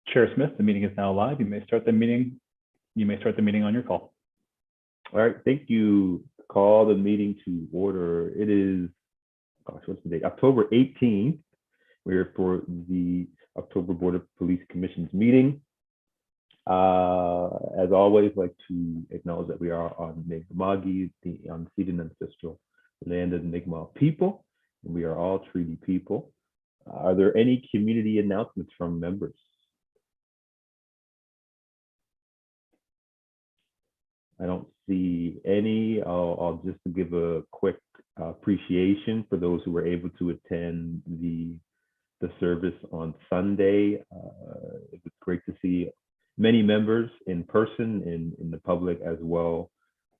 Chair Smith, the meeting is now live. You may start the meeting. You may start the meeting on your call. All right, thank you. Call the meeting to order. It is, gosh, what's the date? October 18th. We're for the October Board of Police Commission's meeting. As always, like to acknowledge that we are on Mi'kma'ki, the unceded ancestral land of the Mi'kmaq people, and we are all treaty people. Are there any community announcements from members? I don't see any. I'll just give a quick appreciation for those who were able to attend the service on Sunday. It was great to see many members in person and in the public as well,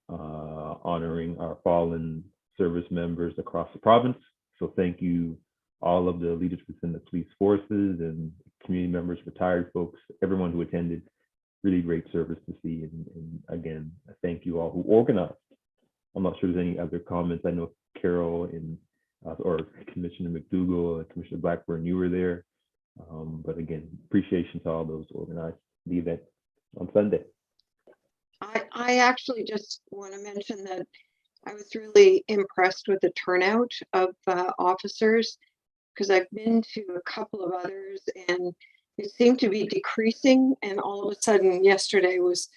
honoring our fallen service members across the province. So thank you, all of the leaders within the police forces and community members, retired folks, everyone who attended. Really great service to see. And again, thank you all who organized. I'm not sure there's any other comments. I know Carol and or Commissioner McDougall and Commissioner Blackburn, you were there. But again, appreciation to all those who organized the event on Sunday. I actually just want to mention that I was really impressed with the turnout of officers, because I've been to a couple of others and it seemed to be decreasing, and all of a sudden yesterday was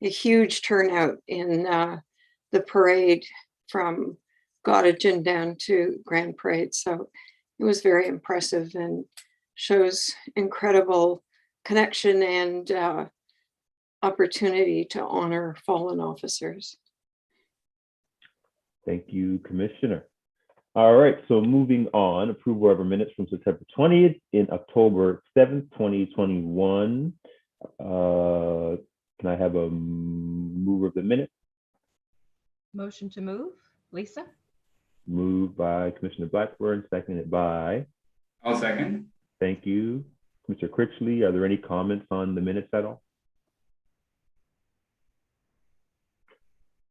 a huge turnout in the parade from Gottingen down to Grand Parade. So it was very impressive and shows incredible connection and opportunity to honor fallen officers. Thank you, Commissioner. All right, so moving on, approval of our minutes from September 20th and October 7th, 2021. Can I have a mover of the minute? Motion to move, Lisa. Moved by Commissioner Blackburn, seconded by? I'll second. Thank you. Mr. Critchley, are there any comments on the minutes at all?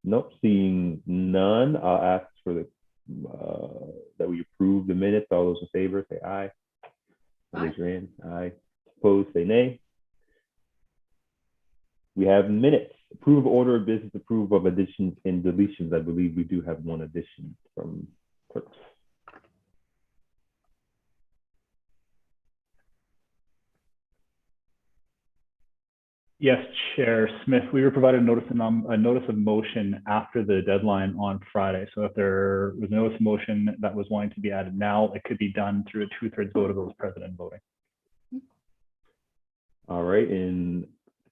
Nope, seeing none, I'll ask for the that we approve the minutes. All those in favor say aye. Raise your hand. Aye. Opposed say nay. We have minutes. Approve of order of business, approve of additions and deletions. I believe we do have one addition from clerks. Yes, Chair Smith, we were provided a notice of motion after the deadline on Friday. So if there was a notice of motion that was wanting to be added now, it could be done through a 2/3 vote of those present and voting. All right, and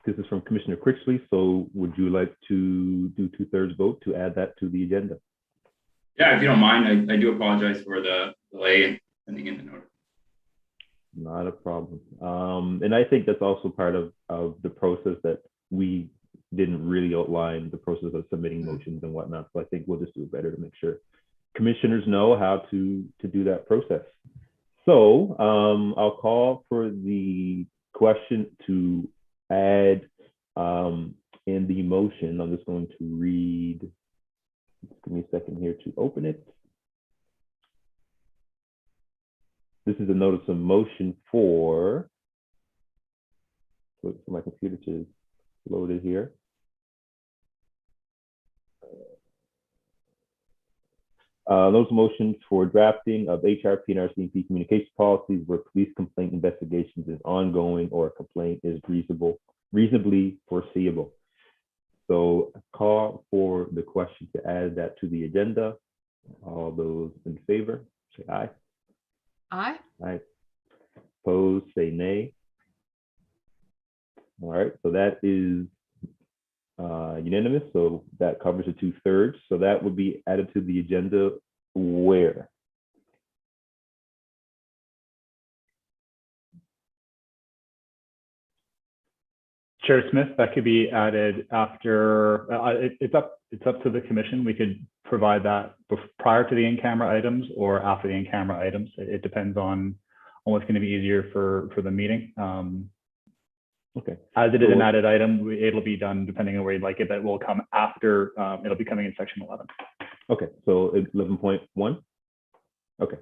this is from Commissioner Critchley. So would you like to do 2/3 vote to add that to the agenda? Yeah, if you don't mind, I do apologize for the delay in sending in the notice. Not a problem. And I think that's also part of the process that we didn't really outline the process of submitting motions and whatnot. So I think we'll just do it better to make sure commissioners know how to do that process. So I'll call for the question to add in the motion. I'm just going to read, give me a second here to open it. This is a notice of motion for my computer to load it here. Those motions for drafting of HRP and Rcmp communication policies where police complaint investigations is ongoing or a complaint is reasonably foreseeable. So call for the question to add that to the agenda. All those in favor, say aye. Aye. Aye. Opposed, say nay. All right, so that is unanimous. So that covers the 2/3. So that would be added to the agenda where? Chair Smith, that could be added after, it's up to the commission. We could provide that prior to the in-camera items or after the in-camera items. It depends on what's going to be easier for the meeting. Okay. As it is an added item, it'll be done depending on where you'd like it, but it will come after, it'll be coming in section 11. Okay, so 11.1? Okay.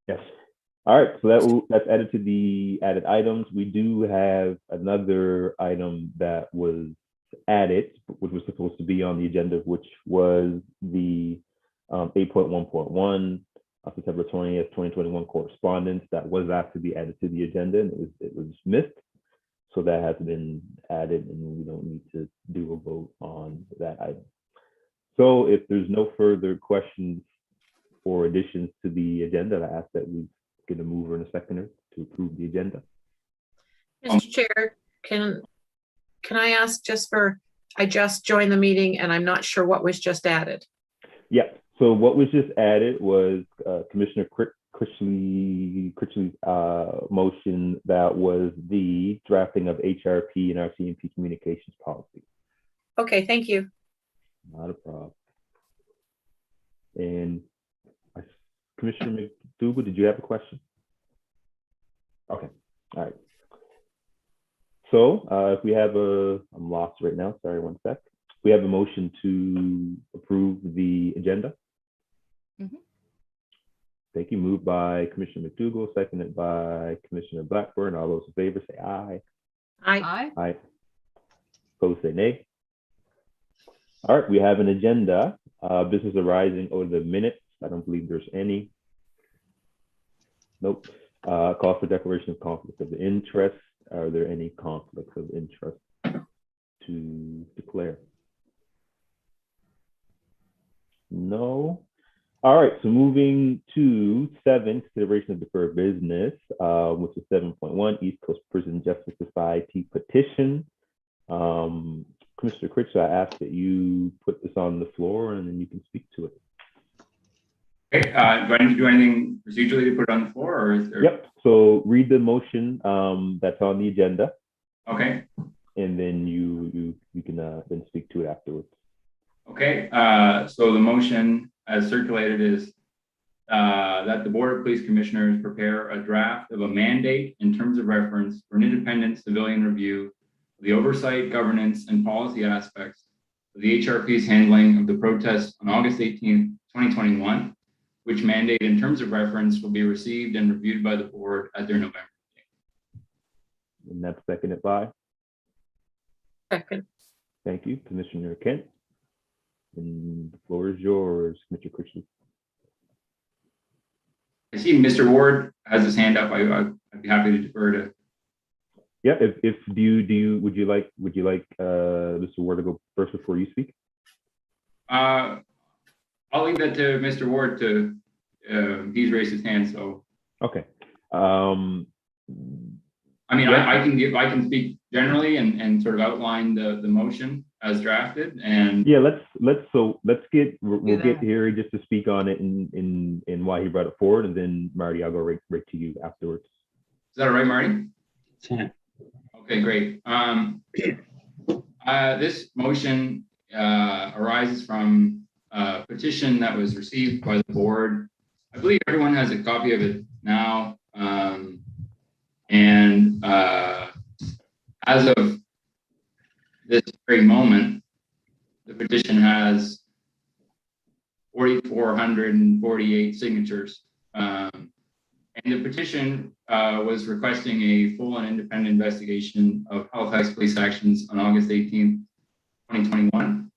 Yes. All right, so that's added to the added items. We do have another item that was added, which was supposed to be on the agenda, which was the 8.1.1 September 20th, 2021 correspondence that was asked to be added to the agenda, and it was missed. So that has been added, and we don't need to do a vote on that item. So if there's no further questions or additions to the agenda, I ask that we get a mover and a seconder to approve the agenda. Mr. Chair, can I ask I just joined the meeting and I'm not sure what was just added. Yeah, so what was just added was Commissioner Critchley's motion that was the drafting of HRP and Rcmp communications policy. Okay, thank you. Not a problem. And Commissioner McDougall, did you have a question? Okay, all right. So if we have I'm lost right now, sorry, one sec. We have a motion to approve the agenda. Mhm. Thank you. Moved by Commissioner McDougall, seconded by Commissioner Blackburn. All those in favor say aye. Aye. Aye. Opposed say nay. All right, we have an agenda. Business arising over the minutes. I don't believe there's any. Nope. Call for declaration of conflict of interest. Are there any conflicts of interest to declare? No. All right, so moving to 7, consideration of deferred business, which is 7.1, East Coast Prison Justice Society petition. Commissioner Critchley, I ask that you put this on the floor and then you can speak to it. Okay, do I need to do anything procedurally to put it on the floor, or is there? Yep, so read the motion that's on the agenda. Okay. And then you can then speak to it afterwards. Okay, so the motion as circulated is that the Board of Police Commissioners prepare a draft of a mandate in terms of reference for an independent civilian review of the oversight, governance, and policy aspects of the HRP's handling of the protests on August 18th, 2021, which mandate in terms of reference will be received and reviewed by the board at their November meeting. And that's seconded by? Second. Thank you, Commissioner Kent. And the floor is yours, Mr. Critchley. I see Mr. Ward has his hand up. I'd be happy to defer to. Yeah, would you like Mr. Ward to go first before you speak? I'll leave that to Mr. Ward to. He's raised his hand, so. Okay. I mean, yeah. I can speak generally and sort of outline the motion as drafted, and yeah, we'll get Harry just to speak on it and why he brought it forward, and then Marty, I'll go right to you afterwards. Is that all right, Marty? Okay, great. This motion arises from a petition that was received by the board. I believe everyone has a copy of it now. As of this very moment, the petition has 4,448 signatures. And the petition was requesting a full and independent investigation of Halifax police actions on August 18th, 2021.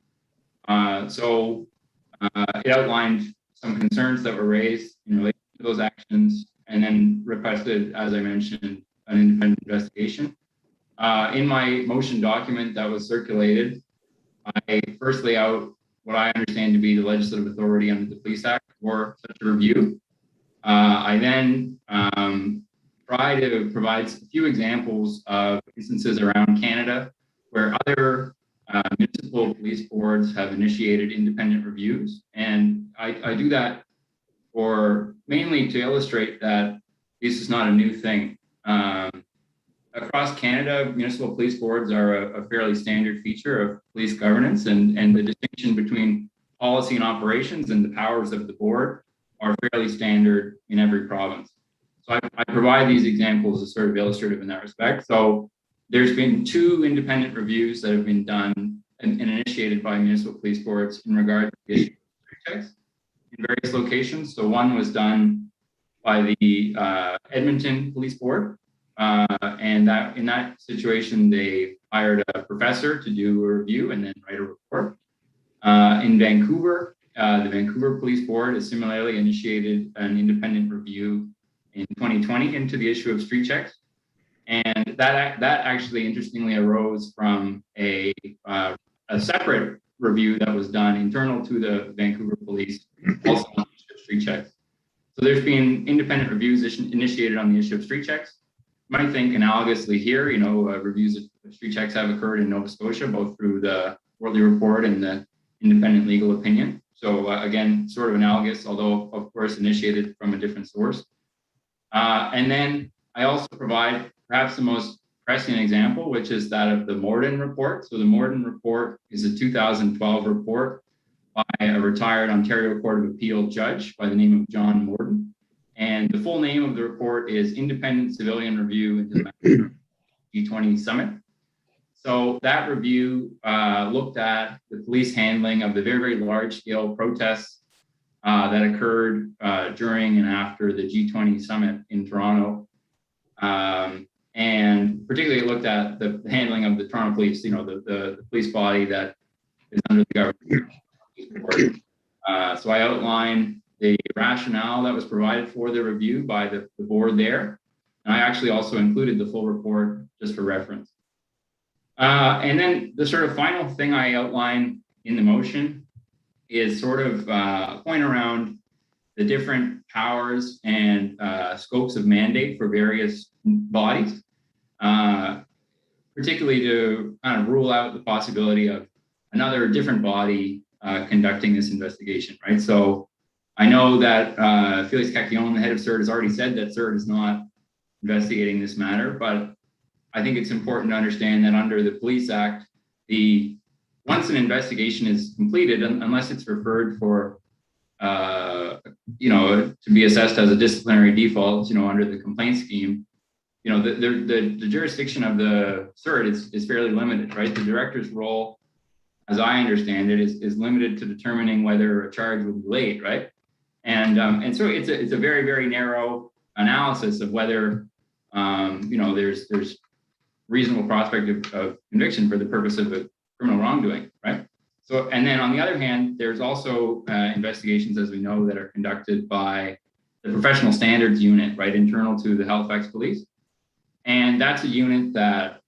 It outlined some concerns that were raised in relation to those actions, and then requested, as I mentioned, an independent investigation. In my motion document that was circulated, I first lay out what I understand to be the legislative authority under the Police Act for such a review. I then try to provide a few examples of instances around Canada where other municipal police boards have initiated independent reviews. And I do that mainly to illustrate that this is not a new thing. Across Canada, municipal police boards are a fairly standard feature of police governance, and the distinction between policy and operations and the powers of the board are fairly standard in every province. So I provide these examples as sort of illustrative in that respect. So there's been 2 independent reviews that have been done and initiated by municipal police boards in regard to the issue of checks in various locations. So one was done by the Edmonton Police Board. And that in that situation, they hired a professor to do a review and then write a report. In Vancouver, the Vancouver Police Board has similarly initiated an independent review in 2020 into the issue of street checks. And that actually interestingly arose from a separate review that was done internal to the Vancouver Police, also on the issue of street checks. So there's been independent reviews initiated on the issue of street checks. You might think analogously here, you know, reviews of street checks have occurred in Nova Scotia, both through the Morton Report and the independent legal opinion. So again, sort of analogous, although of course initiated from a different source. And then I also provide perhaps the most pressing example, which is that of the Morton Report. So the Morton Report is a 2012 report by a retired Ontario Court of Appeal judge by the name of John Morton. And the full name of the report is Independent Civilian Review into the G20 Summit. So that review looked at the police handling of the very, very large scale protests that occurred during and after the G20 Summit in Toronto. And particularly looked at the handling of the Toronto Police, you know, the police body that is under the government. So I outline the rationale that was provided for the review by the board there. And I actually also included the full report just for reference. And then the sort of final thing I outline in the motion is sort of a point around the different powers and scopes of mandate for various bodies, particularly to kind of rule out the possibility of another different body conducting this investigation, right? So I know that Félix Cacquion, the head of CERT, has already said that CERT is not investigating this matter, but I think it's important to understand that under the Police Act, once an investigation is completed, unless it's referred for, you know, to be assessed as a disciplinary default, you know, under the complaint scheme, you know, the jurisdiction of the CERT is fairly limited, right? The director's role, as I understand it, is limited to determining whether a charge will be laid, right? And so it's a very, very narrow analysis of whether, you know, there's reasonable prospect of conviction for the purpose of a criminal wrongdoing, right? So, and then on the other hand, there's also investigations, as we know, that are conducted by the Professional Standards Unit, right, internal to the Halifax Police. And that's a unit that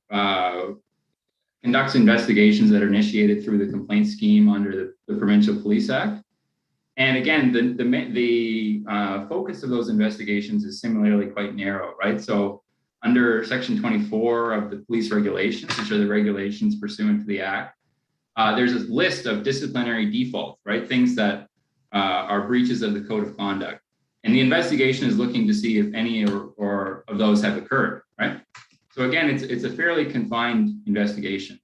conducts investigations that are initiated through the complaint scheme under the Provincial Police Act. And again, the focus of those investigations is similarly quite narrow, right? So under Section 24 of the police regulations, which are the regulations pursuant to the Act, there's a list of disciplinary defaults, right? Things that are breaches of the code of conduct. And the investigation is looking to see if any or of those have occurred, right? So again, it's a fairly confined investigation.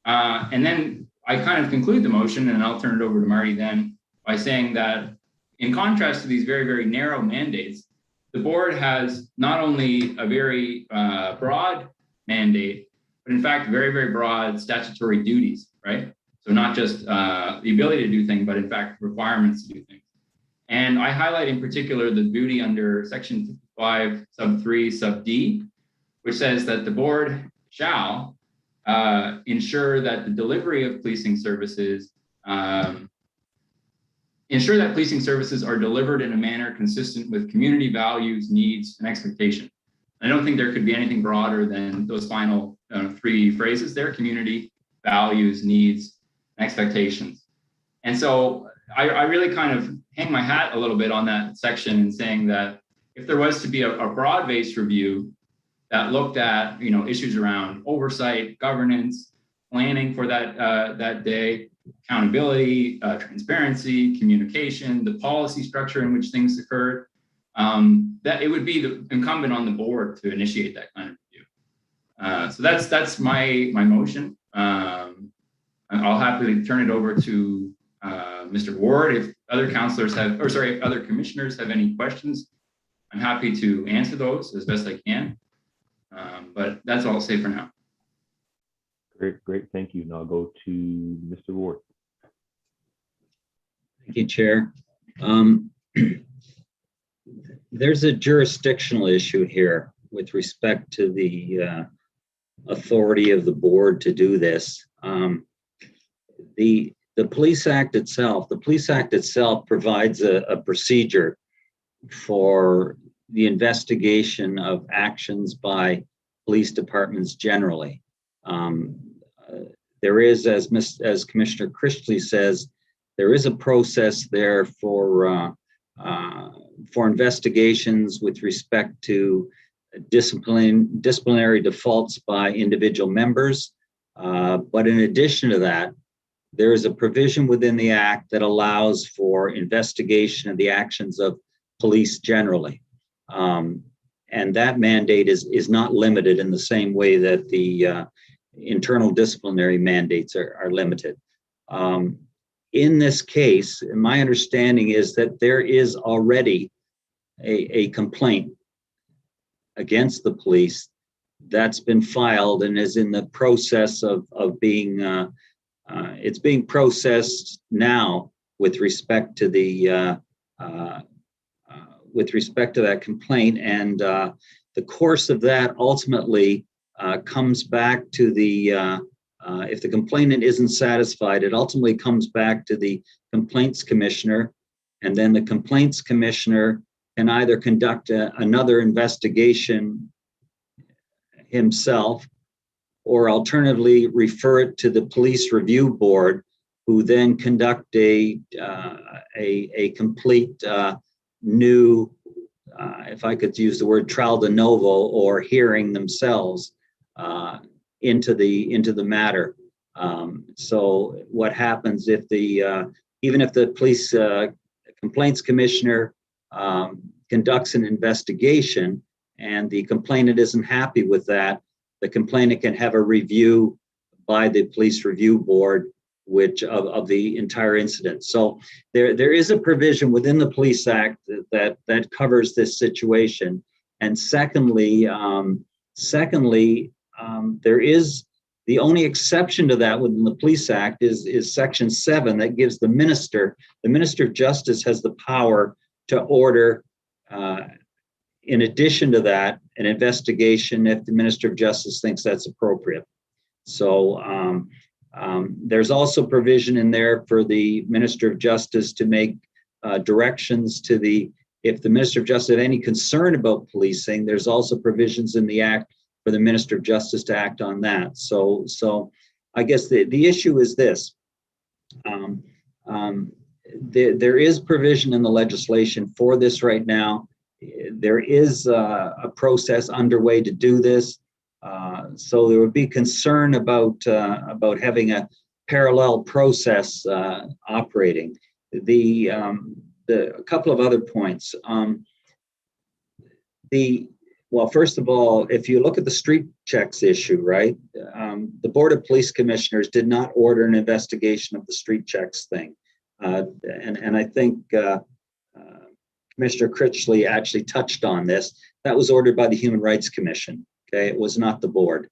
And then I kind of conclude the motion, and I'll turn it over to Marty then, by saying that in contrast to these very, very narrow mandates, the board has not only a very broad mandate, but in fact, very, very broad statutory duties, right? So not just the ability to do things, but in fact, requirements to do things. And I highlight in particular the duty under Section 55, sub 3, sub D, which says that the board shall ensure that the delivery of policing services ensure that policing services are delivered in a manner consistent with community values, needs, and expectations. I don't think there could be anything broader than those final three phrases there: community, values, needs, and expectations. And so I really kind of hang my hat a little bit on that section and saying that if there was to be a broad-based review that looked at, you know, issues around oversight, governance, planning for that day, accountability, transparency, communication, the policy structure in which things occurred, that it would be the incumbent on the board to initiate that kind of review. So that's my motion. I'll happily turn it over to Mr. Ward. If other councillors if other commissioners have any questions, I'm happy to answer those as best I can. But that's all I'll say for now. Great, thank you. Now I'll go to Mr. Ward. Thank you, Chair. there's a jurisdictional issue here with respect to the authority of the board to do this. The Police Act itself, provides a procedure for the investigation of actions by police departments generally. There is, as Commissioner Christley says, there is a process there for investigations with respect to disciplinary defaults by individual members. But in addition to that, there is a provision within the Act that allows for investigation of the actions of police generally. And that mandate is not limited in the same way that the internal disciplinary mandates are limited. In this case, my understanding is that there is already a complaint against the police that's been filed and is in the process of being it's being processed now with respect to the with respect to that complaint, and the course of that ultimately comes back to the if the complainant isn't satisfied, it ultimately comes back to the complaints commissioner, and then the complaints commissioner can either conduct another investigation himself, or alternatively refer it to the police review board, who then conduct a complete new, if I could use the word trial de novo, or hearing themselves into the matter. So what happens if even if the police complaints commissioner conducts an investigation and the complainant isn't happy with that, the complainant can have a review by the police review board, which of the entire incident. So there is a provision within the Police Act that covers this situation. And secondly, there is the only exception to that within the Police Act is Section 7 that gives the Minister of Justice has the power to order, in addition to that, an investigation if the Minister of Justice thinks that's appropriate. So there's also provision in there for the Minister of Justice to make directions to if the Minister of Justice had any concern about policing, there's also provisions in the Act for the Minister of Justice to act on that. So I guess the issue is this. There is provision in the legislation for this right now. There is a process underway to do this. So there would be concern about having a parallel process operating. A couple of other points. Well, first of all, if you look at the street checks issue, right? The Board of Police Commissioners did not order an investigation of the street checks thing. And I think Commissioner Critchley actually touched on this. That was ordered by the Human Rights Commission. Okay, it was not the board.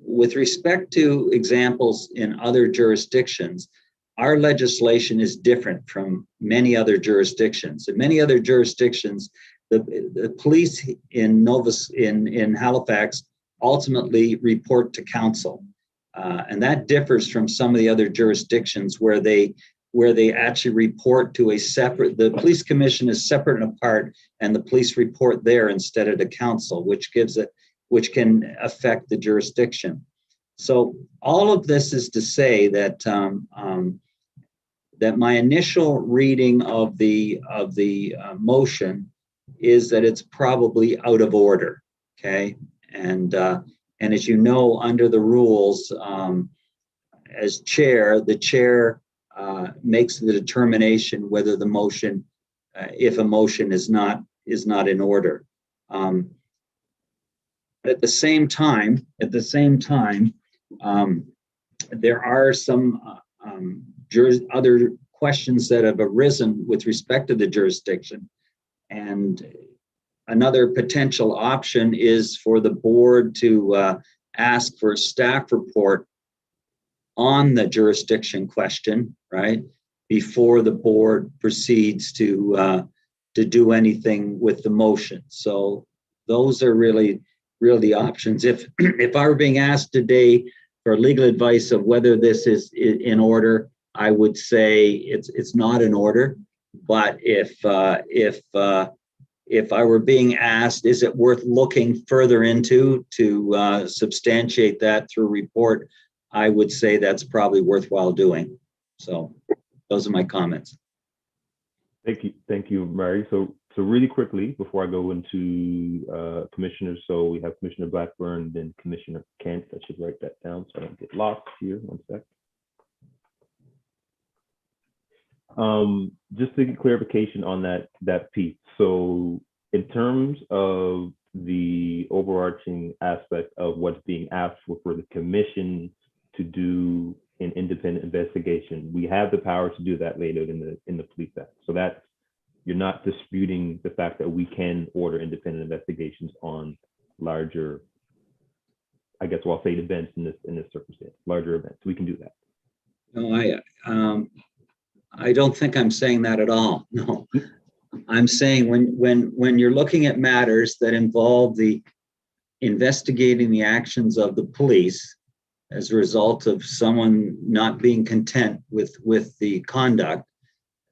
With respect to examples in other jurisdictions, our legislation is different from many other jurisdictions. In many other jurisdictions, the police in Halifax ultimately report to council, and that differs from some of the other jurisdictions where they actually report to a separate. The police commission is separate and apart, and the police report there instead of to council, which can affect the jurisdiction. So all of this is to say that that my initial reading of the motion is that it's probably out of order. Okay, and as you know, under the rules, as chair, the chair makes the determination whether the motion, if a motion is not in order. At the same time, there are some other questions that have arisen with respect to the jurisdiction. And another potential option is for the board to ask for a staff report on the jurisdiction question, right, before the board proceeds to to do anything with the motion. So those are really the options. If I were being asked today for legal advice of whether this is in order, I would say it's not in order. But if I were being asked, is it worth looking further into to substantiate that through report, I would say that's probably worthwhile doing. So those are my comments. Thank you, Mary. So really quickly before I go into commissioners, so we have Commissioner Blackburn, then Commissioner Kent. I should write that down so I don't get lost here. One sec. Just to get clarification on that piece. So in terms of the overarching aspect of what's being asked for the commission to do an independent investigation, we have the power to do that laid out in the Police Act. So that's, you're not disputing the fact that we can order independent investigations on larger, I guess I'll say events in this circumstance, larger events. We can do that. No, I don't think I'm saying that at all. No, I'm saying when you're looking at matters that involve the investigating the actions of the police as a result of someone not being content with the conduct,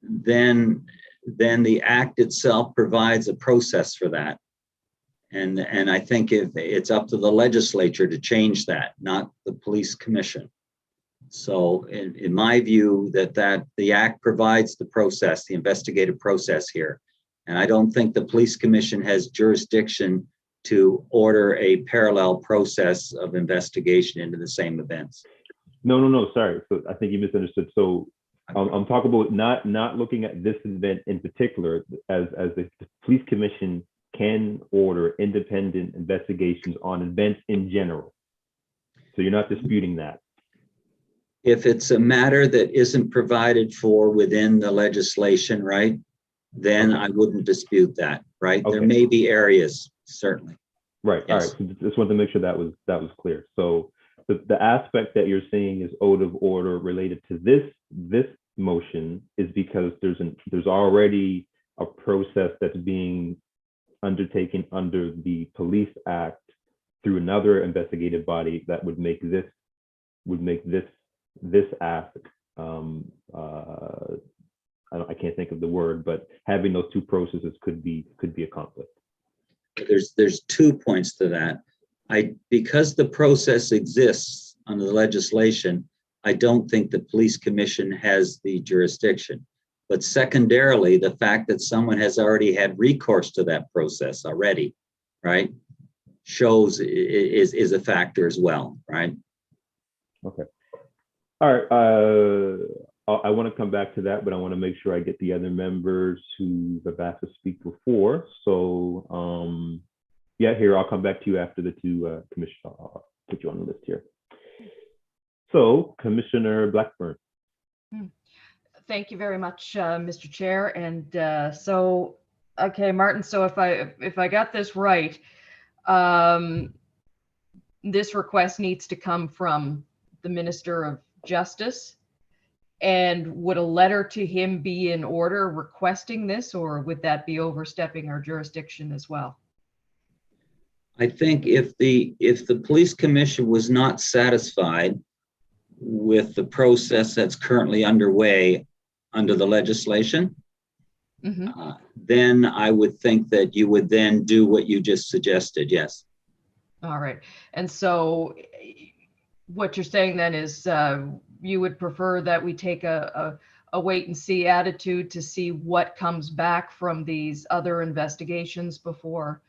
then the act itself provides a process for that. And I think if it's up to the legislature to change that, not the police commission. So in my view, that the act provides the process, the investigative process here. And I don't think the police commission has jurisdiction to order a parallel process of investigation into the same events. No, sorry. So I think you misunderstood. So I'm talking about not looking at this event in particular, as the police commission can order independent investigations on events in general. So you're not disputing that. If it's a matter that isn't provided for within the legislation, right, then I wouldn't dispute that, right? Okay. There may be areas, certainly. Right. Yes. All right. So just wanted to make sure that was clear. So the aspect that you're saying is out of order related to this motion is because there's already a process that's being undertaken under the Police Act through another investigative body that would make this act, I can't think of the word, but having those two processes could be a conflict. There's 2 points to that. Because the process exists under the legislation, I don't think the police commission has the jurisdiction. But secondarily, the fact that someone has already had recourse to that process already, right, shows is a factor as well, right? Okay. All right. I want to come back to that, but I want to make sure I get the other members who have asked to speak before. So, yeah, here, I'll come back to you after the two commissioners. I'll put you on the list here. So, Commissioner Blackburn. Thank you very much, Mr. Chair. And so, okay, Martin, so if I got this right, this request needs to come from the Minister of Justice. And would a letter to him be in order requesting this, or would that be overstepping our jurisdiction as well? I think if the police commission was not satisfied with the process that's currently underway under the legislation, then I would think that you would then do what you just suggested. Yes. All right. And so what you're saying then is you would prefer that we take a wait and see attitude to see what comes back from these other investigations before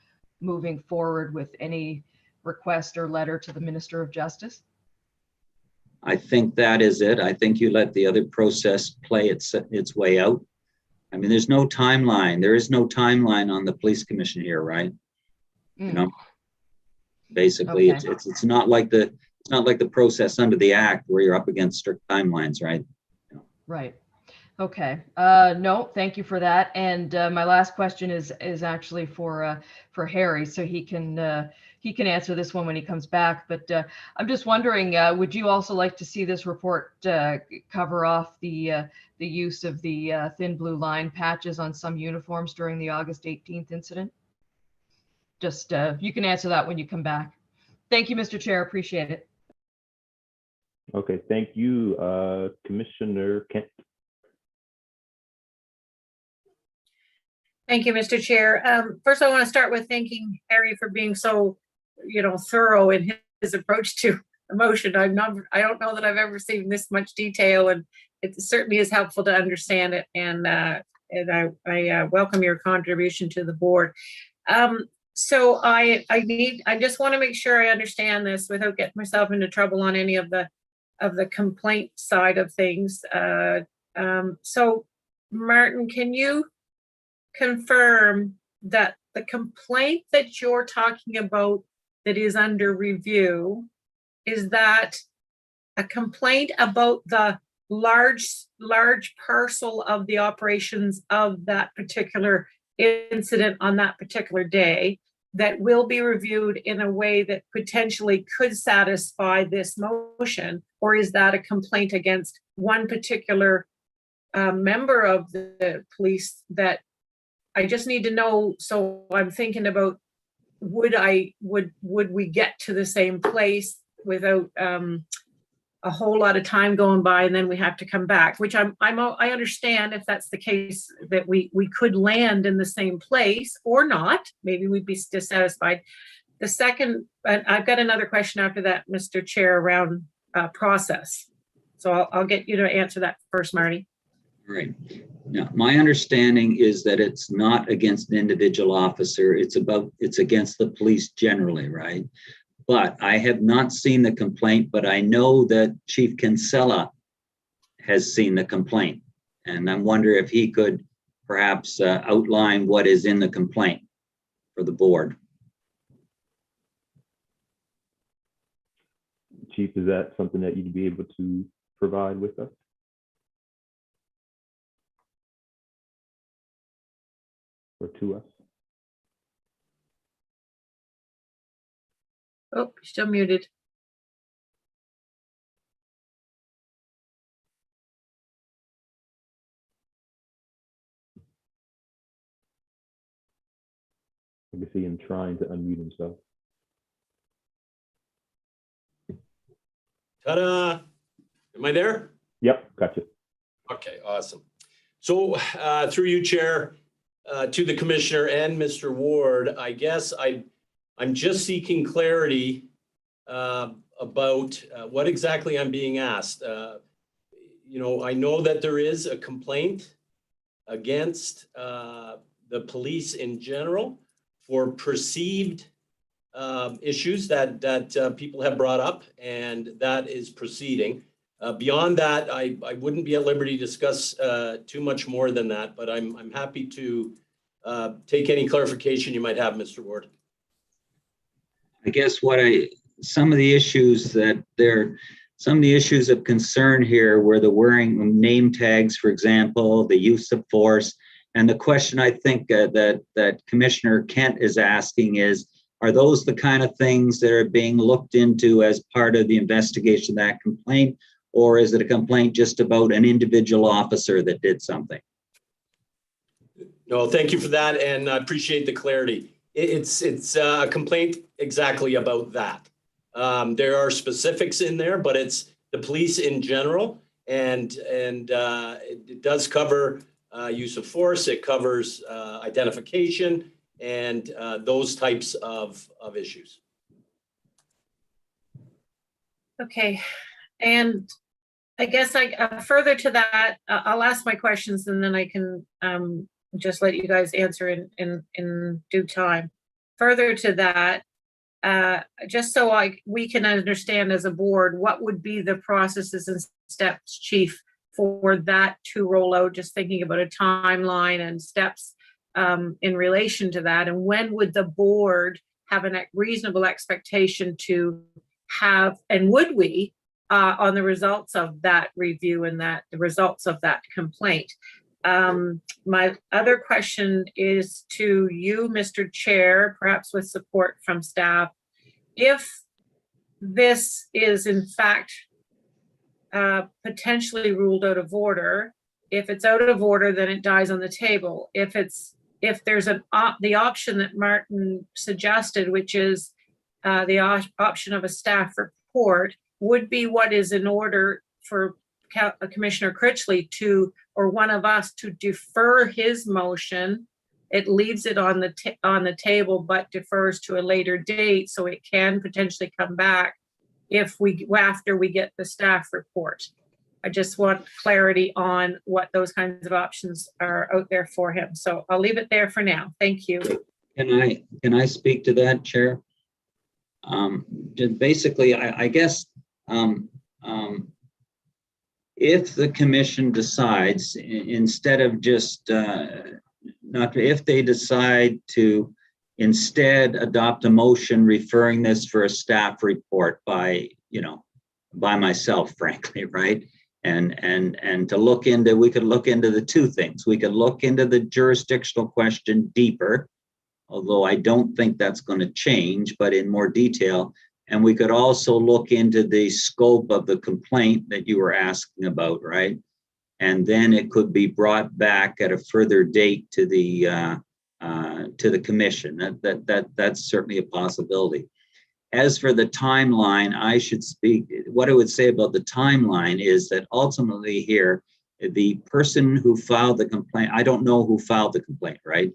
moving forward with any request or letter to the Minister of Justice? I think that is it. I think you let the other process play its way out. I mean, there's no timeline. There is no timeline on the police commission here, right? You know, basically, okay. It's not like the process under the act where you're up against strict timelines, right? Right. Okay. No, thank you for that. And my last question is actually for Harry, so he can answer this one when he comes back. But I'm just wondering, would you also like to see this report cover off the use of the thin blue line patches on some uniforms during the August 18th incident? Just you can answer that when you come back. Thank you, Mr. Chair. Appreciate it. Okay, thank you, Commissioner Kent. Thank you, Mr. Chair. First, I want to start with thanking Harry for being so, thorough in his approach to the motion. I don't know that I've ever seen this much detail, and it certainly is helpful to understand it. And I welcome your contribution to the board. So I just want to make sure I understand this without getting myself into trouble on any of the complaint side of things. So Martin, can you confirm that the complaint that you're talking about that is under review, is that a complaint about the large parcel of the operations of that particular incident on that particular day that will be reviewed in a way that potentially could satisfy this motion? Or is that a complaint against one particular member of the police that I just need to know? So I'm thinking about, would we get to the same place without a whole lot of time going by, and then we have to come back, which I understand if that's the case, that we could land in the same place or not. Maybe we'd be dissatisfied. The second, I've got another question after that, Mr. Chair, around process. So I'll get you to answer that first, Marty. Right. Now, my understanding is that it's not against an individual officer. It's against the police generally, right? But I have not seen the complaint, but I know that Chief Kinsella has seen the complaint. And I'm wondering if he could perhaps outline what is in the complaint for the board. Chief, is that something that you'd be able to provide with us? Or to us? Oh, still muted. I can see him trying to unmute himself. Ta-da! Am I there? Yep, gotcha. Okay, awesome. So through you, Chair, to the Commissioner and Mr. Ward, I guess I'm just seeking clarity about what exactly I'm being asked. I know that there is a complaint against the police in general for perceived issues that people have brought up, and that is proceeding. Beyond that, I wouldn't be at liberty to discuss too much more than that, but I'm happy to take any clarification you might have, Mr. Ward. I guess some of the issues of concern here were the wearing name tags, for example, the use of force. And the question I think that Commissioner Kent is asking is, are those the kind of things that are being looked into as part of the investigation of that complaint? Or is it a complaint just about an individual officer that did something? No, thank you for that, and I appreciate the clarity. It's a complaint exactly about that. There are specifics in there, but it's the police in general, and it does cover use of force. It covers identification and those types of issues. Okay, and I guess further to that, I'll ask my questions and then I can just let you guys answer in due time. Further to that, just so we can understand as a board, what would be the processes and steps, Chief, for that to roll out, just thinking about a timeline and steps in relation to that, and when would the board have a reasonable expectation to have, and would we on the results of that review and the results of that complaint. My other question is to you, Mr. Chair, perhaps with support from staff. If this is in fact potentially ruled out of order, if it's out of order, then it dies on the table. If there's the option that Martin suggested, which is the option of a staff report, would be what is in order for Commissioner Critchley or one of us to defer his motion. It leaves it on the table, but defers to a later date, so it can potentially come back after we get the staff report. I just want clarity on what those kinds of options are out there for him. So I'll leave it there for now. Thank you. Can I speak to that, Chair? Basically, I guess if the commission decides, instead of just if they decide to instead adopt a motion referring this for a staff report by myself, frankly, right? And to look into, we could look into the two things. We could look into the jurisdictional question deeper, although I don't think that's going to change, but in more detail. And we could also look into the scope of the complaint that you were asking about, right? And then it could be brought back at a further date to the commission. That's certainly a possibility. As for the timeline, I should speak. What I would say about the timeline is that ultimately here, the person who filed the complaint, I don't know who filed the complaint, right?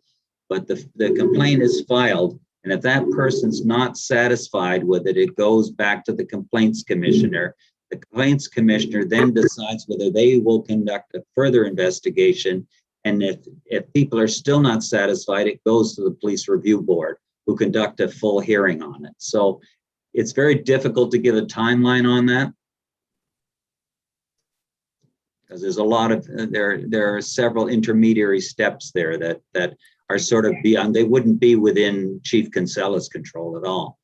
But the complaint is filed, and if that person's not satisfied with it, it goes back to the complaints commissioner. The complaints commissioner then decides whether they will conduct a further investigation. And if people are still not satisfied, it goes to the police review board, who conduct a full hearing on it. So it's very difficult to give a timeline on that, because there's a lot of, there are several intermediary steps there that are sort of beyond, they wouldn't be within Chief Kinsella's control at all.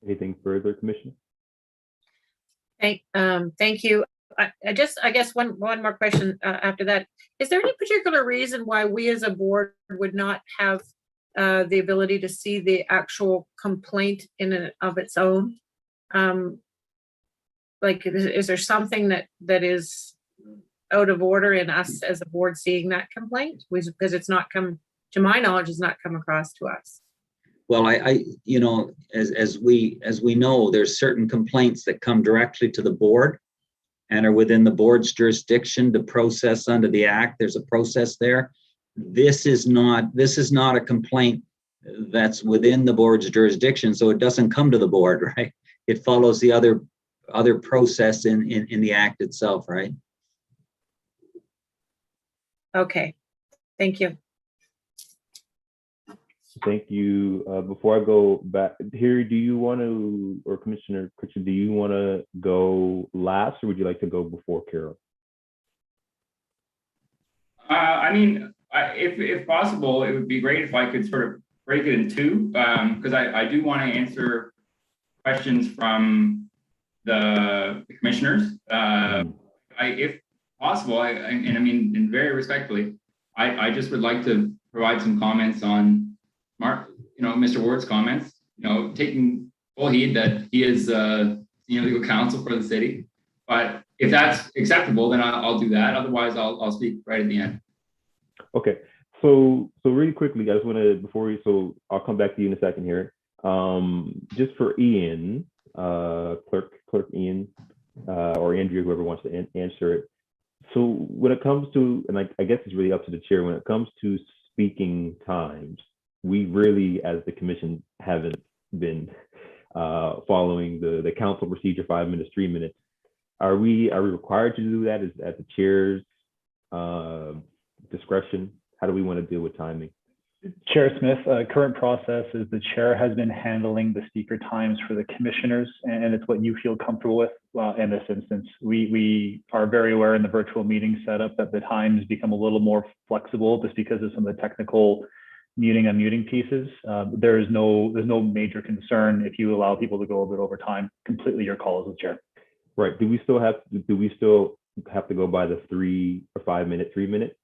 Anything further, Commissioner? Thank you. I guess one more question after that. Is there any particular reason why we as a board would not have the ability to see the actual complaint in and of its own? Like, is there something that is out of order in us as a board seeing that complaint? Because it's not come, to my knowledge, has not come across to us. Well, I as we know, there's certain complaints that come directly to the board and are within the board's jurisdiction to process under the act. There's a process there. This is not a complaint that's within the board's jurisdiction, so it doesn't come to the board, right? It follows the other process in the act itself, right? Okay, thank you. Thank you. Before I go back here, do you want to, or Commissioner Critchley, do you want to go last, or would you like to go before Carol? I mean, if possible, it would be great if I could sort of break it in two, because I do want to answer questions from the commissioners. If possible, and I mean, and very respectfully, I just would like to provide some comments on Mr. Ward's comments, taking full heed that he is legal counsel for the city. But if that's acceptable, then I'll do that. Otherwise, I'll speak right at the end. Okay. So really quickly, guys, so I'll come back to you in a second here. Just for Ian, Clerk Ian, or Andrea, whoever wants to answer it. So when it comes to, and I guess it's really up to the chair, when it comes to speaking times, we really, as the commission, haven't been following the council procedure, 5 minutes, 3 minutes. Are we required to do that? Is at the chair's discretion? How do we want to deal with timing? Chair Smith, current process is the chair has been handling the speaker times for the commissioners, and it's what you feel comfortable with. In this instance, we are very aware in the virtual meeting setup that the times become a little more flexible just because of some of the technical muting, unmuting pieces. There's no major concern if you allow people to go a bit over time. Completely your call as the chair. Right. Do we still have to go by the 3 or 5 minute, 3 minute?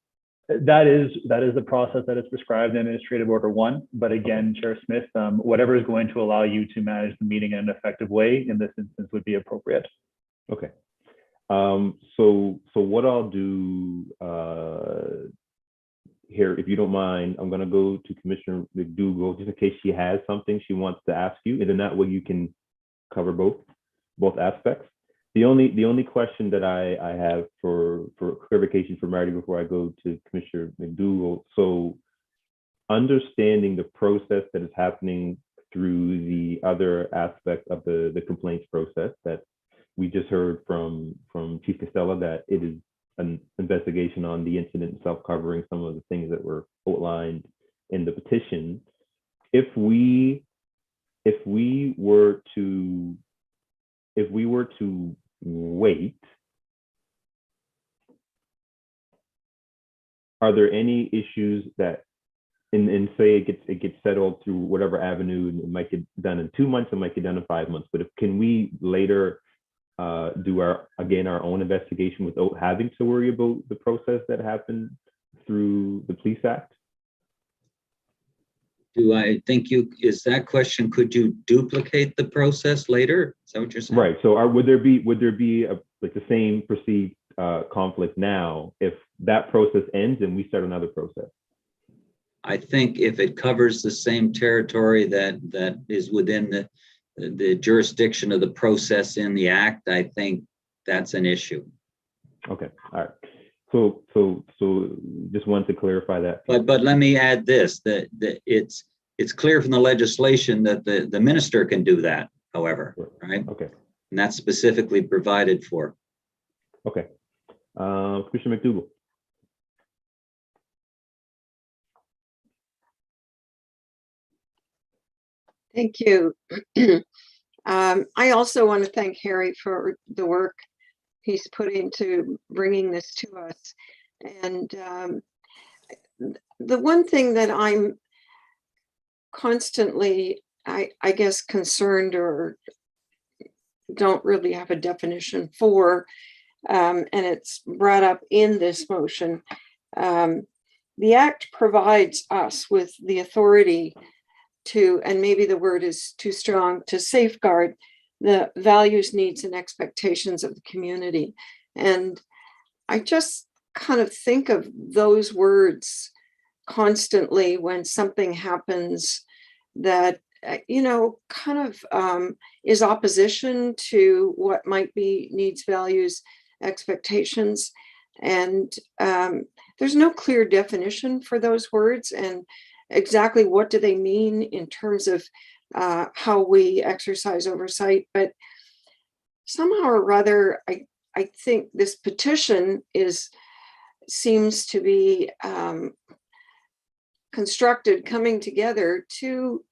That is the process that is prescribed in Administrative Order 1. But again, Chair Smith, whatever is going to allow you to manage the meeting in an effective way in this instance would be appropriate. Okay. So what I'll do here, if you don't mind, I'm going to go to Commissioner McDougall just in case she has something she wants to ask you, and then that way you can cover both aspects. The only question that I have for clarification for Marty before I go to Commissioner McDougall. So understanding the process that is happening through the other aspects of the complaints process that we just heard from Chief Costello, that it is an investigation on the incident itself, covering some of the things that were outlined in the petition. If we were to wait, are there any issues that in say it gets settled through whatever avenue, and it might get done in 2 months, it might get done in 5 months, but can we later do our own investigation without having to worry about the process that happened through the Police Act? Do I think is that question, could you duplicate the process later? Is that what you're saying? Right. So would there be like the same perceived conflict now if that process ends and we start another process? I think if it covers the same territory that is within the jurisdiction of the process in the Act, I think that's an issue. Okay. All right. So just wanted to clarify that. But let me add this, that it's clear from the legislation that the minister can do that, however, right? Okay. And that's specifically provided for. Okay. Commissioner McDougall. Thank you. I also want to thank Harry for the work he's put into bringing this to us. And the one thing that I'm constantly, I guess, concerned or don't really have a definition for, and it's brought up in this motion. The Act provides us with the authority to, and maybe the word is too strong, to safeguard the values, needs, and expectations of the community. And I just kind of think of those words constantly when something happens that, kind of is opposition to what might be needs, values, expectations. And there's no clear definition for those words and exactly what do they mean in terms of how we exercise oversight. But somehow or rather, I think this petition seems to be constructed, coming together to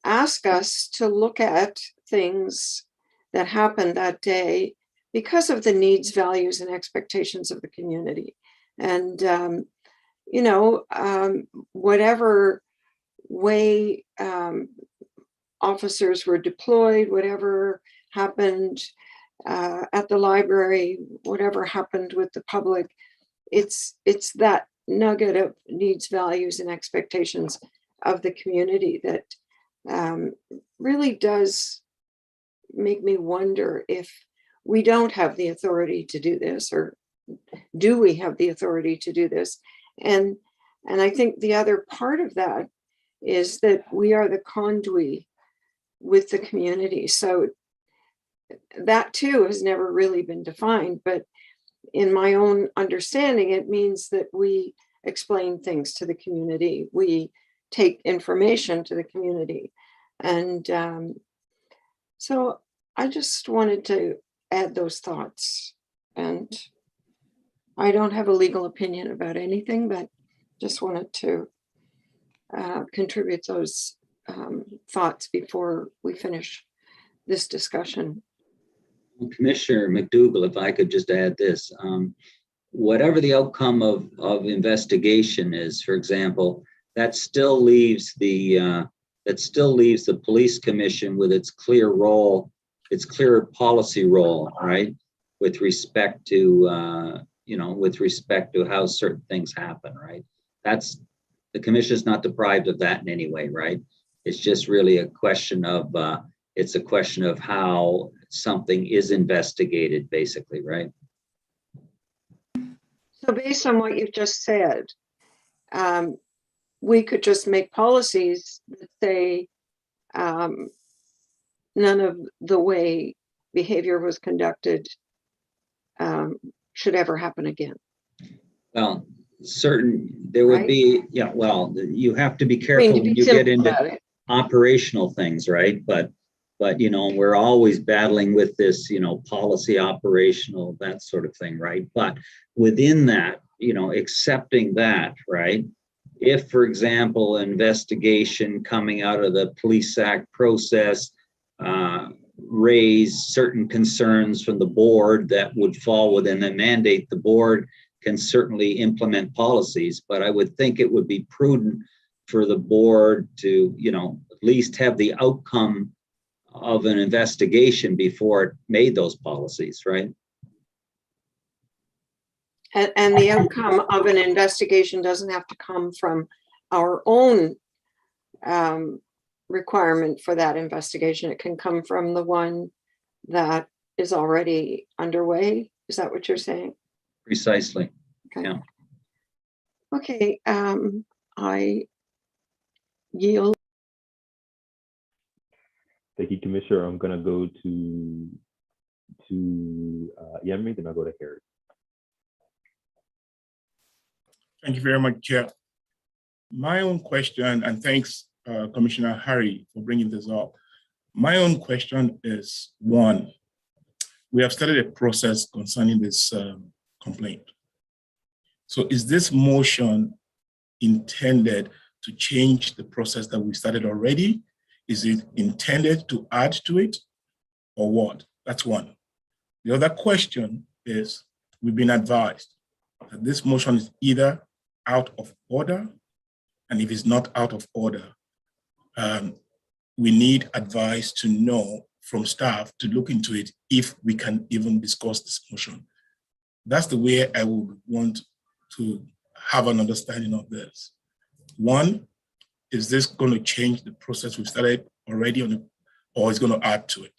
ask us to look at things that happened that day because of the needs, values, and expectations of the community. And whatever way officers were deployed, whatever happened at the library, whatever happened with the public, it's that nugget of needs, values, and expectations of the community that really does make me wonder if we don't have the authority to do this, or do we have the authority to do this? And I think the other part of that is that we are the conduit with the community. So that too has never really been defined, but in my own understanding, it means that we explain things to the community. We take information to the community. And so I just wanted to add those thoughts. And I don't have a legal opinion about anything, but just wanted to contribute those thoughts before we finish this discussion. Commissioner McDougall, if I could just add this, whatever the outcome of investigation is, for example, that still leaves the police commission with its clear role, its clear policy role, right? With respect to, with respect to how certain things happen, right? The commission is not deprived of that in any way, right? It's just really a question of, how something is investigated, basically, right? So based on what you've just said, we could just make policies that say none of the way behavior was conducted should ever happen again. Well, there would Right? be, you have to be careful when you get into operational things, right? But we're always battling with this, policy, operational, that sort of thing, right? But within that, accepting that, right? If, for example, investigation coming out of the Police Act process raise certain concerns from the board that would fall within the mandate, the board can certainly implement policies, but I would think it would be prudent for the board to, at least have the outcome of an investigation before it made those policies, right? And the outcome of an investigation doesn't have to come from our own requirement for that investigation. It can come from the one that is already underway. Is that what you're saying? Precisely. Okay. Yeah. Okay. I yield. Thank you, Commissioner. I'm going to go to Yemi, then I'll go to Harry. Thank you very much, Chair. My own question, and thanks, Commissioner Harry, for bringing this up. My own question is, one, we have started a process concerning this complaint. So is this motion intended to change the process that we started already? Is it intended to add to it, or what? That's one. The other question is, we've been advised that this motion is either out of order, and if it's not out of order, we need advice to know from staff to look into it if we can even discuss this motion. That's the way I would want to have an understanding of this. One, is this going to change the process we've started already on it, or is it going to add to it?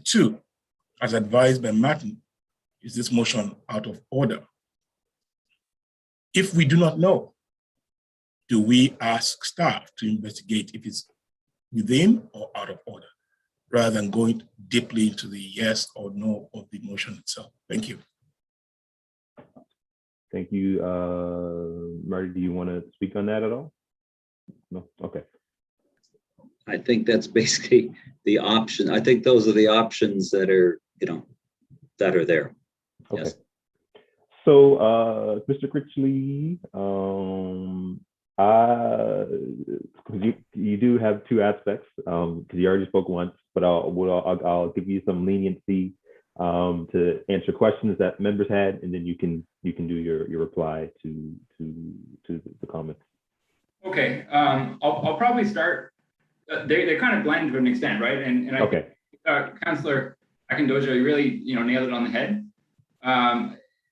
Two, as advised by Martin, is this motion out of order? If we do not know, do we ask staff to investigate if it's within or out of order, rather than going deeply into the yes or no of the motion itself? Thank you. Thank you. Marty, do you want to speak on that at all? No? Okay. I think that's basically the option. I think those are the options that are, that are there. Okay. Yes. So, Mr. Critchley, you do have two aspects, because you already spoke once, but I'll give you some leniency to answer questions that members had, and then you can do your reply to the comments. Okay, I'll probably start. They kind of blend to an extent, right? And I think, Councillor Akindoja, you really nailed it on the head.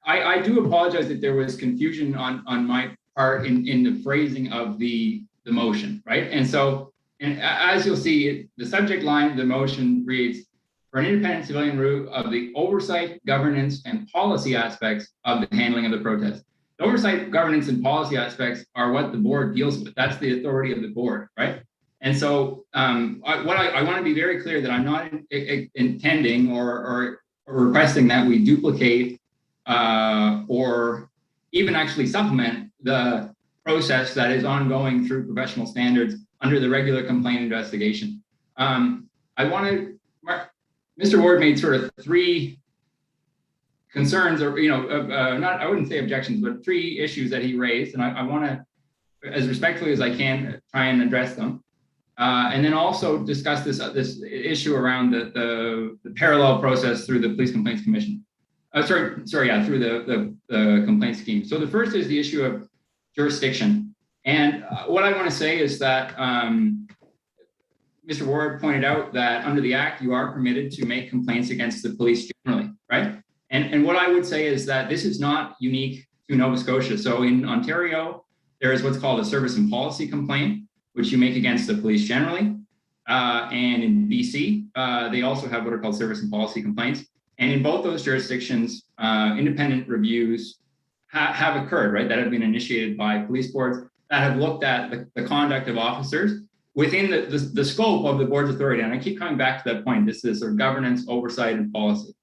I do apologize that there was confusion on my part in the phrasing of the motion, right? And so, as you'll see, the subject line of the motion reads, for an independent civilian review of the oversight, governance, and policy aspects of the handling of the protest. The oversight, governance, and policy aspects are what the board deals with. That's the authority of the board, right? And so I want to be very clear that I'm not intending or requesting that we duplicate or even actually supplement the process that is ongoing through professional standards under the regular complaint investigation. Mr. Ward made sort of three concerns, or I wouldn't say objections, but three issues that he raised, and I want to, as respectfully as I can, try and address them, and then also discuss this issue around the parallel process through the Police Complaints Commission. Through the complaint scheme. So the first is the issue of jurisdiction. And what I want to say is that Mr. Ward pointed out that under the Act, you are permitted to make complaints against the police generally, right? And what I would say is that this is not unique to Nova Scotia. So in Ontario, there is what's called a service and policy complaint, which you make against the police generally. And in BC, they also have what are called service and policy complaints. And in both those jurisdictions, independent reviews have occurred, right? That have been initiated by police boards that have looked at the conduct of officers within the scope of the board's authority. And I keep coming back to that point. This is sort of governance, oversight, and policy.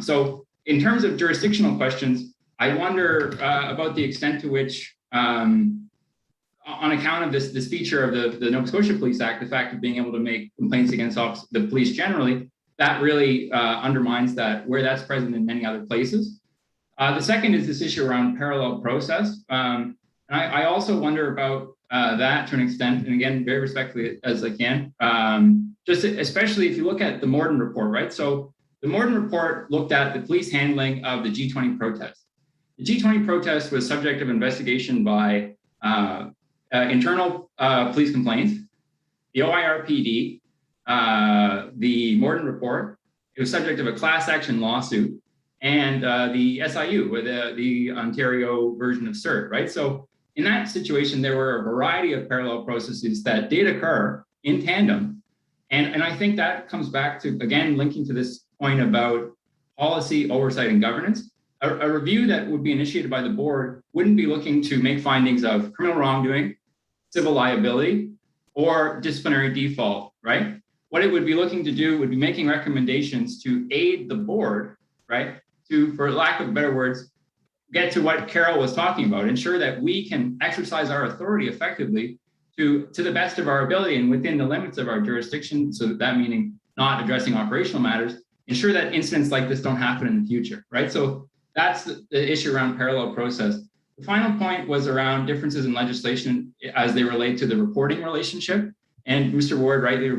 So in terms of jurisdictional questions, I wonder about the extent to which, on account of this feature of the Nova Scotia Police Act, the fact of being able to make complaints against the police generally, that really undermines that where that's present in many other places. The second is this issue around parallel process. And I also wonder about that to an extent, and again, very respectfully as I can, just especially if you look at the Morton Report, right? So the Morton Report looked at the police handling of the G20 protest. The G20 protest was subject of investigation by internal police complaints, the OIRPD, the Morton Report. It was subject of a class action lawsuit, and the SIU, or the Ontario version of CERT, right? So in that situation, there were a variety of parallel processes that did occur in tandem. And I think that comes back to, again, linking to this point about policy, oversight, and governance. A review that would be initiated by the board wouldn't be looking to make findings of criminal wrongdoing, civil liability, or disciplinary default, right? What it would be looking to do would be making recommendations to aid the board, right? To, for lack of better words, get to what Carol was talking about, ensure that we can exercise our authority effectively to the best of our ability and within the limits of our jurisdiction. So that meaning not addressing operational matters, ensure that incidents like this don't happen in the future, right? So that's the issue around parallel process. The final point was around differences in legislation as they relate to the reporting relationship. And Mr. Ward rightly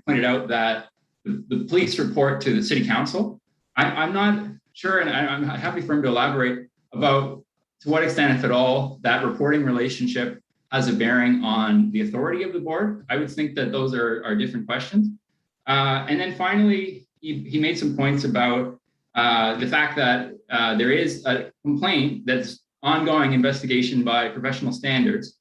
pointed out that the police report to the city council. I'm not sure, and I'm happy for him to elaborate about to what extent, if at all, that reporting relationship has a bearing on the authority of the board. I would think that those are different questions. And then finally, he made some points about the fact that there is a complaint that's ongoing investigation by professional standards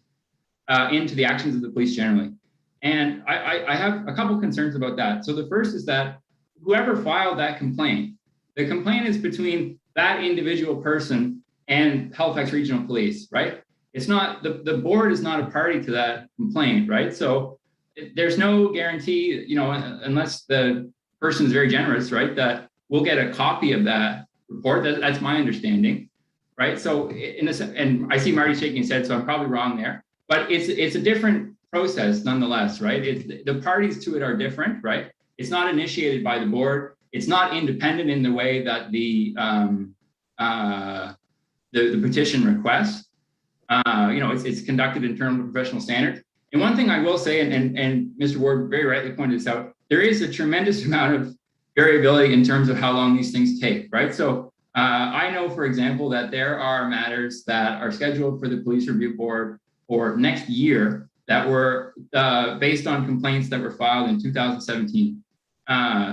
into the actions of the police generally. And I have a couple concerns about that. So the first is that whoever filed that complaint, the complaint is between that individual person and Halifax Regional Police, right? It's not, the board is not a party to that complaint, right? So there's no guarantee, you know, unless the person is very generous, right, that we'll get a copy of that report. That's my understanding, right? So in this, and I see Marty shaking his head, so I'm probably wrong there, but it's a different process nonetheless, right? The parties to it are different, right? It's not initiated by the board. It's not independent in the way that the petition requests. You know, it's conducted in terms of professional standards. And one thing I will say, and Mr. Ward very rightly pointed this out, there is a tremendous amount of variability in terms of how long these things take, right? So I know, for example, that there are matters that are scheduled for the police review board for next year that were based on complaints that were filed in 2017.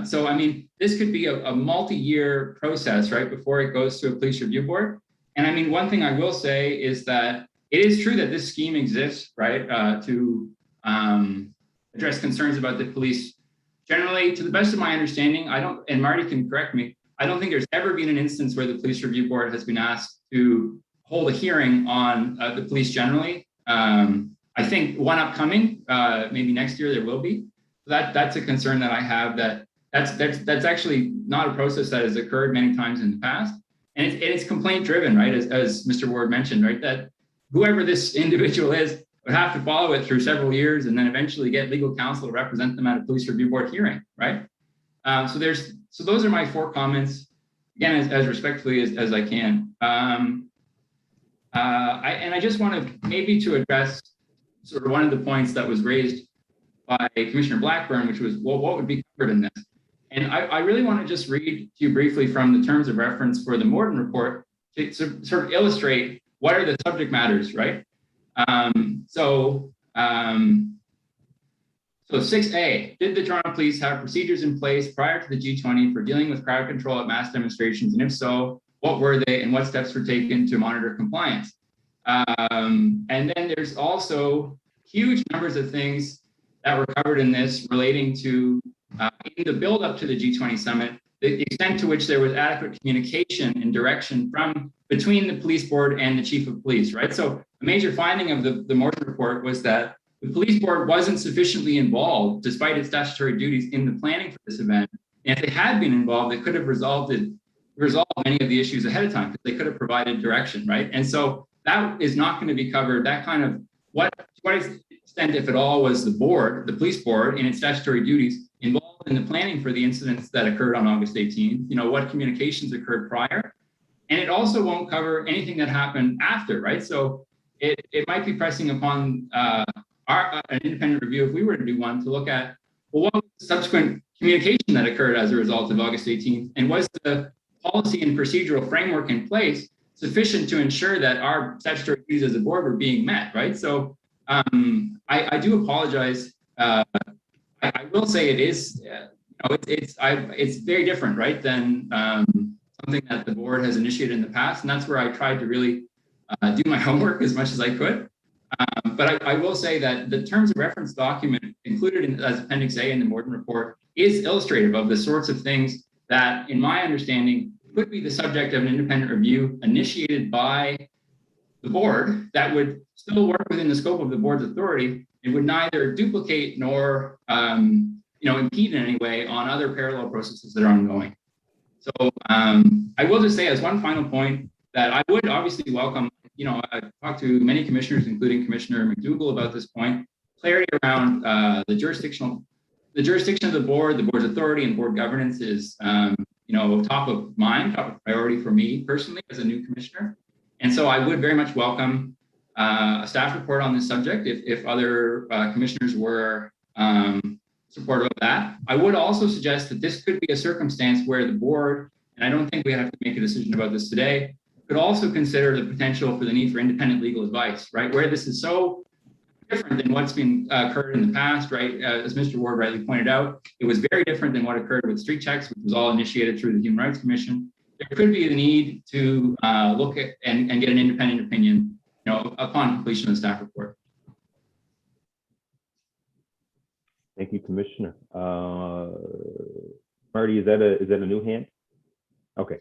So, I mean, this could be a multi-year process, right, before it goes to a police review board. And I mean, one thing I will say is that it is true that this scheme exists, right, to address concerns about the police. Generally, to the best of my understanding, I don't, and Marty can correct me, I don't think there's ever been an instance where the police review board has been asked to hold a hearing on the police generally. I think one upcoming, maybe next year there will be. So that's a concern that I have, that's actually not a process that has occurred many times in the past. And it's complaint driven, right? As Mr. Ward mentioned, right? That whoever this individual is would have to follow it through several years and then eventually get legal counsel to represent them at a police review board hearing, right? So those are my 4 comments, again, as respectfully as I can. And I just want to maybe to address sort of one of the points that was raised by Commissioner Blackburn, which was, well, what would be covered in this? And I really want to just read to you briefly from the terms of reference for the Morton Report to sort of illustrate what are the subject matters, right? So 6A, did the Toronto Police have procedures in place prior to the G20 for dealing with crowd control at mass demonstrations? And if so, what were they and what steps were taken to monitor compliance? And then there's also huge numbers of things that were covered in this relating to in the build up to the G20 summit, the extent to which there was adequate communication and direction between the police board and the chief of police, right? So a major finding of the Morton Report was that the police board wasn't sufficiently involved, despite its statutory duties, in the planning for this event. And if they had been involved, they could have resolved many of the issues ahead of time, because they could have provided direction, right? And so that is not going to be covered. That kind of to what extent, if at all, was the board, the police board, in its statutory duties involved in the planning for the incidents that occurred on August 18th? You know, what communications occurred prior? And it also won't cover anything that happened after, right? So it might be pressing upon an independent review, if we were to do one, to look at, well, what was the subsequent communication that occurred as a result of August 18th? And was the policy and procedural framework in place sufficient to ensure that our statutory duties as a board were being met, right? So I do apologize. I will say it is, it's very different, right, than something that the board has initiated in the past. And that's where I tried to really do my homework as much as I could. But I will say that the terms of reference document included as Appendix A in the Morton Report is illustrative of the sorts of things that, in my understanding, could be the subject of an independent review initiated by the board that would still work within the scope of the board's authority. It would neither duplicate nor impede in any way on other parallel processes that are ongoing. So I will just say as one final point that I would obviously welcome, I've talked to many commissioners, including Commissioner McDougall, about this point, clarity around the jurisdiction of the board's authority and board governance is, top of mind, top of priority for me personally as a new commissioner. And so I would very much welcome a staff report on this subject if other commissioners were supportive of that. I would also suggest that this could be a circumstance where the board, and I don't think we have to make a decision about this today, could also consider the potential for the need for independent legal advice, right? Where this is so different than what's been occurred in the past, right? As Mr. Ward rightly pointed out, it was very different than what occurred with street checks, which was all initiated through the Human Rights Commission. There could be the need to look at and get an independent opinion, upon completion of the staff report. Thank you, Commissioner. Marty, is that a new hand? Okay.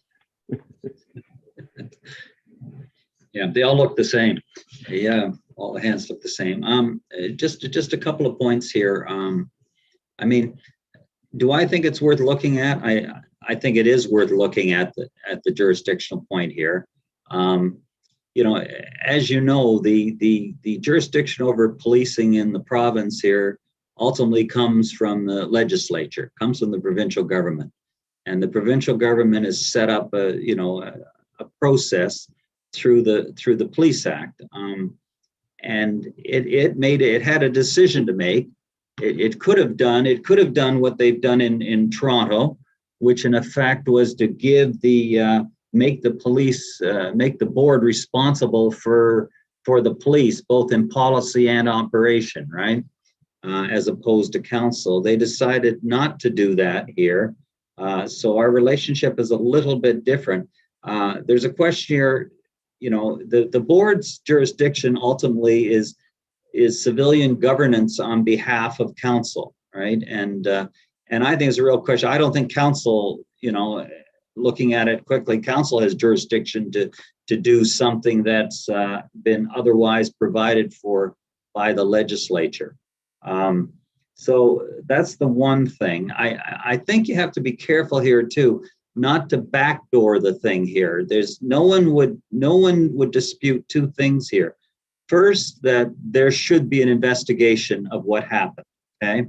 Yeah, they all look the same. Yeah, all the hands look the same. Just a couple of points here. Do I think it's worth looking at? I think it is worth looking at the jurisdictional point here. As you know, the jurisdiction over policing in the province here ultimately comes from the legislature, comes from the provincial government, and the provincial government has set up a process through the Police Act, and it had a decision to make. It could have done what they've done in Toronto, which in effect was to give make the board responsible for the police, both in policy and operation, right? As opposed to council. They decided not to do that here. So our relationship is a little bit different. There's a question here, the board's jurisdiction ultimately is civilian governance on behalf of council, right? And I think it's a real question. I don't think council, looking at it quickly, council has jurisdiction to do something that's been otherwise provided for by the legislature. So that's the one thing. I think you have to be careful here too, not to backdoor the thing here. There's no one would dispute two things here. First, that there should be an investigation of what happened, okay?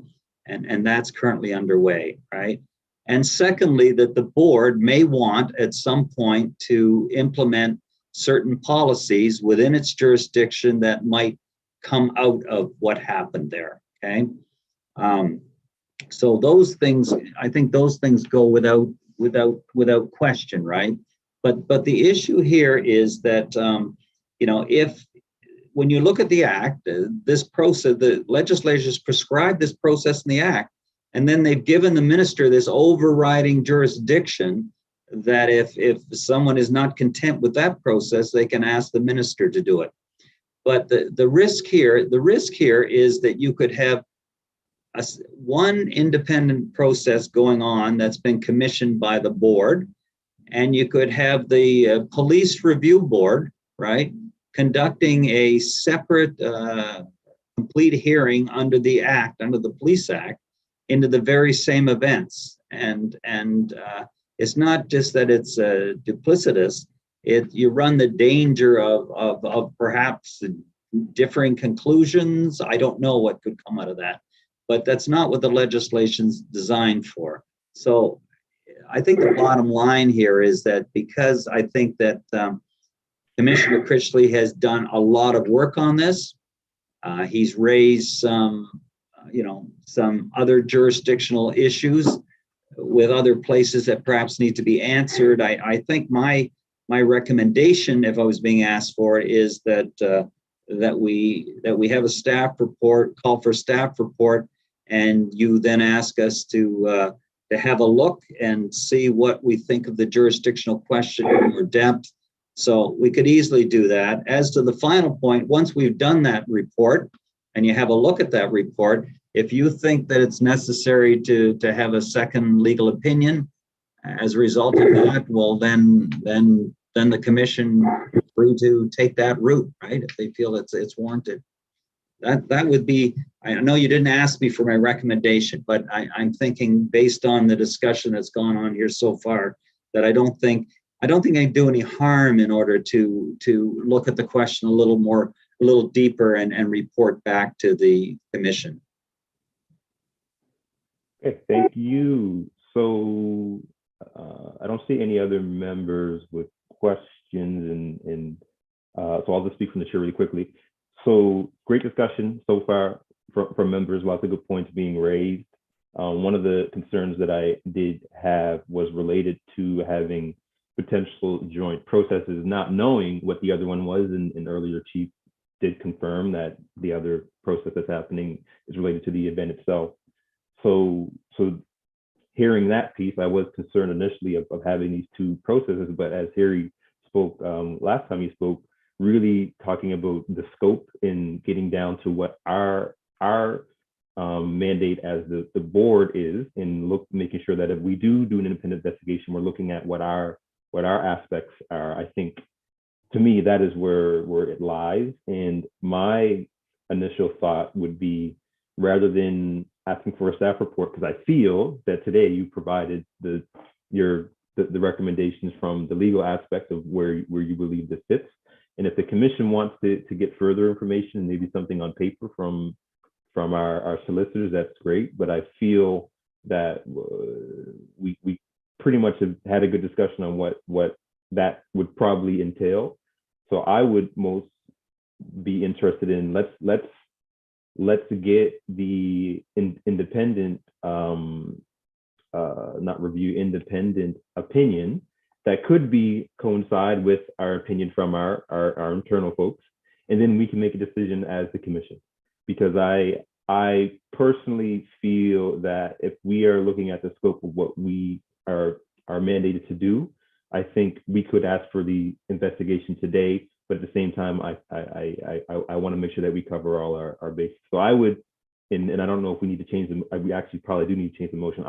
And that's currently underway, right? And secondly, that the board may want at some point to implement certain policies within its jurisdiction that might come out of what happened there, okay? So those things, I think those things go without question, right? But the issue here is that, if when you look at the act, this process, the legislators prescribed this process in the act, and then they've given the minister this overriding jurisdiction that if someone is not content with that process, they can ask the minister to do it. But the risk here is that you could have one independent process going on that's been commissioned by the board, and you could have the police review board, right, conducting a separate complete hearing under the act, under the police act, into the very same events. And it's not just that it's duplicitous, you run the danger of perhaps differing conclusions. I don't know what could come out of that, but that's not what the legislation's designed for. So I think the bottom line here is that because I think that Commissioner Critchley has done a lot of work on this, he's raised some other jurisdictional issues with other places that perhaps need to be answered. I think my recommendation, if I was being asked for, is that we have a staff report, call for staff report, and you then ask us to have a look and see what we think of the jurisdictional question in more depth. So we could easily do that. As to the final point, once we've done that report and you have a look at that report, if you think that it's necessary to have a second legal opinion as a result of that, well, then the commission is free to take that route, right? If they feel it's warranted. That would be, I know you didn't ask me for my recommendation, but I'm thinking based on the discussion that's gone on here so far, that I don't think I do any harm in order to look at the question a little deeper and report back to the commission. Okay, thank you. So I don't see any other members with questions, and so I'll just speak from the chair really quickly. So great discussion so far from members, lots of good points being raised. One of the concerns that I did have was related to having potential joint processes, not knowing what the other one was, and earlier Chief did confirm that the other process that's happening is related to the event itself. So hearing that piece, I was concerned initially of having these two processes, but as Harry spoke last time he spoke, really talking about the scope and getting down to what our mandate as the board is, and making sure that if we do an independent investigation, we're looking at what our aspects are. I think, to me, that is where it lies. And my initial thought would be, rather than asking for a staff report, because I feel that today you provided the recommendations from the legal aspect of where you believe this fits. And if the commission wants to get further information, maybe something on paper from our solicitors, that's great. But I feel that we pretty much have had a good discussion on what that would probably entail. So I would most be interested in let's get the independent not review, independent opinion that could coincide with our opinion from our internal folks, and then we can make a decision as the commission. Because I personally feel that if we are looking at the scope of what we are mandated to do, I think we could ask for the investigation today, but at the same time, I want to make sure that we cover all our bases. So I would, and I don't know if we need to change we actually probably do need to change the motion.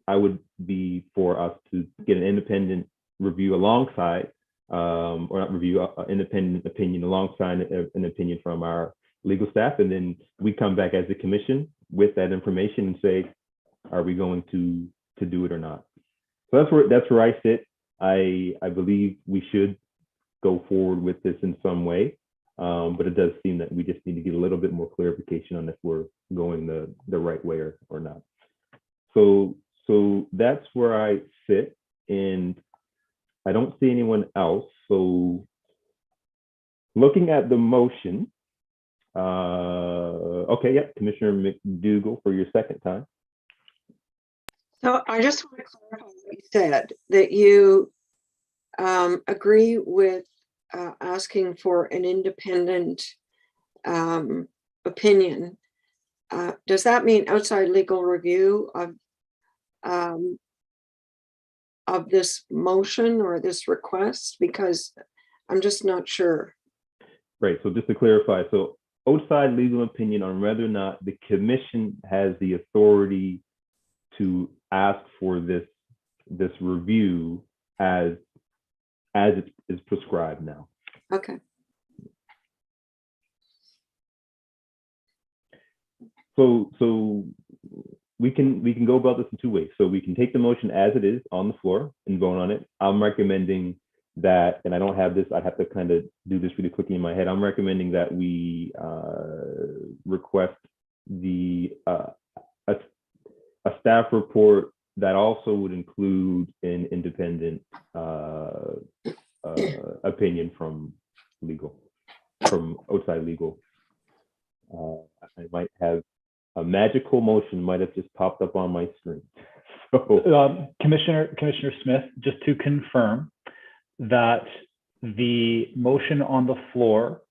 I would be for us to get an independent review alongside, or not review, independent opinion alongside an opinion from our legal staff, and then we come back as a commission with that information and say, are we going to do it or not? So that's where I sit. I believe we should go forward with this in some way, but it does seem that we just need to get a little bit more clarification on if we're going the right way or not. So that's where I sit, and I don't see anyone else. So looking at the motion, okay, yeah, Commissioner McDougall for your second time. So I just want to clarify what you said, that you agree with asking for an independent opinion. Does that mean outside legal review of this motion or this request? Because I'm just not sure. Right, so just to clarify, so outside legal opinion on whether or not the commission has the authority to ask for this review as it is prescribed now. Okay. So we can go about this in two ways. So we can take the motion as it is on the floor and vote on it. I'm recommending that, and I don't have this, I'd have to kind of do this really quickly in my head. I'm recommending that we request a staff report that also would include an independent opinion from outside legal. I might have a magical motion might have just popped up on my screen. So Commissioner Smith, just to confirm that the motion on the floor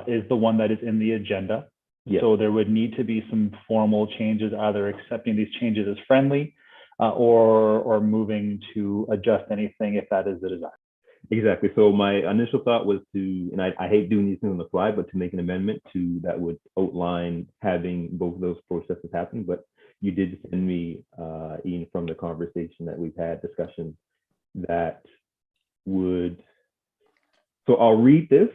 is the one that is in the agenda. yes. So there would need to be some formal changes, either accepting these changes as friendly or moving to adjust anything if that is the desire. Exactly. So my initial thought was to, and I hate doing these things on the fly, but to make an amendment to that would outline having both of those processes happen. But you did send me, Ian, from the conversation that we've had, discussion that would. So I'll read this,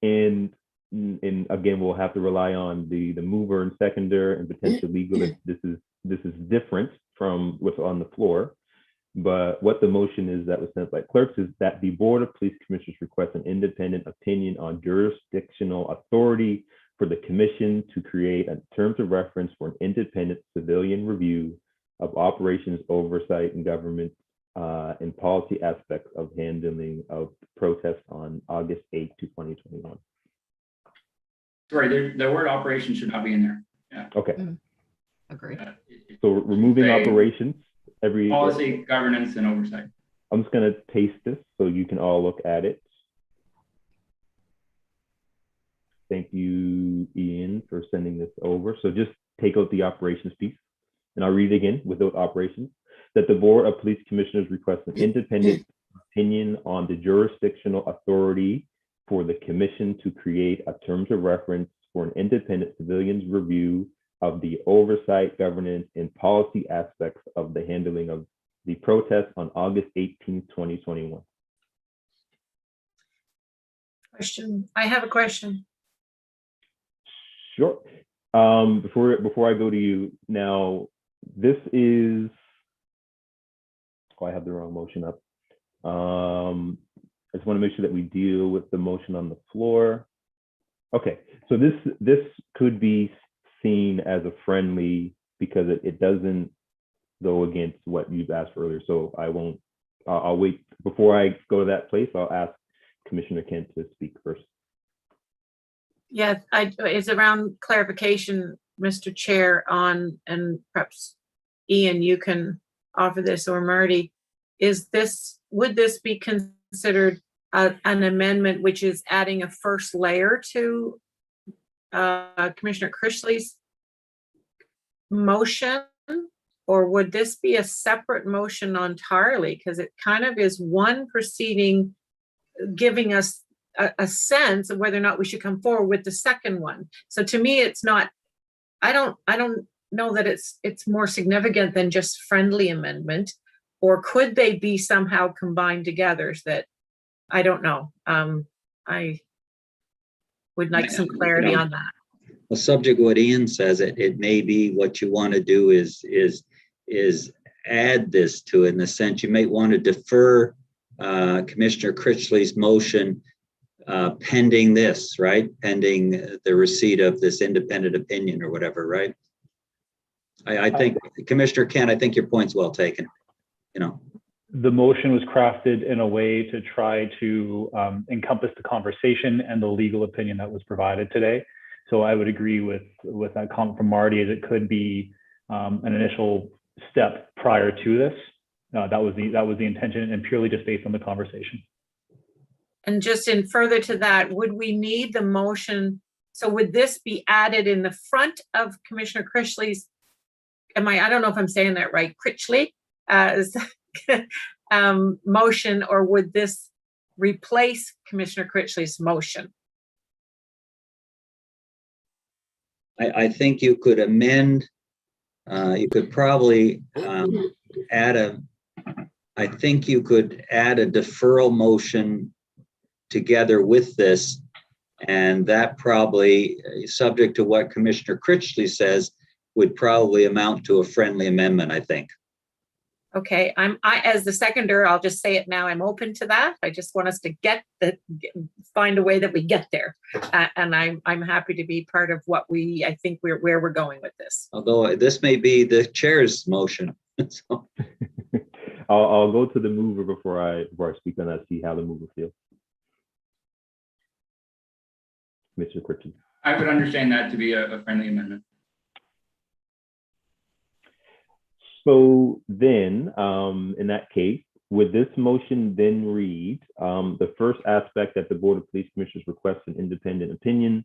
and again, we'll have to rely on the mover and seconder and potential legal. This is different from what's on the floor. But what the motion is that was sent by clerks is that the Board of Police Commissioners request an independent opinion on jurisdictional authority for the commission to create a terms of reference for an independent civilian review of operations, oversight, and government and policy aspects of handling of protests on August 8th, 2021. Sorry, the word operation should not be in there. Yeah. Okay. Agree. So removing Say operations. Policy, governance, and oversight. I'm just going to paste this so you can all look at it. Thank you, Ian, for sending this over. So just take out the operations piece, and I'll read it again without operations. That the Board of Police Commissioners request an independent opinion on the jurisdictional authority for the commission to create a terms of reference for an independent civilians review of the oversight, governance, and policy aspects of the handling of the protest on August 18th, 2021. Question. I have a question. Sure. Before I go to you now, this is. Oh, I have the wrong motion up. I just want to make sure that we deal with the motion on the floor. Okay, so this could be seen as a friendly because it doesn't go against what you've asked earlier. So I'll wait before I go to that place. I'll ask Commissioner Kent to speak first. Yeah, it's around clarification, Mr. Chair, on, and perhaps Ian, you can offer this, or Marty. Would this be considered an amendment which is adding a first layer to Commissioner Critchley's motion, or would this be a separate motion entirely? Because it kind of is one proceeding giving us a sense of whether or not we should come forward with the second one. So to me, it's not, I don't know that it's more significant than just friendly amendment, or could they be somehow combined together? That I don't know. I would like some clarity on that. Well, subject what Ian says, it may be what you want to do is add this to it, in the sense you may want to defer Commissioner Critchley's motion pending this, right? Pending the receipt of this independent opinion or whatever, right? I think, Commissioner Kent, I think your point's well taken. The motion was crafted in a way to try to encompass the conversation and the legal opinion that was provided today. So I would agree with that comment from Marty, as it could be an initial step prior to this. That was the intention, and purely just based on the conversation. And just in further to that, would we need the motion? So would this be added in the front of Commissioner Critchley's, I don't know if I'm saying that right, Critchley, motion, or would this replace Commissioner Critchley's motion? I think you could amend, you could probably I think you could add a deferral motion together with this, and that probably, subject to what Commissioner Critchley says, would probably amount to a friendly amendment, I think. Okay, as the seconder, I'll just say it now, I'm open to that. I just want us to find a way that we get there. And I'm happy to be part of what I think where we're going with this. Although this may be the chair's motion. So. I'll go to the mover before I speak on that, see how the mover feels. Mr. Critchley. I would understand that to be a friendly amendment. So then, in that case, would this motion then read, the first aspect that the Board of Police Commissioners request an independent opinion?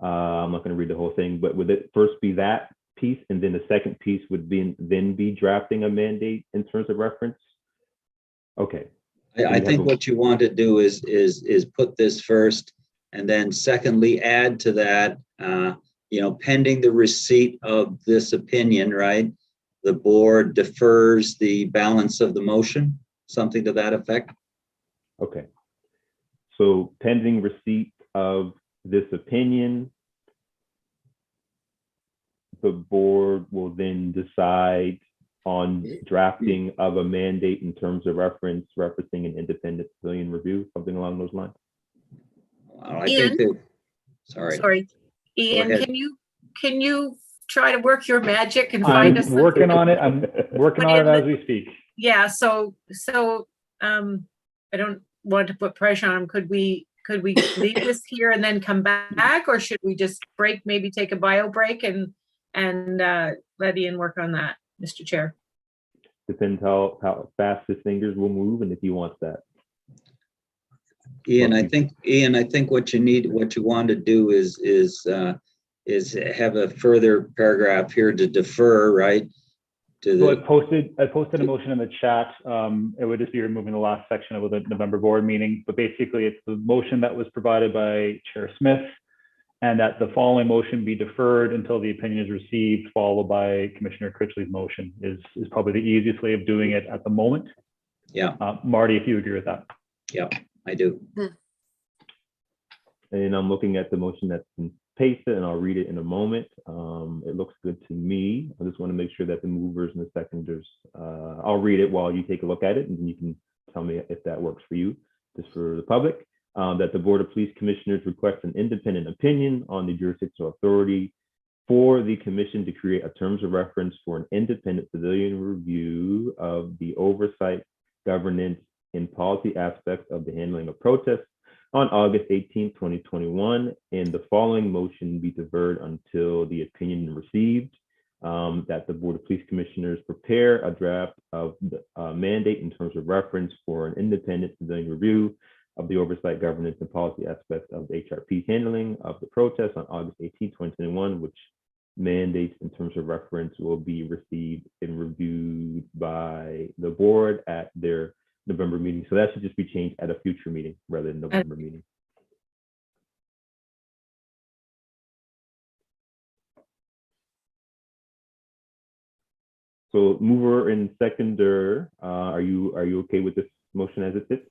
I'm not going to read the whole thing, but would it first be that piece, and then the second piece would be drafting a mandate in terms of reference? Okay. I think what you want to do is put this first, and then secondly, add to that, pending the receipt of this opinion, right? The board defers the balance of the motion, something to that effect. Okay. So pending receipt of this opinion, the board will then decide on drafting of a mandate in terms of referencing an independent civilian review, something along those lines. I think that, sorry. Ian, can you try to work your magic and find us? I'm working on it as we speak. Yeah, so I don't want to put pressure on him. Could we leave this here and then come back, or should we just maybe take a bio break and let Ian work on that, Mr. Chair? Depends how fast his fingers will move and if he wants that. Ian, I think what you want to do is have a further paragraph here to defer, right? So I posted a motion in the chat. It would just be removing the last section of the November board meeting, but basically it's the motion that was provided by Chair Smith, and that the following motion be deferred until the opinion is received, followed by Commissioner Critchley's motion is probably the easiest way of doing it at the moment. Yeah. Marty, if you agree with that. Yeah, I do. And I'm looking at the motion that's been pasted, and I'll read it in a moment. It looks good to me. I just want to make sure that the movers and the seconders, I'll read it while you take a look at it, and then you can tell me if that works for you, just for the public. That the Board of Police Commissioners request an independent opinion on the jurisdictional authority for the commission to create a terms of reference for an independent civilian review of the oversight, governance, and policy aspects of the handling of protests on August 18, 2021, and the following motion be deferred until the opinion received. That the Board of Police Commissioners prepare a draft of the mandate in terms of reference for an independent civilian review of the oversight, governance, and policy aspects of the HRP's handling of the protests on August 18, 2021, which mandates in terms of reference will be received and reviewed by the board at their November meeting. So that should just be changed at a future meeting rather than November meeting. So mover and seconder, are you okay with this motion as it sits?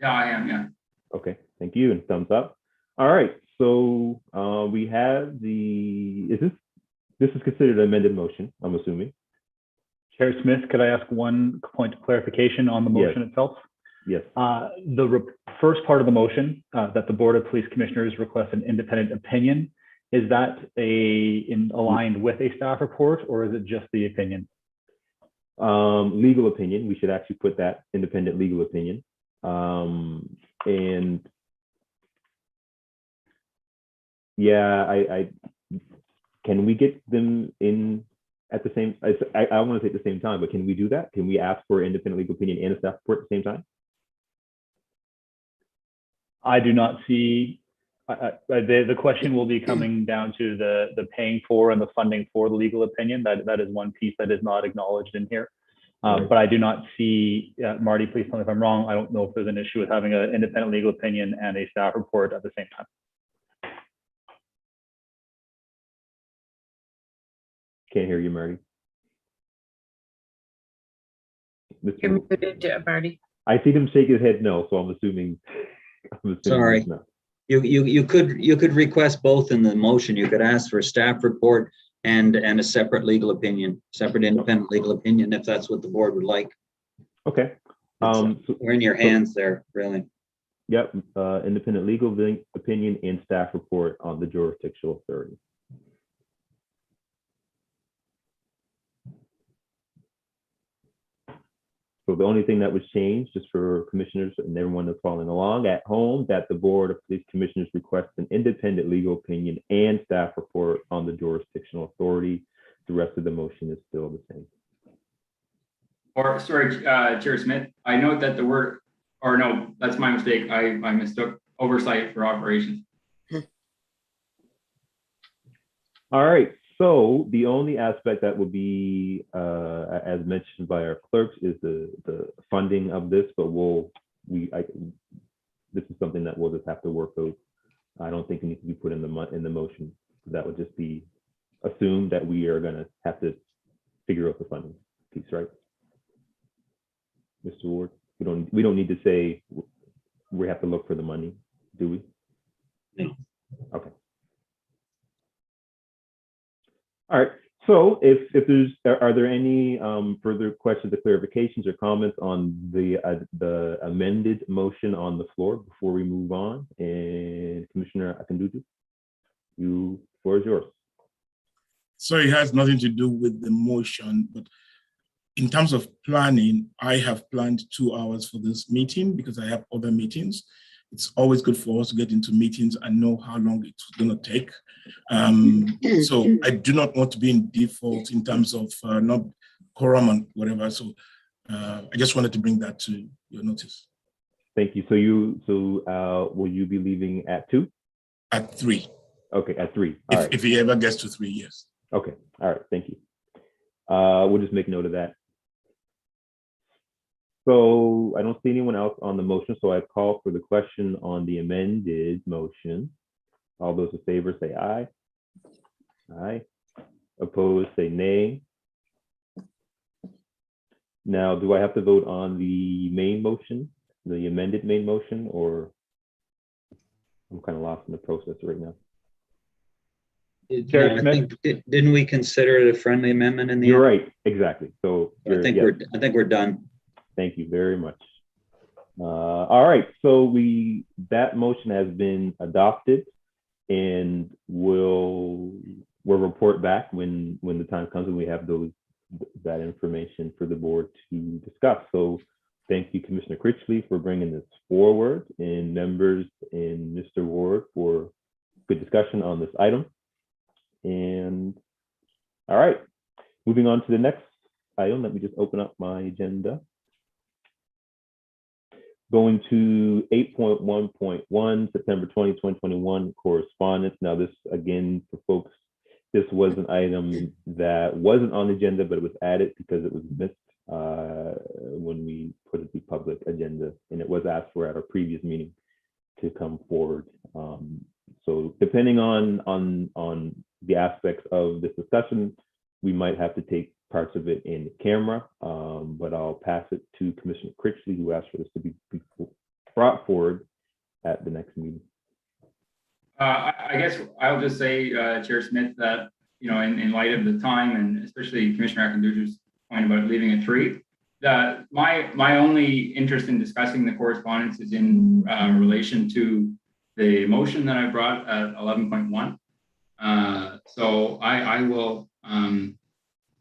Yeah, I am, yeah. Okay, thank you, and thumbs up. All right, so we have this is considered an amended motion, I'm assuming. Chair Smith, could I ask one point of clarification on the motion itself? Yes. The first part of the motion, that the Board of Police Commissioners request an independent opinion, is that aligned with a staff report, or is it just the opinion? Legal opinion. We should actually put that independent legal opinion. And yeah, I can we get them in at the same, I want to say at the same time, but can we do that? Can we ask for independent legal opinion and a staff report at the same time? I do not see, the question will be coming down to the paying for and the funding for the legal opinion. That is one piece that is not acknowledged in here. But I do not see, Marty, please tell me if I'm wrong. I don't know if there's an issue with having an independent legal opinion and a staff report at the same time. Can't hear you, Marty. You're muted, Marty. I see him shake his head no, so I'm assuming Sorry. no. You could request both in the motion. You could ask for a staff report and a separate legal opinion, separate independent legal opinion, if that's what the board would like. Okay. We're in your hands there, really. Yep, independent legal opinion and staff report on the jurisdictional authority. So the only thing that was changed, just for commissioners and everyone that's following along at home, that the Board of Police Commissioners request an independent legal opinion and staff report on the jurisdictional authority. The rest of the motion is still the same. Or, sorry, Chair Smith, I note that the word, or no, that's my mistake. I mistook oversight for operations. All right, so the only aspect that would be, as mentioned by our clerks, is the funding of this, but this is something that we'll just have to work out. I don't think it needs to be put in the motion. That would just be assumed that we are gonna have to figure out the funding piece, right? Mr. Ward, we don't need to say we have to look for the money, do we? No. Okay. All right. So if there's, are there any further questions or clarifications or comments on the amended motion on the floor before we move on? And Commissioner Akindudu, floor is yours. So it has nothing to do with the motion, but in terms of planning, I have planned 2 hours for this meeting because I have other meetings. It's always good for us to get into meetings and know how long it's going to take. So I do not want to be in default in terms of not quorum and whatever. So I just wanted to bring that to your notice. Thank you. So will you be leaving at 2? At 3. Okay, at 3. All right. If he ever gets to 3, yes. Okay. All right. Thank you. We'll just make note of that. So I don't see anyone else on the motion, so I call for the question on the amended motion. All those in favor say aye. Aye. Opposed say nay. Now, do I have to vote on the main motion, the amended main motion, or I'm kind of lost in the process right now? Chair Smith? Didn't we consider it a friendly amendment in the You're end? right, exactly. So I think we're done. Thank you very much. All right, so that motion has been adopted, and we'll report back when the time comes and we have that information for the board to discuss. So thank you, Commissioner Critchley, for bringing this forward, and members and Mr. Ward for good discussion on this item. And all right, moving on to the next item. Let me just open up my agenda. Going to 8.1.1, September 20, 2021, correspondence. Now this, again, for folks, this was an item that wasn't on the agenda, but it was added because it was missed when we put it the public agenda, and it was asked for at our previous meeting to come forward. So depending on the aspects of this discussion, we might have to take parts of it in camera, but I'll pass it to Commissioner Critchley, who asked for this to be brought forward at the next meeting. I guess I'll just say, Chair Smith, that, in light of the time, and especially Commissioner Akindudu's point about leaving at 3, that my only interest in discussing the correspondence is in relation to the motion that I brought at 11.1. So I will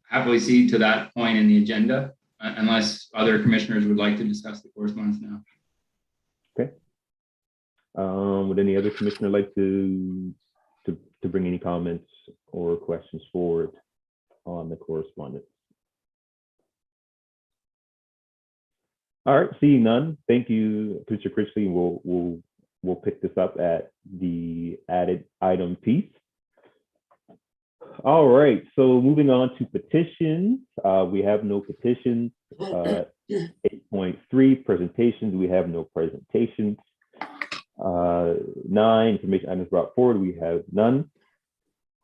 happily cede to that point in the agenda, unless other commissioners would like to discuss the correspondence now. Okay. Would any other commissioner like to bring any comments or questions forward on the correspondence? All right, seeing none, thank you, Commissioner Critchley. We'll we'll pick this up at the added item piece. All right, so moving on to petitions. We have no petitions. 8.3 presentations, we have no presentations. 9 information items brought forward, we have none.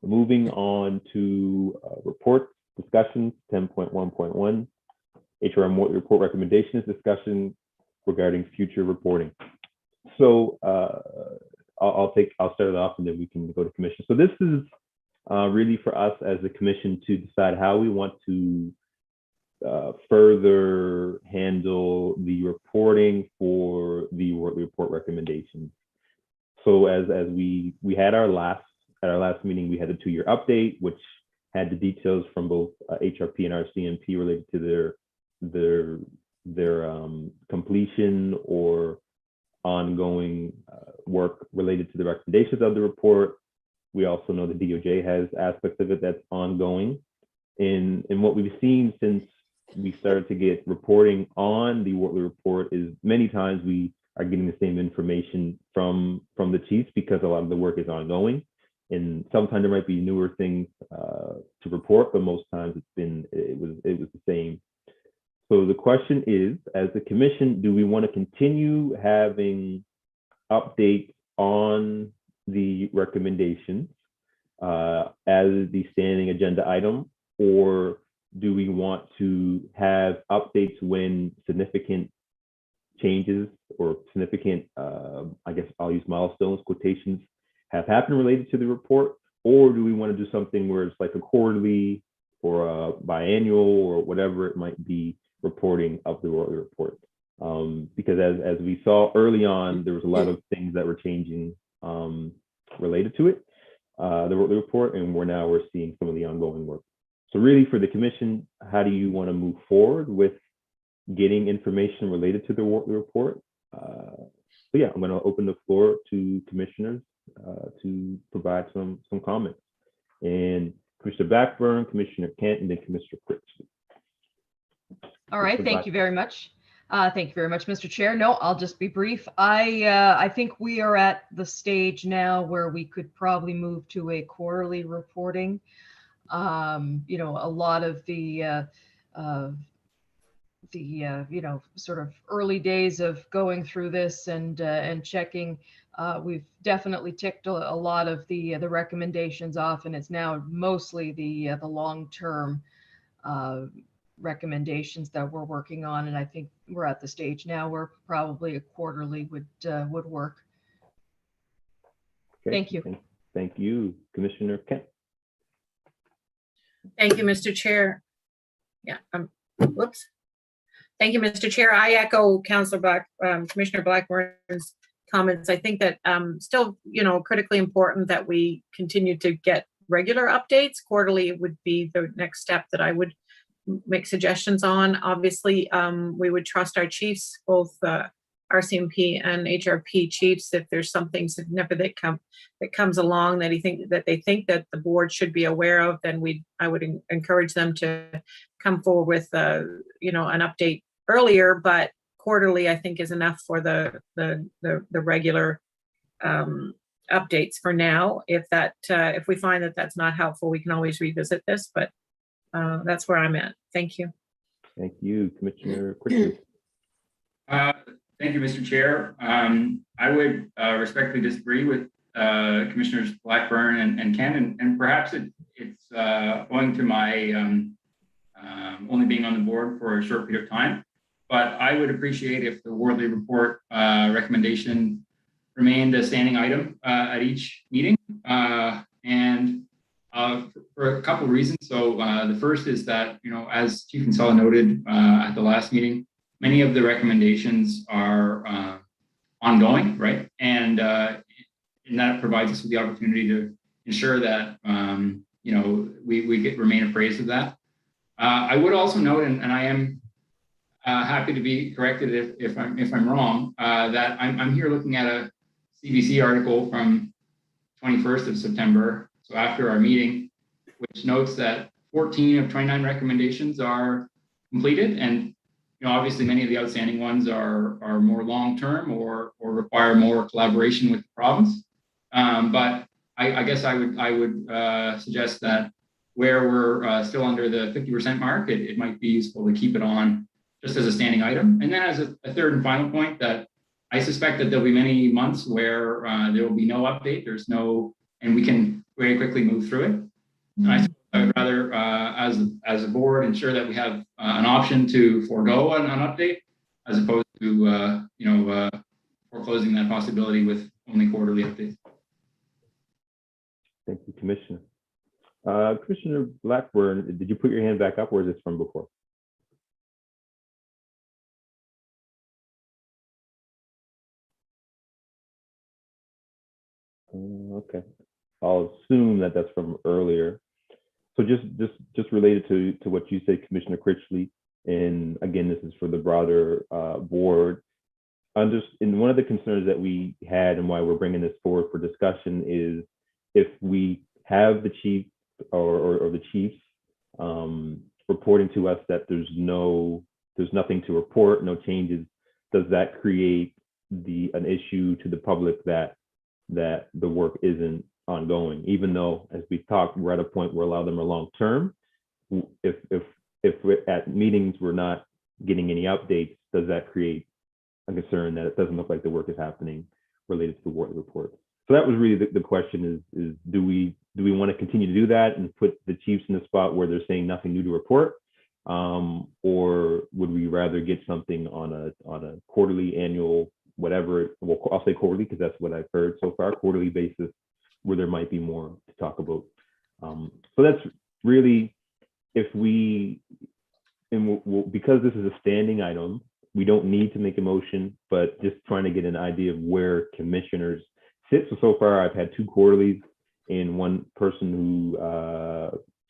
Moving on to reports, discussions, 10.1.1. HR Morton Report recommendations, discussion regarding future reporting. So I'll start it off and then we can go to commission. So this is really for us as a commission to decide how we want to further handle the reporting for the report recommendations. So as we had at our last meeting, we had a 2-year update, which had the details from both HRP and Rcmp related to their completion or ongoing work related to the recommendations of the report. We also know the DOJ has aspects of it that's ongoing. And what we've seen since we started to get reporting on the Wortley report is many times we are getting the same information from the chiefs because a lot of the work is ongoing. And sometimes there might be newer things to report, but most times it was the same. So the question is, as the commission, do we want to continue having updates on the recommendations as the standing agenda item, or do we want to have updates when significant changes or significant, I guess I'll use milestones, quotations, have happened related to the report, or do we want to do something where it's like a quarterly or a biannual or whatever it might be reporting of the Wortley report? Because as we saw early on, there was a lot of things that were changing related to it, the Wortley report, and we're seeing some of the ongoing work. So really for the commission, how do you want to move forward with getting information related to the Wortley report? So yeah, I'm going to open the floor to commissioners to provide some comments. And Commissioner Blackburn, Commissioner Kent, and then Commissioner Pritchett. All right, thank you very much. Thank you very much, Mr. Chair. No, I'll just be brief. I think we are at the stage now where we could probably move to a quarterly reporting. You know, a lot of the sort of early days of going through this and checking, we've definitely ticked a lot of the recommendations off, and it's now mostly the long-term recommendations that we're working on. And I think we're at the stage now where probably a quarterly would work. Okay. Thank you. Thank you, Commissioner Kent. Thank you, Mr. Chair. Yeah, whoops. Thank you, Mr. Chair. I echo Commissioner Blackburn's comments. I think that still, critically important that we continue to get regular updates. Quarterly would be the next step that I would make suggestions on. Obviously, we would trust our chiefs, both Rcmp and HRP chiefs, if there's something significant that comes along that they think that the board should be aware of, then I would encourage them to come forward with an update earlier. But quarterly, I think, is enough for the regular updates for now. If we find that that's not helpful, we can always revisit this. But that's where I'm at. Thank you. Thank you, Commissioner Pritchett. Thank you, Mr. Chair. I would respectfully disagree with Commissioners Blackburn and Ken, and perhaps it's owing to my only being on the board for a short period of time. But I would appreciate if the Wortley report recommendation remained a standing item at each meeting, and for a couple of reasons. So the first is that, as Chief Kinsella noted at the last meeting, many of the recommendations are ongoing, right? And that provides us with the opportunity to ensure that, we remain appraised of that. I would also note, and I am happy to be corrected if I'm wrong, that I'm here looking at a CBC article from 21st of September, so after our meeting, which notes that 14 of 29 recommendations are completed, and obviously many of the outstanding ones are more long-term or require more collaboration with the province. But I guess I would suggest that where we're still under the 50% mark, it might be useful to keep it on just as a standing item. And then as a third and final point, that I suspect that there'll be many months where there will be no update, and we can very quickly move through it. And I would rather, as a board, ensure that we have an option to forego an update, as opposed to foreclosing that possibility with only quarterly updates. Thank you, Commissioner. Commissioner Blackburn, did you put your hand back up, or is this from before? Okay, I'll assume that that's from earlier. So just related to what you said, Commissioner Critchley, and again, this is for the broader board. And one of the concerns that we had and why we're bringing this forward for discussion is if we have the chief or the chiefs reporting to us that there's nothing to report, no changes, does that create an issue to the public that the work isn't ongoing, even though, as we talked, we're at a point where allow them a long term. If we're at meetings we're not getting any updates, does that create a concern that it doesn't look like the work is happening related to the Morton Report? So that was really the question is do we want to continue to do that and put the chiefs in the spot where they're saying nothing new to report, or would we rather get something on a quarterly, annual, whatever, well, I'll say quarterly because that's what I've heard so far, quarterly basis, where there might be more to talk about. So that's really, if we, and because this is a standing item, we don't need to make a motion, but just trying to get an idea of where commissioners sit. So far I've had 2 quarterlies and one person who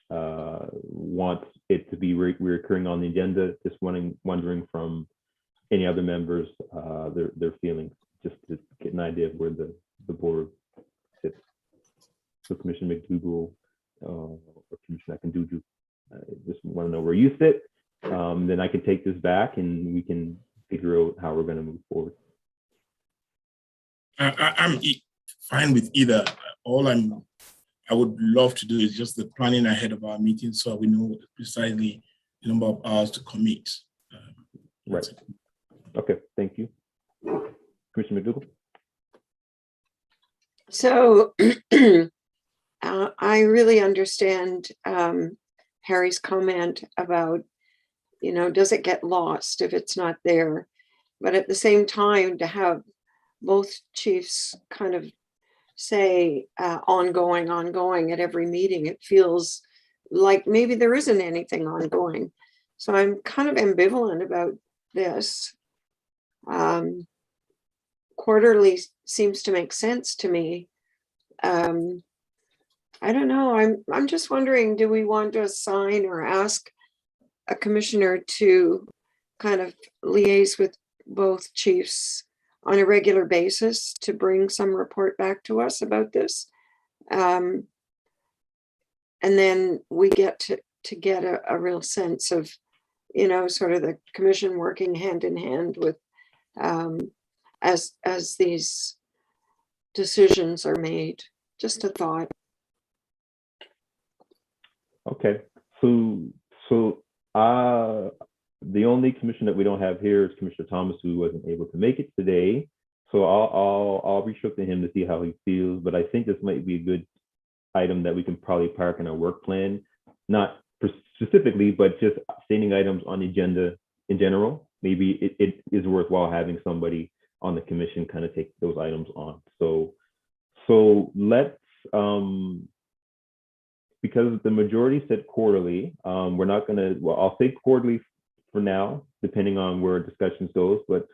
wants it to be reoccurring on the agenda, just wondering from any other members, their feelings, just to get an idea of where the board sits. So Commissioner McDougall or Commissioner Akinduju, just want to know where you sit. Then I can take this back and we can figure out how we're going to move forward. I'm fine with either. All I would love to do is just the planning ahead of our meeting so we know precisely the number of hours to commit. Right. Okay, thank you. Commissioner McDougall? So I really understand Harry's comment about, does it get lost if it's not there? But at the same time, to have both chiefs kind of say ongoing at every meeting, it feels like maybe there isn't anything ongoing. So I'm kind of ambivalent about this. Quarterly seems to make sense to me. I don't know. I'm just wondering, do we want to assign or ask a commissioner to kind of liaise with both chiefs on a regular basis to bring some report back to us about this? And then we get to get a real sense of, sort of the commission working hand in hand with as these decisions are made. Just a thought. Okay, so the only commissioner that we don't have here is Commissioner Thomas, who wasn't able to make it today. So I'll reach out to him to see how he feels. But I think this might be a good item that we can probably park in our work plan, not specifically, but just standing items on the agenda in general. Maybe it is worthwhile having somebody on the commission kind of take those items on. So let's, because the majority said quarterly, we're not going to, well, I'll say quarterly for now, depending on where discussions goes, but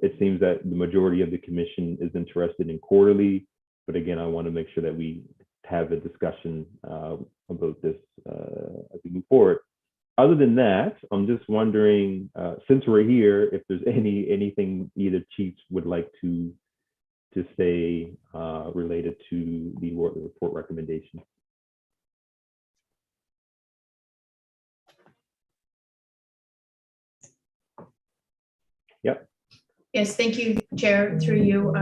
it seems that the majority of the commission is interested in quarterly. But again, I want to make sure that we have a discussion about this as we move forward. Other than that, I'm just wondering, since we're here, if there's anything either chiefs would like to say related to the report recommendation. Yep. Yes, thank you, Chair, through you.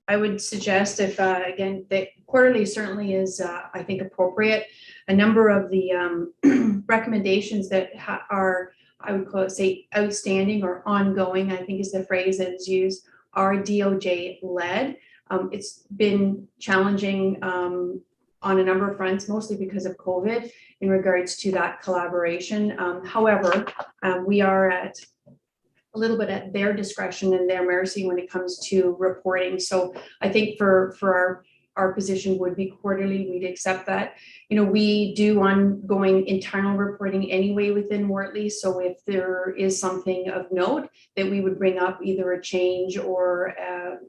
I would suggest if, again, the quarterly certainly is, I think, appropriate. A number of the recommendations that are, I would call it, say, outstanding or ongoing, I think is the phrase that is used, are DOJ led. It's been challenging on a number of fronts, mostly because of COVID in regards to that collaboration. However, we are at a little bit at their discretion and their mercy when it comes to reporting. So I think for our position would be quarterly, we'd accept that. You know, we do ongoing internal reporting anyway within Wortley. So if there is something of note that we would bring up, either a change or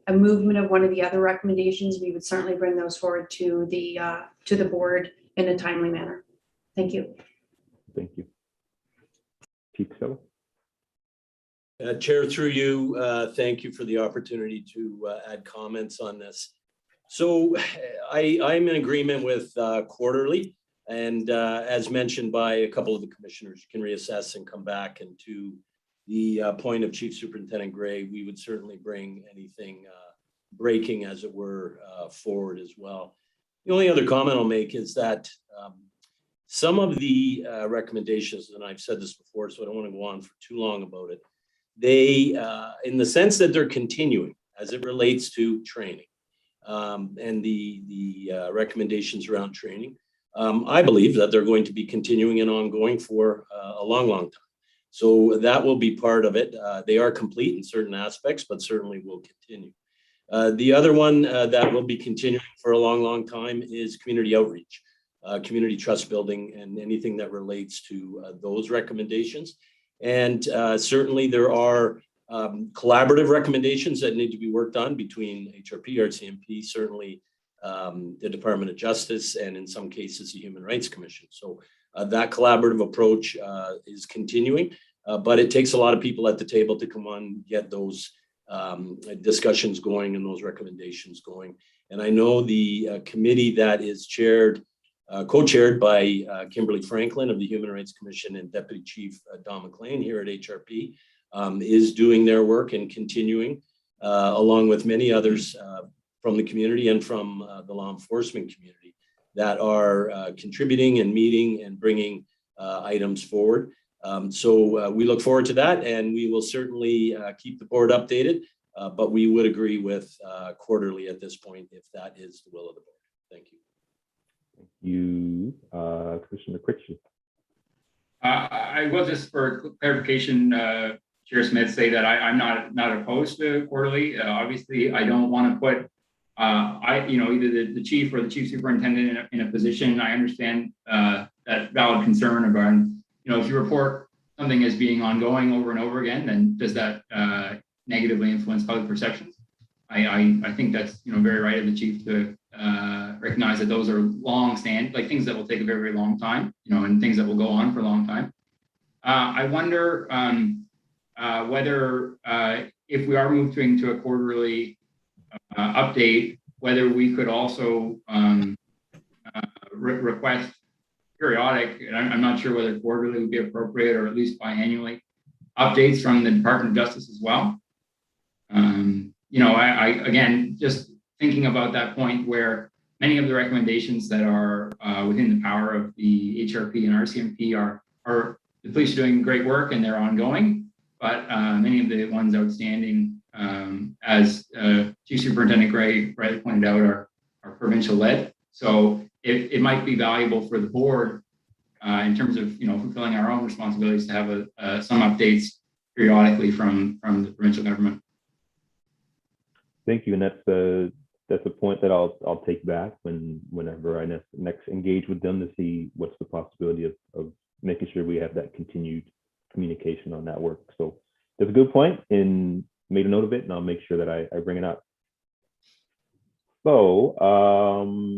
a movement of one of the other recommendations, we would certainly bring those forward to the board in a timely manner. Thank you. Thank you. Chief Costello. Chair, through you, thank you for the opportunity to add comments on this. So I'm in agreement with quarterly, and as mentioned by a couple of the commissioners, you can reassess and come back. And to the point of Chief Superintendent Gray, we would certainly bring anything breaking, as it were, forward as well. The only other comment I'll make is that some of the recommendations, and I've said this before, so I don't want to go on for too long about it, they, in the sense that they're continuing as it relates to training and the recommendations around training, I believe that they're going to be continuing and ongoing for a long, long time. So that will be part of it. They are complete in certain aspects, but certainly will continue. The other one that will be continuing for a long, long time is community outreach, community trust building, and anything that relates to those recommendations. And certainly there are collaborative recommendations that need to be worked on between HRP, Rcmp, certainly the Department of Justice, and in some cases the Human Rights Commission. So that collaborative approach is continuing, but it takes a lot of people at the table to come on, get those discussions going and those recommendations going. And I know the committee that is co-chaired by Kimberly Franklin of the Human Rights Commission and Deputy Chief Don McLean here at HRP is doing their work and continuing, along with many others from the community and from the law enforcement community that are contributing and meeting and bringing items forward. So we look forward to that, and we will certainly keep the board updated, but we would agree with quarterly at this point if that is the will of the board. Thank you. Thank you, Commissioner Critchley. I will, just for clarification, Chair Smith, say that I'm not opposed to quarterly. Obviously, I don't want to put either the chief or the chief superintendent in a position. I understand that valid concern about, if you report something as being ongoing over and over again, then does that negatively influence public perceptions? I think that's very right of the chief to recognize that those are long-standing, like things that will take a very, very long time, and things that will go on for a long time. I wonder whether if we are moving to a quarterly update, whether we could also request periodic, and I'm not sure whether quarterly would be appropriate, or at least biannually, updates from the Department of Justice as well. I again, just thinking about that point where many of the recommendations that are within the power of the HRP and RCMP are the police are doing great work and they're ongoing, but many of the ones outstanding, as Chief Superintendent Gray rightly pointed out, are provincial led. So it might be valuable for the board in terms of fulfilling our own responsibilities to have some updates periodically from the provincial government. Thank you, and that's a point that I'll take back whenever I next engage with them to see what's the possibility of making sure we have that continued communication on that work. So that's a good point, and made a note of it, and I'll make sure that I bring it up. So, all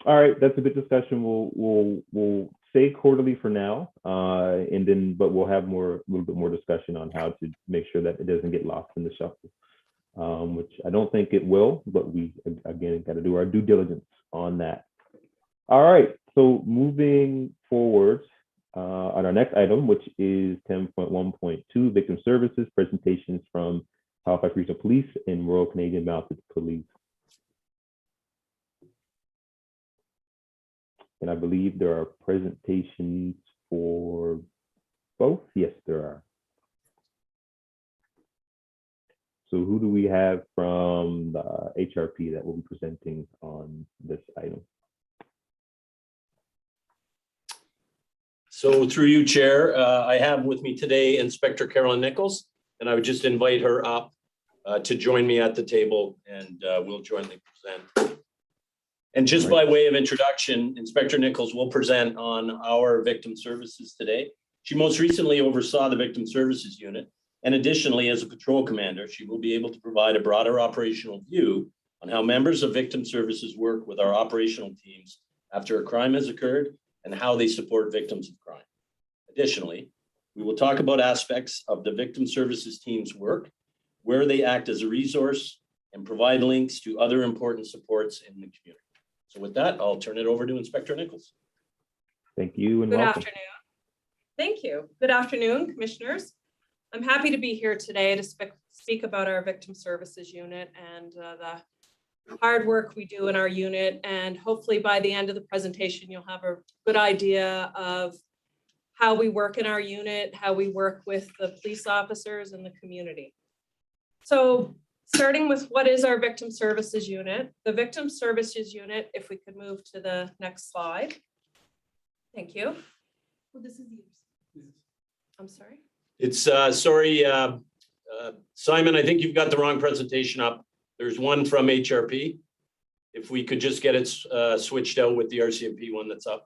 right, that's a good discussion. We'll say quarterly for now, but we'll have a little bit more discussion on how to make sure that it doesn't get lost in the shuffle. Which I don't think it will, but we, again, got to do our due diligence on that. All right, so moving forward, on our next item, which is 10.1.2, Victim Services, presentations from Halifax Regional Police and Royal Canadian Mounted Police. And I believe there are presentations for both. Yes, there are. So who do we have from the HRP that will be presenting on this item? So through you, Chair, I have with me today Inspector Carolyn Nichols, and I would just invite her up to join me at the table, and we'll jointly present. And just by way of introduction, Inspector Nichols will present on our victim services today. She most recently oversaw the Victim Services Unit, and additionally, as a patrol commander, she will be able to provide a broader operational view on how members of victim services work with our operational teams after a crime has occurred and how they support victims of crime. Additionally, we will talk about aspects of the victim services team's work, where they act as a resource, and provide links to other important supports in the community. So with that, I'll turn it over to Inspector Nichols. Thank you and Good welcome. afternoon. Thank you. Good afternoon, Commissioners. I'm happy to be here today to speak about our Victim Services Unit and the hard work we do in our unit. And hopefully by the end of the presentation, you'll have a good idea of how we work in our unit, how we work with the police officers and the community. So starting with what is our Victim Services Unit? The Victim Services Unit, if we could move to the next slide. Thank you. Well, this is yours. I'm sorry. It's, sorry, Simon, I think you've got the wrong presentation up. There's one from HRP. If we could just get it switched out with the RCMP one that's up.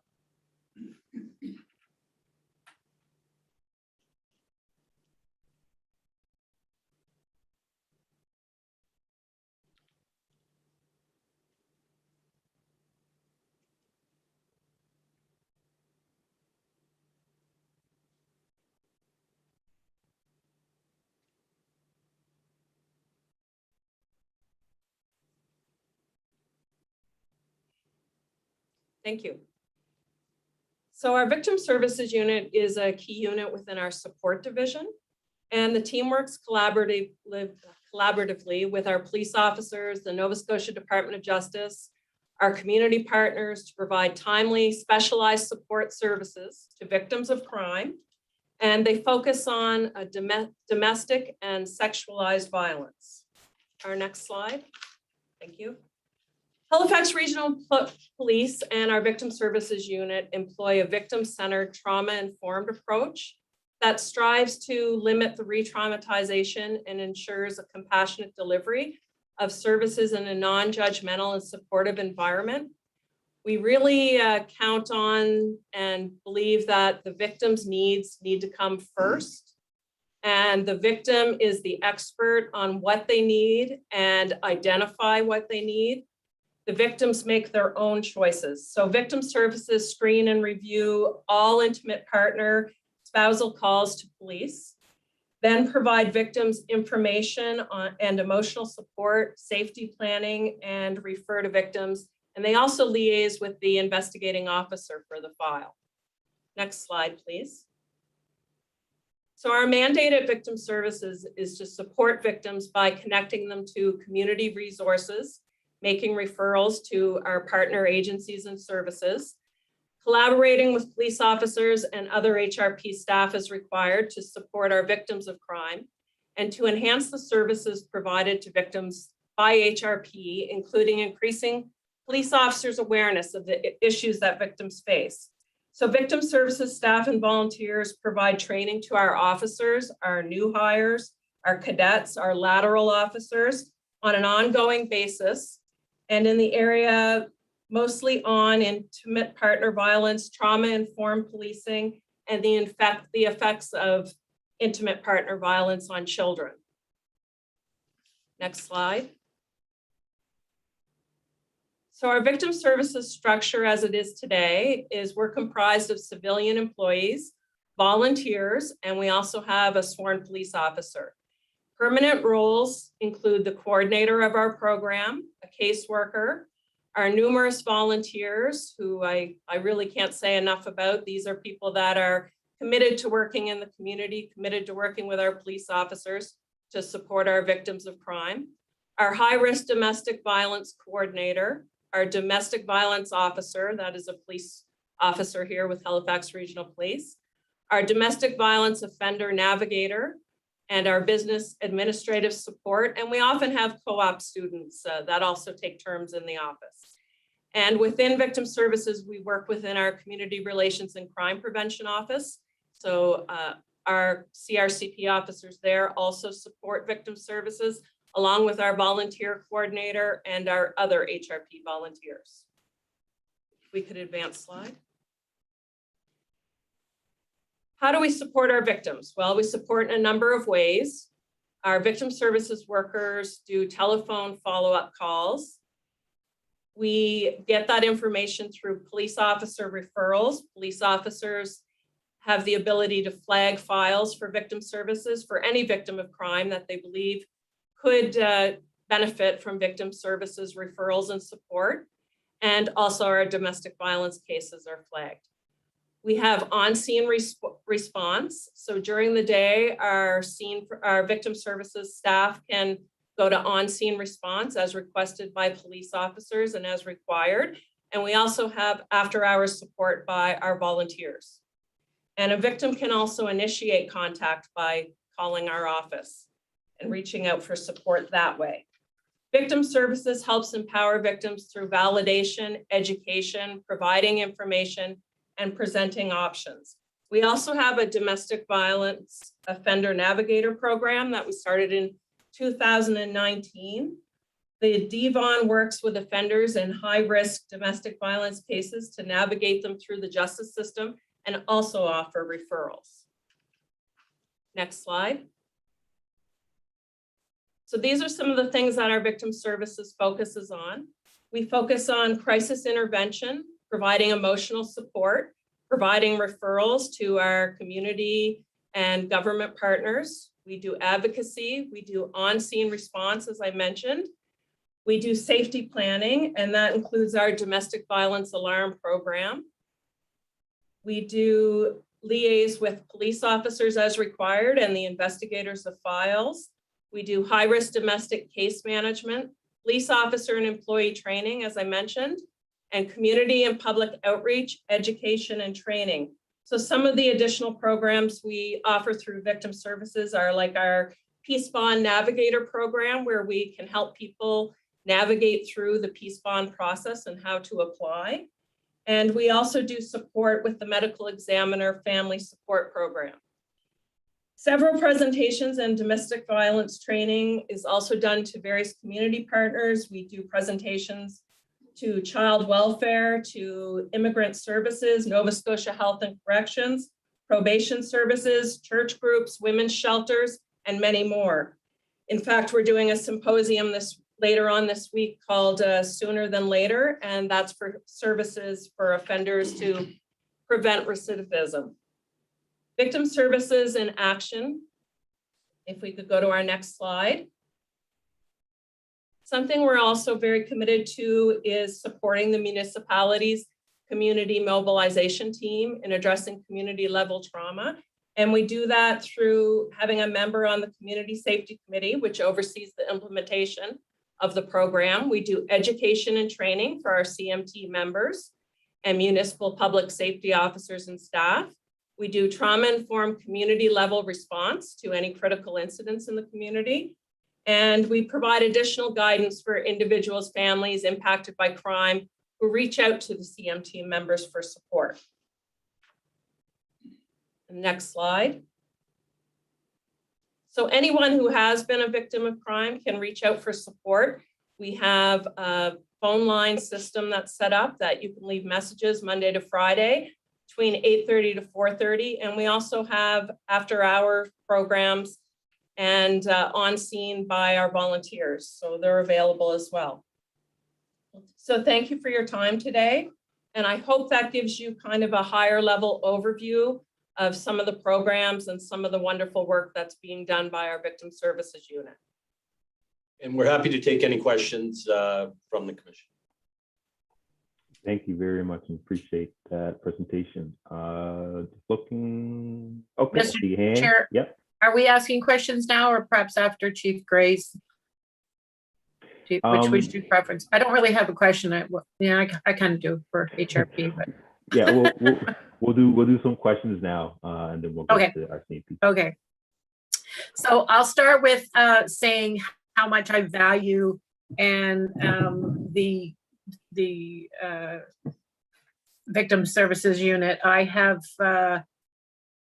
Thank you. So our Victim Services Unit is a key unit within our support division, and the team works collaboratively with our police officers, the Nova Scotia Department of Justice, our community partners to provide timely, specialized support services to victims of crime, and they focus on domestic and sexualized violence. Our next slide. Thank you. Halifax Regional Police and our Victim Services Unit employ a victim-centered, trauma-informed approach that strives to limit the re-traumatization and ensures a compassionate delivery of services in a non-judgmental and supportive environment. We really count on and believe that the victim's needs need to come first, and the victim is the expert on what they need and identify what they need. The victims make their own choices. So victim services screen and review all intimate partner spousal calls to police, then provide victims information on and emotional support, safety planning, and refer to victims. And they also liaise with the investigating officer for the file. Next slide, please. So our mandate at Victim Services is to support victims by connecting them to community resources, making referrals to our partner agencies and services, collaborating with police officers and other HRP staff as required to support our victims of crime, and to enhance the services provided to victims by HRP, including increasing police officers' awareness of the issues that victims face. So victim services staff and volunteers provide training to our officers, our new hires, our cadets, our lateral officers on an ongoing basis, and in the area mostly on intimate partner violence, trauma-informed policing, and the effects of intimate partner violence on children. Next slide. So our victim services structure as it is today is we're comprised of civilian employees, volunteers, and we also have a sworn police officer. Permanent roles include the coordinator of our program, a caseworker, our numerous volunteers who I really can't say enough about. These are people that are committed to working in the community, committed to working with our police officers to support our victims of crime. Our high-risk domestic violence coordinator, our domestic violence officer, that is a police officer here with Halifax Regional Police, our domestic violence offender navigator, and our business administrative support. And we often have co-op students that also take terms in the office. And within victim services, we work within our community relations and crime prevention office. So our CRCP officers there also support victim services, along with our volunteer coordinator and our other HRP volunteers. If we could advance slide. How do we support our victims? Well, we support in a number of ways. Our victim services workers do telephone follow-up calls. We get that information through police officer referrals. Police officers have the ability to flag files for victim services for any victim of crime that they believe could benefit from victim services referrals and support. And also our domestic violence cases are flagged. We have on-scene response. So during the day, our victim services staff can go to on-scene response as requested by police officers and as required. And we also have after-hours support by our volunteers. And a victim can also initiate contact by calling our office and reaching out for support that way. Victim services helps empower victims through validation, education, providing information, and presenting options. We also have a domestic violence offender navigator program that we started in 2019. The DVON works with offenders in high-risk domestic violence cases to navigate them through the justice system and also offer referrals. Next slide. So these are some of the things that our victim services focuses on. We focus on crisis intervention, providing emotional support, providing referrals to our community and government partners. We do advocacy, we do on-scene response, as I mentioned. We do safety planning, and that includes our domestic violence alarm program. We do liaise with police officers as required and the investigators of files. We do high-risk domestic case management, police officer and employee training, as I mentioned, and community and public outreach, education, and training. So some of the additional programs we offer through victim services are like our Peace Bond Navigator program, where we can help people navigate through the peace bond process and how to apply. And we also do support with the medical examiner family support program. Several presentations and domestic violence training is also done to various community partners. We do presentations to child welfare, to immigrant services, Nova Scotia Health and Corrections, probation services, church groups, women's shelters, and many more. In fact, we're doing a symposium later on this week called Sooner Than Later, and that's for services for offenders to prevent recidivism. Victim services in action. If we could go to our next slide. Something we're also very committed to is supporting the municipality's community mobilization team in addressing community level trauma. And we do that through having a member on the Community Safety Committee, which oversees the implementation of the program. We do education and training for our CMT members and municipal public safety officers and staff. We do trauma-informed community level response to any critical incidents in the community. And we provide additional guidance for individuals, families impacted by crime who reach out to the CMT members for support. Next slide. So anyone who has been a victim of crime can reach out for support. We have a phone line system that's set up that you can leave messages Monday to Friday between 8:30 to 4:30. And we also have after-hour programs and on scene by our volunteers. So they're available as well. So thank you for your time today. And I hope that gives you kind of a higher level overview of some of the programs and some of the wonderful work that's being done by our Victim Services Unit. And we're happy to take any questions from the commission. Thank you very much and appreciate that presentation. Just looking, okay, Mr. the hand. Chair. Yep. Are we asking questions now or perhaps after Chief Gray's? Which do you preference? I don't really have a question. I kind of do for HRP, but Yeah, we'll do some questions now, and then we'll go to Rcmp. Okay. So I'll start with saying how much I value and the Victim Services Unit. I have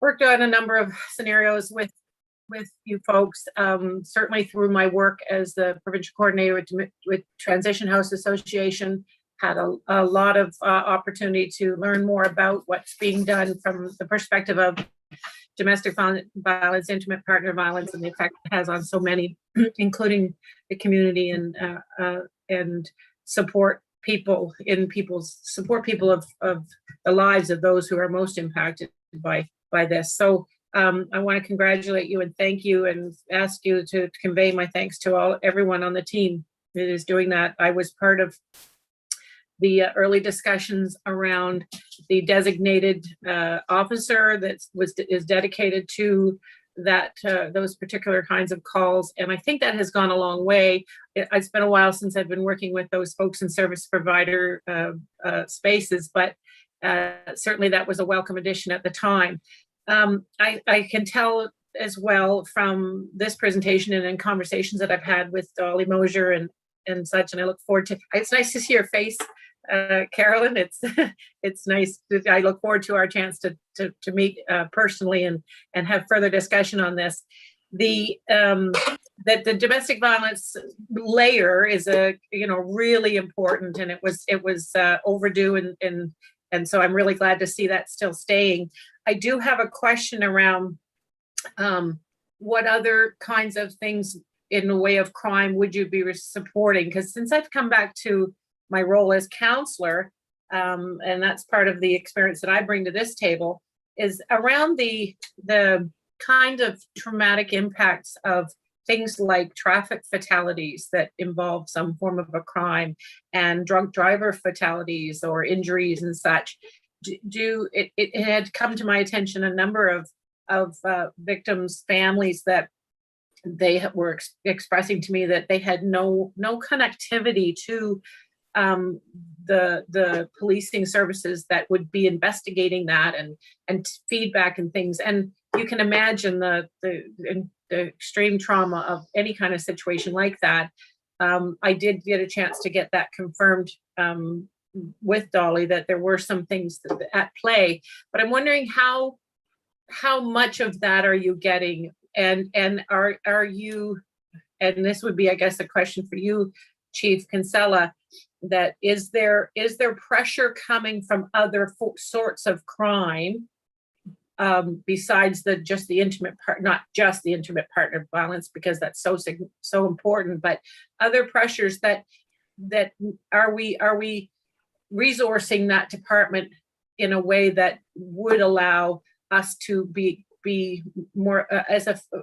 worked on a number of scenarios with you folks, certainly through my work as the provincial coordinator with Transition House Association. Had a lot of opportunity to learn more about what's being done from the perspective of domestic violence, intimate partner violence, and the effect it has on so many, including the community, and support people of the lives of those who are most impacted by this. So I want to congratulate you and thank you and ask you to convey my thanks to everyone on the team that is doing that. I was part of the early discussions around the designated officer that is dedicated to that those particular kinds of calls, and I think that has gone a long way. It's been a while since I've been working with those folks in service provider spaces, but certainly that was a welcome addition at the time. I can tell as well from this presentation and in conversations that I've had with Dolly Mosier and such, and I look forward to. It's nice to see your face, Carolyn. It's nice. I look forward to our chance to meet personally and have further discussion on this. That the domestic violence layer is really important, and it was overdue, and so I'm really glad to see that still staying. I do have a question around what other kinds of things in the way of crime would you be supporting? Because since I've come back to my role as counselor, and that's part of the experience that I bring to this table, is around the kind of traumatic impacts of things like traffic fatalities that involve some form of a crime, and drunk driver fatalities or injuries and such. It had come to my attention a number of victims' families that they were expressing to me that they had no connectivity to the policing services that would be investigating that and feedback and things. And you can imagine the extreme trauma of any kind of situation like that. I did get a chance to get that confirmed with Dolly, that there were some things at play, but I'm wondering how much of that are you getting, and are you, and this would be, I guess, a question for you, Chief Kinsella, that is there pressure coming from other sorts of crime besides just the intimate part, not just the intimate partner violence, because that's so important, but other pressures that are we resourcing that department in a way that would allow us to be more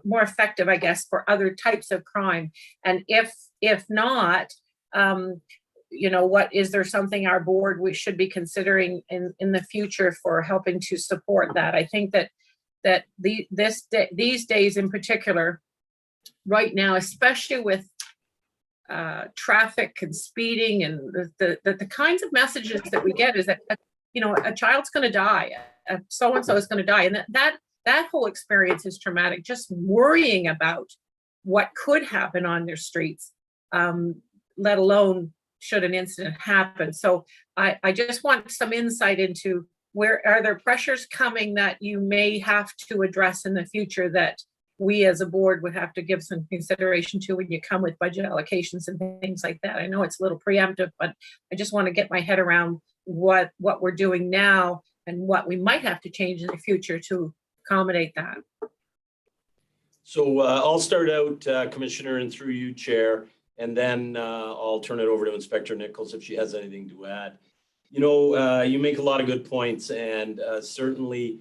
more effective, I guess, for other types of crime? And if not, is there something our board we should be considering in the future for helping to support that? I think that these days in particular, right now, especially with traffic and speeding and the kinds of messages that we get is that a child's going to die, so and so is going to die, and that whole experience is traumatic. Just worrying about what could happen on their streets, let alone should an incident happen. So I just want some insight into where are there pressures coming that you may have to address in the future that we as a board would have to give some consideration to when you come with budget allocations and things like that. I know it's a little preemptive, but I just want to get my head around what we're doing now and what we might have to change in the future to accommodate that. So I'll start out, Commissioner, and through you, Chair, and then I'll turn it over to Inspector Nichols if she has anything to add. You make a lot of good points, and certainly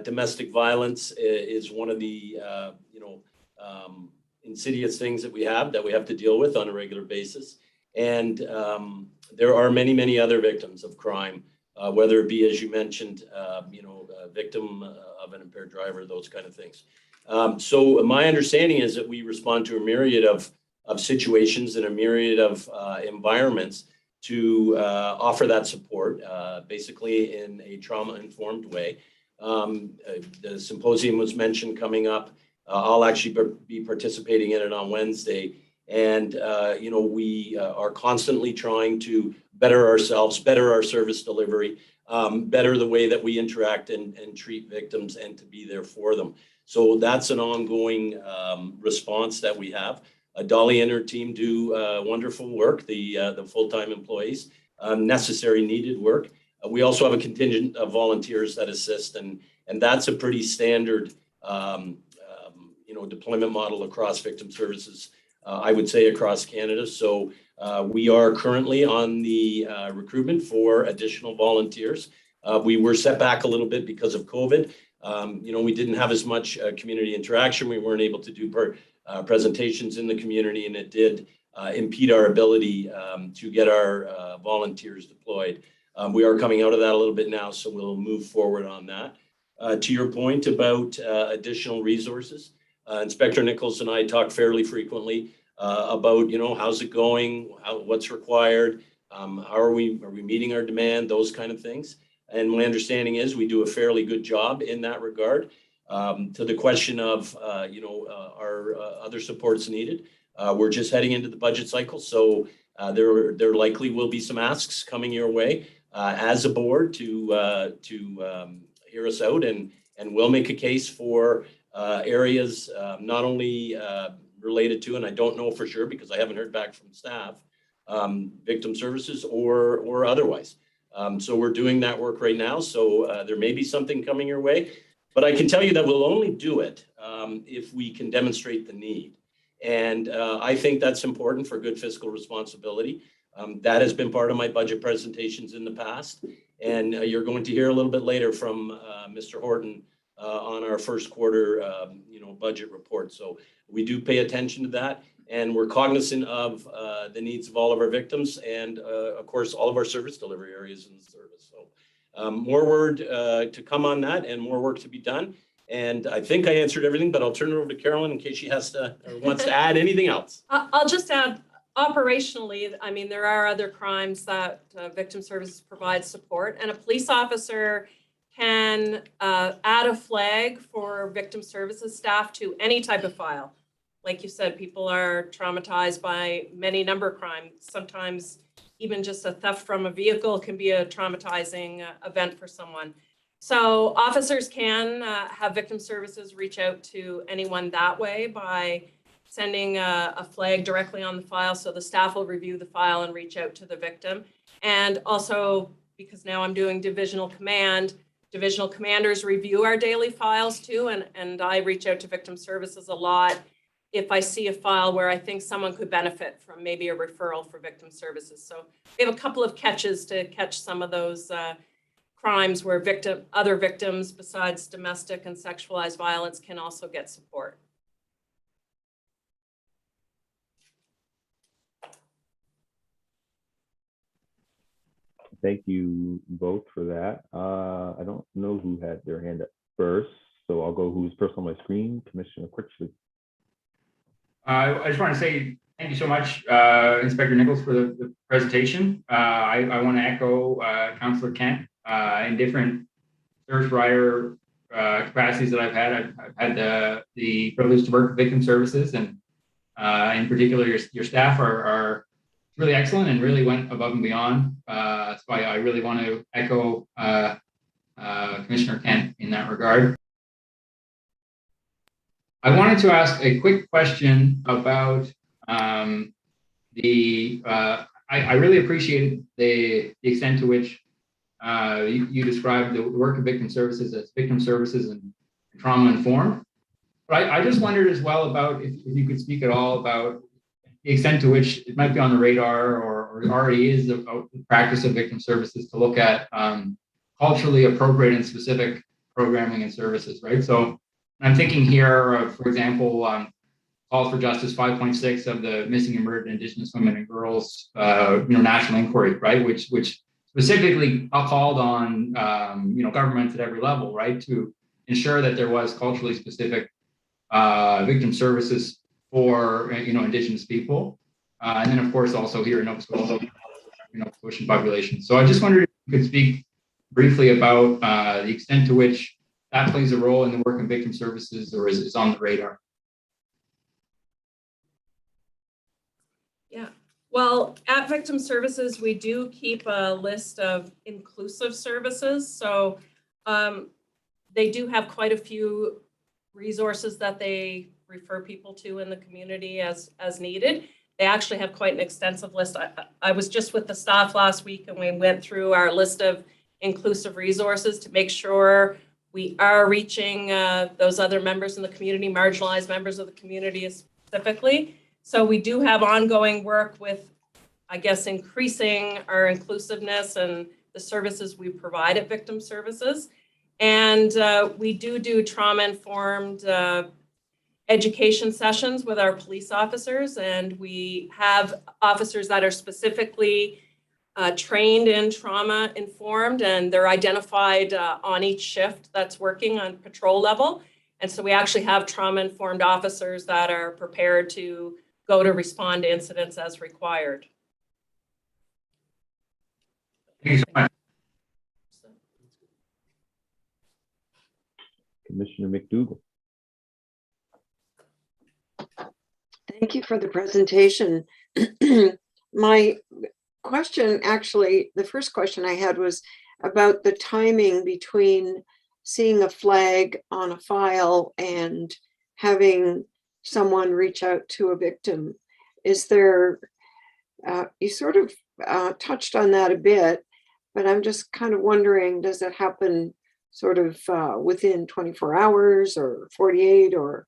domestic violence is one of the insidious things that we have to deal with on a regular basis. And there are many, many other victims of crime, whether it be, as you mentioned, a victim of an impaired driver, those kind of things. So my understanding is that we respond to a myriad of situations and a myriad of environments to offer that support, basically in a trauma-informed way. The symposium was mentioned coming up. I'll actually be participating in it on Wednesday. And, we are constantly trying to better ourselves, better our service delivery, better the way that we interact and treat victims and to be there for them. So that's an ongoing response that we have. Dolly and her team do wonderful work, the full-time employees, necessary, needed work. We also have a contingent of volunteers that assist, and that's a pretty standard, deployment model across victim services, I would say across Canada. So we are currently on the recruitment for additional volunteers. We were set back a little bit because of COVID. We didn't have as much community interaction. We weren't able to do presentations in the community, and it did impede our ability to get our volunteers deployed. We are coming out of that a little bit now, so we'll move forward on that. To your point about additional resources, Inspector Nichols and I talk fairly frequently about, how's it going, what's required, how are we meeting our demand, those kind of things. And my understanding is we do a fairly good job in that regard. To the question of, are other supports needed? We're just heading into the budget cycle, so there likely will be some asks coming your way as a board to hear us out, and we'll make a case for areas not only related to, and I don't know for sure because I haven't heard back from staff, victim services or otherwise. So we're doing that work right now. So there may be something coming your way, but I can tell you that we'll only do it if we can demonstrate the need. And I think that's important for good fiscal responsibility. That has been part of my budget presentations in the past. And you're going to hear a little bit later from Mr. Horton on our first quarter, budget report. So we do pay attention to that, and we're cognizant of the needs of all of our victims and, of course, all of our service delivery areas in the service. So more word to come on that, and more work to be done. And I think I answered everything, but I'll turn it over to Carolyn in case she has to or wants to add anything else. I'll just add, operationally, I mean, there are other crimes that victim services provide support, and a police officer can add a flag for victim services staff to any type of file. Like you said, people are traumatized by many number of crimes. Sometimes even just a theft from a vehicle can be a traumatizing event for someone. So officers can have victim services reach out to anyone that way by sending a flag directly on the file. So the staff will review the file and reach out to the victim. And also, because now I'm doing divisional command, divisional commanders review our daily files too. And I reach out to victim services a lot if I see a file where I think someone could benefit from maybe a referral for victim services. So we have a couple of catches to catch some of those crimes where other victims besides domestic and sexualized violence can also get support. Thank you both for that. I don't know who had their hand up first, so I'll go who's first on my screen. Commissioner Critchley. I just want to say thank you so much, Inspector Nichols, for the presentation. I want to echo Councillor Kent in different service provider capacities that I've had. I've had the privilege to work with victim services, and in particular, your staff are really excellent and really went above and beyond. That's why I really want to echo Commissioner Kent in that regard. I wanted to ask a quick question about I really appreciated the extent to which you described the work of victim services as victim services and trauma informed. But I just wondered as well about if you could speak at all about the extent to which it might be on the radar or already is the practice of victim services to look at culturally appropriate and specific programming and services, right? So I'm thinking here, for example, Calls for Justice 5.6 of the Missing and Murdered Indigenous Women and Girls, national inquiry, right? Which specifically called on, governments at every level, right, to ensure that there was culturally specific victim services for, Indigenous people. And then, of course, also here in Nova Scotia, Scotian population. So I just wondered if you could speak briefly about the extent to which that plays a role in the work of victim services, or is on the radar. Yeah, well, at Victim Services, we do keep a list of inclusive services. So they do have quite a few resources that they refer people to in the community as needed. They actually have quite an extensive list. I was just with the staff last week and we went through our list of inclusive resources to make sure we are reaching those other members in the community, marginalized members of the community specifically. So we do have ongoing work with, I guess, increasing our inclusiveness and the services we provide at Victim Services. And we do trauma-informed education sessions with our police officers, and we have officers that are specifically trained in trauma-informed, and they're identified on each shift that's working on patrol level. And so we actually have trauma-informed officers that are prepared to go to respond to incidents as required. Thank you so much. Commissioner McDougall. Thank you for the presentation. My question, actually, the first question I had was about the timing between seeing a flag on a file and having someone reach out to a victim. Is there, you sort of touched on that a bit, but I'm just kind of wondering, does it happen sort of within 24 hours or 48 or?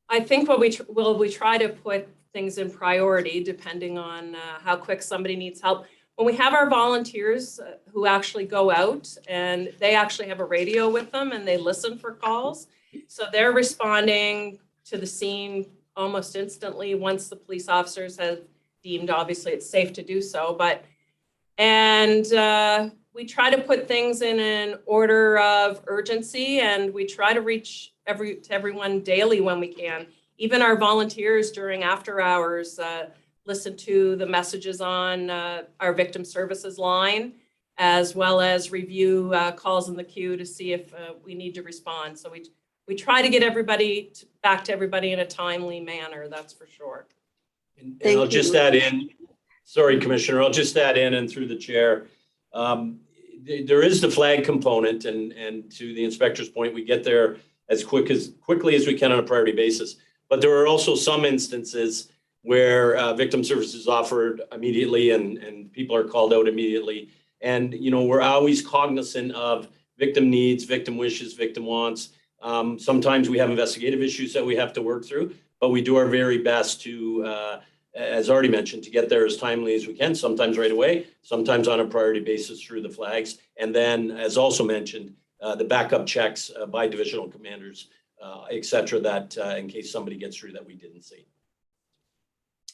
I think what we try to put things in priority depending on how quick somebody needs help. When we have our volunteers who actually go out and they actually have a radio with them and they listen for calls. So they're responding to the scene almost instantly once the police officers have deemed, obviously it's safe to do so, and we try to put things in an order of urgency, and we try to reach everyone daily when we can. Even our volunteers during after hours listen to the messages on our victim services line, as well as review calls in the queue to see if we need to respond. So we try to get everybody back to everybody in a timely manner, that's for sure. And I'll just add in, sorry, Commissioner, I'll just add in and through the chair. There is the flag component, and to the inspector's point, we get there as quickly as we can on a priority basis. But there are also some instances where victim services offered immediately and people are called out immediately. And, we're always cognizant of victim needs, victim wishes, victim wants. Sometimes we have investigative issues that we have to work through, but we do our very best to, as already mentioned, to get there as timely as we can, sometimes right away, sometimes on a priority basis through the flags. And then, as also mentioned, the backup checks by divisional commanders, et cetera, that in case somebody gets through that we didn't see.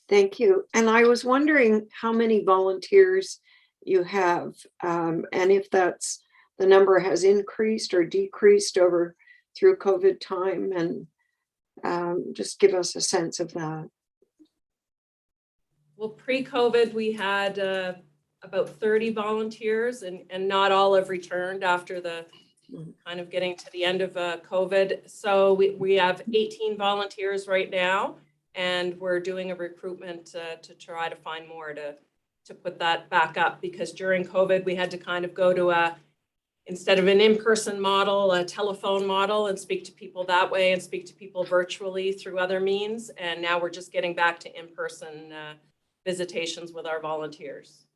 Thank you. And I was wondering how many volunteers you have, and if that's the number has increased or decreased through COVID time, and just give us a sense of that. Well, pre-COVID, we had about 30 volunteers, and not all have returned after the kind of getting to the end of COVID. So we have 18 volunteers right now, and we're doing a recruitment to try to find more to put that back up, because during COVID, we had to kind of go to instead of an in-person model, a telephone model, and speak to people that way and speak to people virtually through other means. And now we're just getting back to in-person visitations with our volunteers.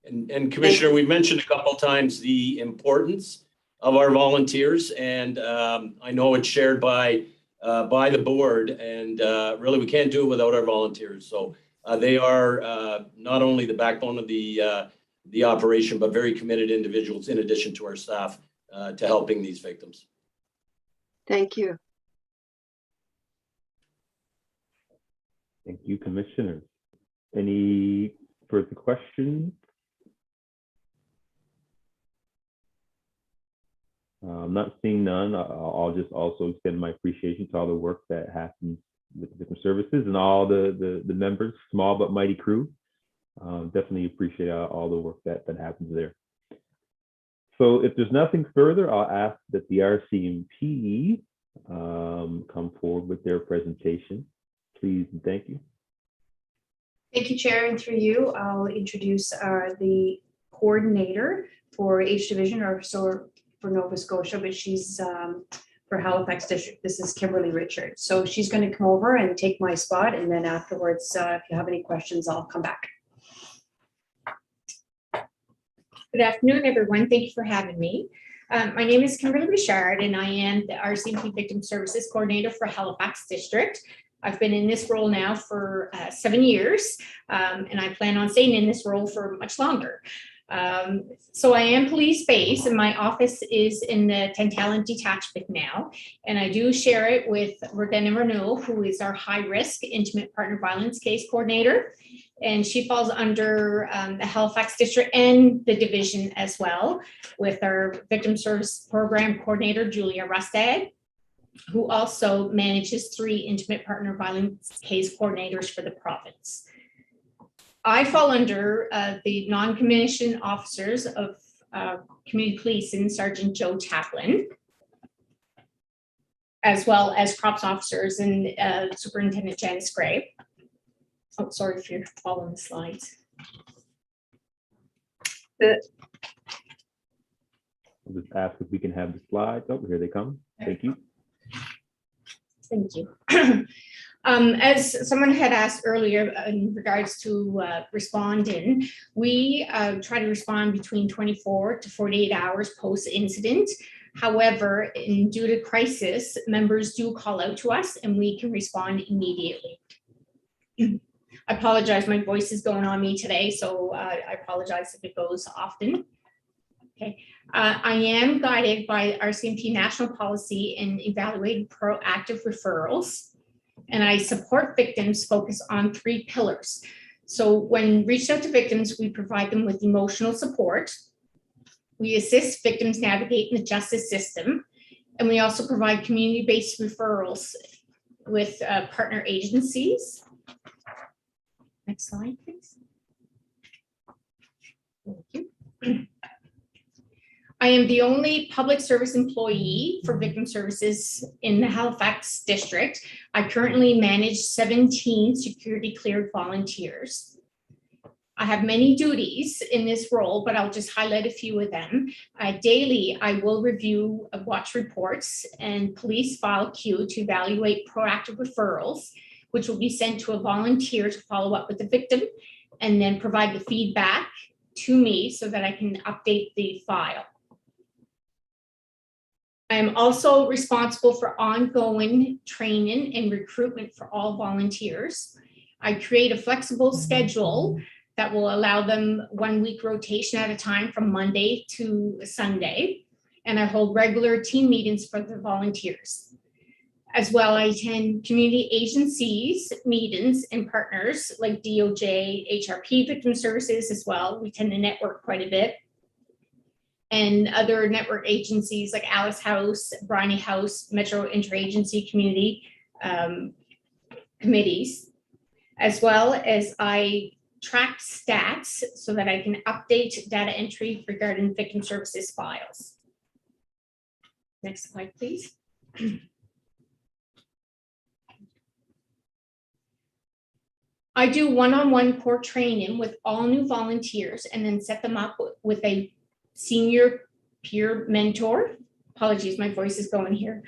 And Commissioner, we've mentioned a couple of times the importance of our volunteers, and I know it's shared by the board, and really we can't do it without our volunteers. So they are not only the backbone of the operation, but very committed individuals in addition to our staff to helping these victims. Thank you. Thank you, Commissioners. Any further questions? I'm not seeing none. I'll just also extend my appreciation to all the work that happens with Victim Services and all the members, small but mighty crew. Definitely appreciate all the work that happens there. So if there's nothing further, I'll ask that the RCMP come forward with their presentation, please, and thank you. Thank you, Chair, and through you, I'll introduce the coordinator for H Division, or so for Nova Scotia, but she's for Halifax District. This is Kimberly Richards. So she's going to come over and take my spot, and then afterwards, if you have any questions, I'll come back. Good afternoon, everyone. Thank you for having me. My name is Kimberly Richard, and I am the Rcmp Victim Services Coordinator for Halifax District. I've been in this role now for 7 years, and I plan on staying in this role for much longer. So I am police-based, and my office is in the Tantallon Detachment now, and I do share it with Rodanna Renault, who is our high-risk intimate partner violence case coordinator, and she falls under the Halifax District and the division as well, with our Victim Service Program Coordinator, Julia Rustad, who also manages 3 intimate partner violence case coordinators for the province. I fall under the non-commissioned officers of Community Police and Sergeant Joe Taplin, as well as Crops officers and Superintendent Janice Gray. Oh, sorry if you're following the slides. I'll just ask if we can have the slides. Oh, here they come. Thank you. Thank you. As someone had asked earlier in regards to responding, we try to respond between 24 to 48 hours post-incident. However, due to crisis, members do call out to us and we can respond immediately. I apologize, my voice is going on me today, so I apologize if it goes often. Okay. I am guided by RCMP national policy in evaluating proactive referrals, and I support victims focus on 3 pillars. So when reached out to victims, we provide them with emotional support. We assist victims navigate the justice system, and we also provide community-based referrals with partner agencies. Next slide, please. Thank you. I am the only public service employee for Victim Services in the Halifax District. I currently manage 17 security cleared volunteers. I have many duties in this role, but I'll just highlight a few of them. Daily, I will review watch reports and police file queue to evaluate proactive referrals, which will be sent to a volunteer to follow up with the victim and then provide the feedback to me so that I can update the file. I am also responsible for ongoing training and recruitment for all volunteers. I create a flexible schedule that will allow them 1 week rotation at a time from Monday to Sunday. And I hold regular team meetings for the volunteers. As well, I attend community agencies, meetings, and partners like DOJ, HRP Victim Services as well. We tend to network quite a bit. And other network agencies like Alice House, Bryony House, Metro Interagency Community committees, as well as I track stats so that I can update data entry regarding victim services files. Next slide, please. I do one-on-one core training with all new volunteers and then set them up with a senior peer mentor. Apologies, my voice is going here.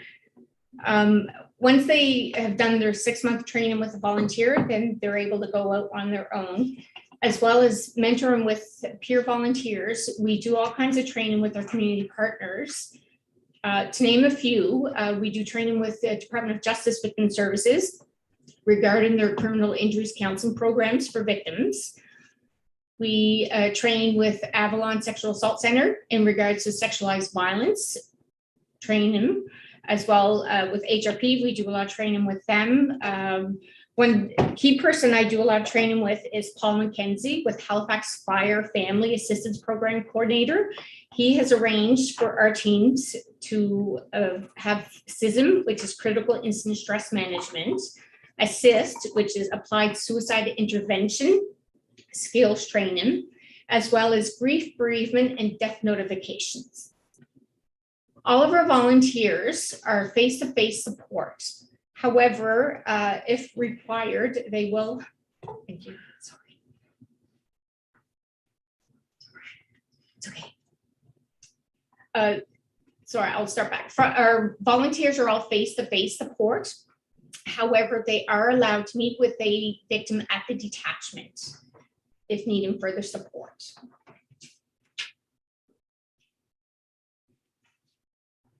Once they have done their 6-month training with a volunteer, then they're able to go out on their own, as well as mentoring with peer volunteers. We do all kinds of training with our community partners. To name a few, we do training with the Department of Justice Victim Services regarding their criminal injuries counseling programs for victims. We train with Avalon Sexual Assault Center in regards to sexualized violence training, as well with HRP. We do a lot of training with them. One key person I do a lot of training with is Paul McKenzie with Halifax Fire Family Assistance Program Coordinator. He has arranged for our teams to have CISM, which is Critical Incident Stress Management, ASSIST, which is Applied Suicide Intervention skills training, as well as grief, bereavement, and death notifications. All of our volunteers are face-to-face support. However, if required, they will, thank you, sorry. It's okay. Sorry, I'll start back. Our volunteers are all face-to-face support. However, they are allowed to meet with a victim at the detachment if needing further support.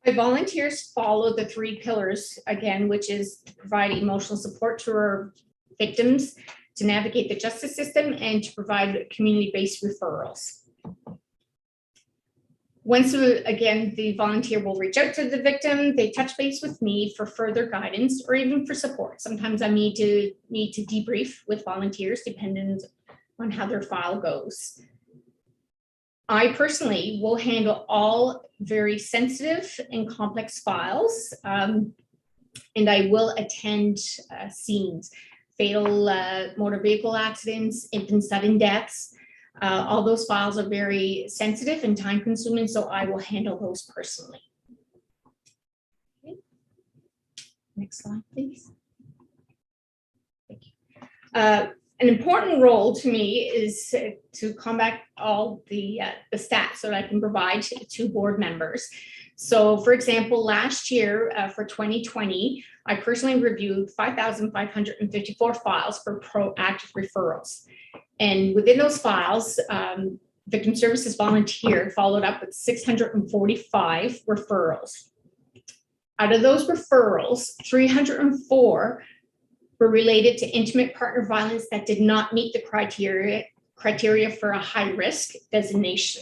My volunteers follow the 3 pillars, again, which is to provide emotional support to our victims, to navigate the justice system, and to provide community-based referrals. Once, again, the volunteer will reach out to the victim, they touch base with me for further guidance or even for support. Sometimes I need to debrief with volunteers depending on how their file goes. I personally will handle all very sensitive and complex files, and I will attend scenes, fatal motor vehicle accidents, infant sudden deaths. All those files are very sensitive and time consuming, so I will handle those personally. Okay. Next slide, please. Thank you. An important role to me is to combat all the stats that I can provide to board members. So for example, last year for 2020, I personally reviewed 5,554 files for proactive referrals. And within those files, Victim Services Volunteer followed up with 645 referrals. Out of those referrals, 304 were related to intimate partner violence that did not meet the criteria for a high risk designation.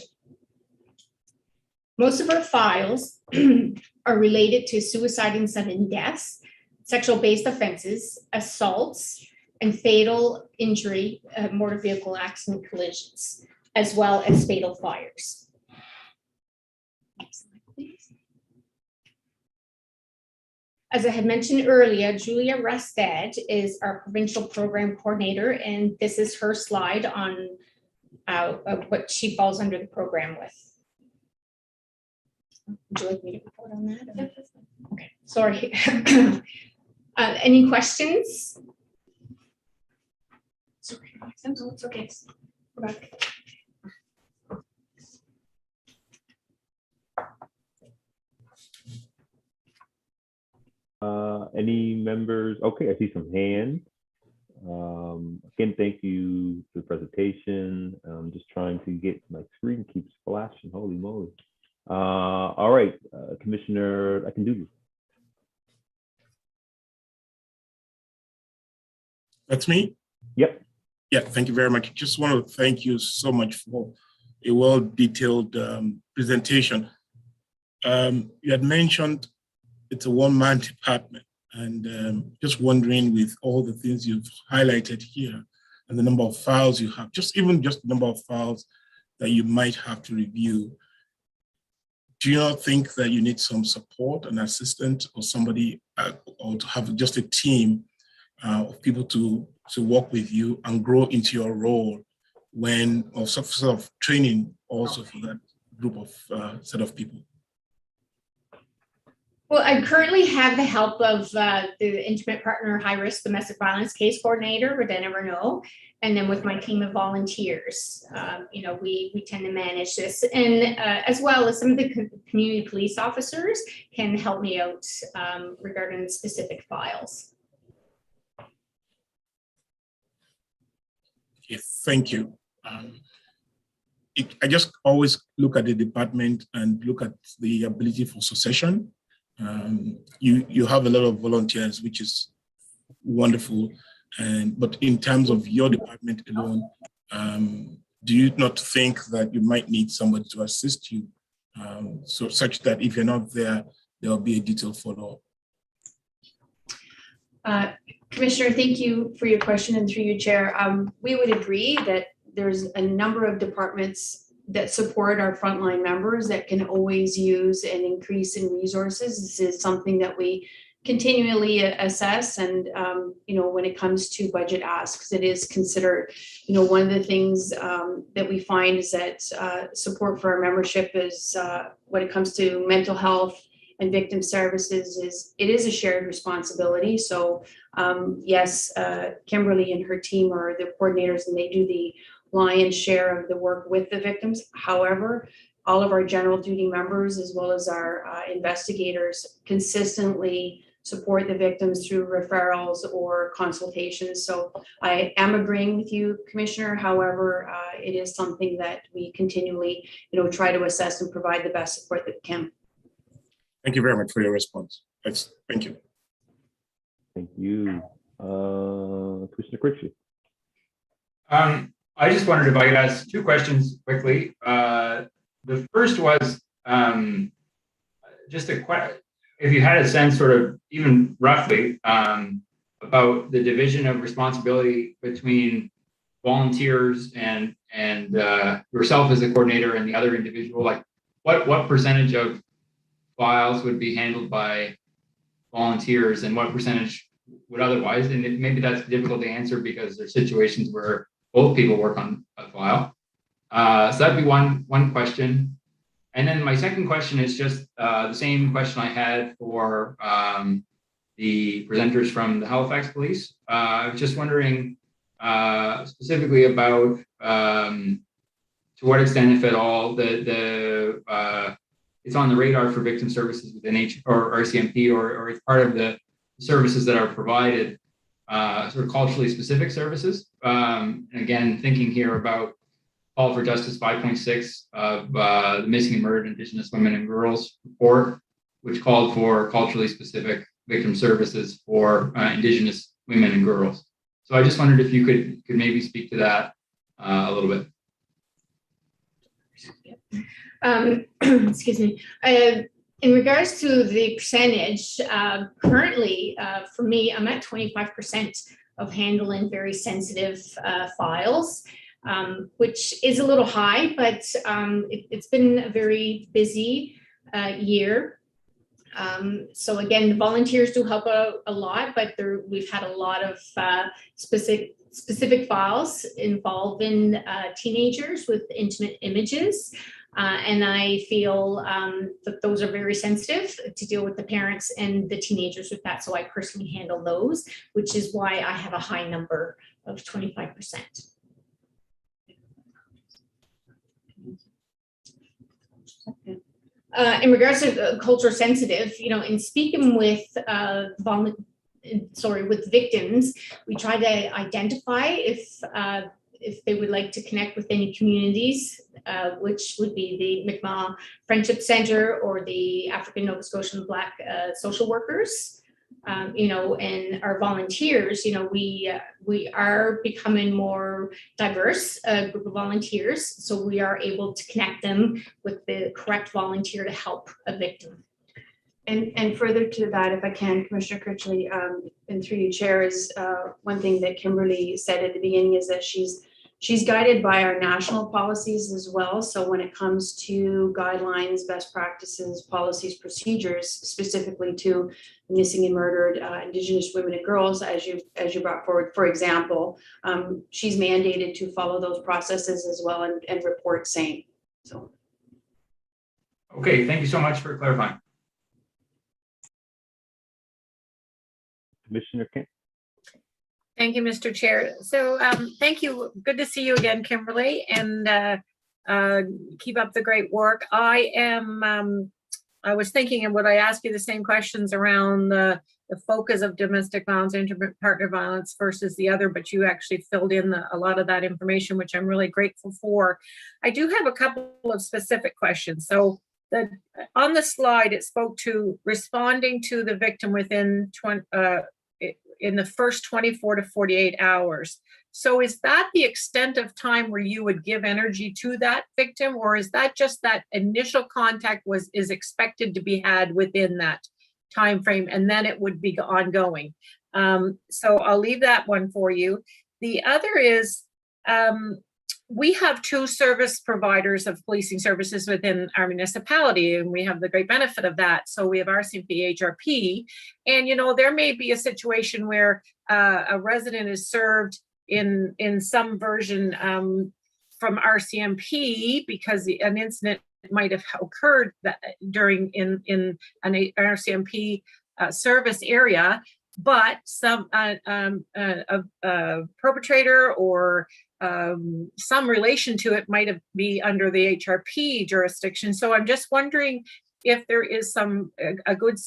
Most of our files are related to suicide and sudden deaths, sexual based offenses, assaults, and fatal injury, motor vehicle accident collisions, as well as fatal fires. Next slide, please. As I had mentioned earlier, Julia Rustad is our provincial program coordinator, and this is her slide on what she falls under the program with. Would you like me to report on that? Or? Okay, sorry. Any questions? Sorry, it's okay. Go back. Any members? Okay, I see some hands. Again, thank you for the presentation. I'm just trying to get my screen keeps flashing. Holy moly. All right, Commissioner, I can do this. That's me? Yep. Yeah, thank you very much. Just want to thank you so much for a well-detailed presentation. You had mentioned it's a one-man department, and just wondering, with all the things you've highlighted here and the number of files you have, just the number of files that you might have to review, do you not think that you need some support, an assistant or somebody, or to have just a team of people to work with you and grow into your role or sort of training also for that group of set of people? Well, I currently have the help of the intimate partner high-risk domestic violence case coordinator, Rodena Renault, and then with my team of volunteers, we tend to manage this, and as well as some of the community police officers can help me out regarding specific files. Okay, thank you. I just always look at the department and look at the ability for succession. You have a lot of volunteers, which is wonderful. But in terms of your department alone, do you not think that you might need somebody to assist you, such that if you're not there, there will be a detailed follow-up? Commissioner, thank you for your question, and through you, Chair. We would agree that there's a number of departments that support our frontline members that can always use an increase in resources. This is something that we continually assess, and when it comes to budget asks, it is considered. One of the things that we find is that support for our membership is when it comes to mental health and victim services it is a shared responsibility. So yes, Kimberly and her team are the coordinators, and they do the lion's share of the work with the victims. However, all of our general duty members, as well as our investigators, consistently support the victims through referrals or consultations. So I am agreeing with you, Commissioner. However, it is something that we continually, try to assess and provide the best support that we can. Thank you very much for your response. Thank you. Thank you. Commissioner Critchley. I just wondered if I could ask two questions quickly. The first was if you had a sense, sort of even roughly, about the division of responsibility between volunteers and yourself as a coordinator and the other individual. Like, what percentage of files would be handled by volunteers, and what percentage would otherwise? And maybe that's difficult to answer because there's situations where both people work on a file. So that'd be one question. And then my second question is just the same question I had for the presenters from the Halifax Police. I was just wondering specifically about to what extent, if at all, it's on the radar for victim services within Rcmp, or it's part of the services that are provided, sort of culturally specific services. And again, thinking here about Call for Justice 5.6 of the Missing and Murdered Indigenous Women and Girls report, which called for culturally specific victim services for Indigenous women and girls. So I just wondered if you could maybe speak to that a little bit. Excuse me. In regards to the percentage, currently for me, I'm at 25% of handling very sensitive files, which is a little high, but it's been a very busy year. So again, the volunteers do help out a lot, but we've had a lot of specific files involving teenagers with intimate images. And I feel that those are very sensitive to deal with the parents and the teenagers with that. So I personally handle those, which is why I have a high number of 25%. In regards to culture sensitive, in speaking with with victims, we try to identify if they would like to connect with any communities, which would be the Mi'kmaq Friendship Center or the African Nova Scotian Black social workers. And our volunteers, we are becoming more diverse group of volunteers, so we are able to connect them with the correct volunteer to help a victim. And further to that, if I can, Commissioner Critchley, and through you, Chair, is one thing that Kimberly said at the beginning is that she's guided by our national policies as well. So when it comes to guidelines, best practices, policies, procedures, specifically to missing and murdered Indigenous women and girls, as you brought forward, for example, she's mandated to follow those processes as well and report same. So. Okay, thank you so much for clarifying. Commissioner Kent. Thank you, Mr. Chair. So thank you. Good to see you again, Kimberly, and keep up the great work. I was thinking, and would I ask you the same questions around the focus of domestic violence, intimate partner violence versus the other, but you actually filled in a lot of that information, which I'm really grateful for. I do have a couple of specific questions. So on the slide, it spoke to responding to the victim within in the first 24 to 48 hours. So is that the extent of time where you would give energy to that victim, or is that just that initial contact is expected to be had within that time frame, and then it would be ongoing? So I'll leave that one for you. The other is, we have 2 service providers of policing services within our municipality, and we have the great benefit of that. So we have Rcmp, HRP, and there may be a situation where a resident is served in some version from Rcmp because an incident might have occurred during in an Rcmp service area, but some perpetrator or some relation to it might be under the HRP jurisdiction. So I'm just wondering if there is a good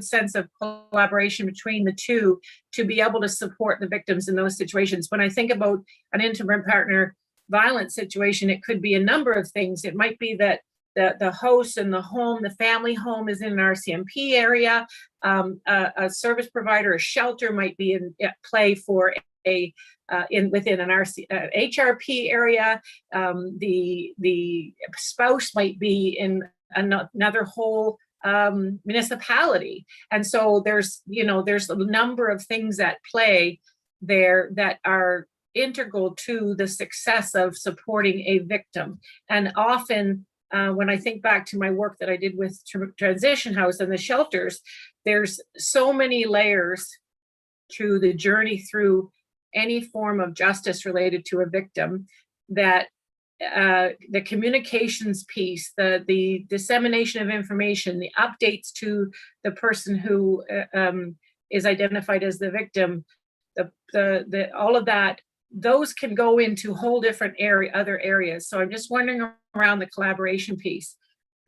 sense of collaboration between the two to be able to support the victims in those situations. When I think about an intimate partner violence situation, it could be a number of things. It might be that the host and the home, the family home is in an Rcmp area. A service provider, a shelter might be at play for within an HRP area. The spouse might be in another whole municipality, and so there's a number of things at play there that are integral to the success of supporting a victim. And often when I think back to my work that I did with Transition House and the shelters, there's so many layers to the journey through any form of justice related to a victim that the communications piece, the dissemination of information, the updates to the person who is identified as the victim, all of that, those can go into whole different other areas. So I'm just wondering around the collaboration piece.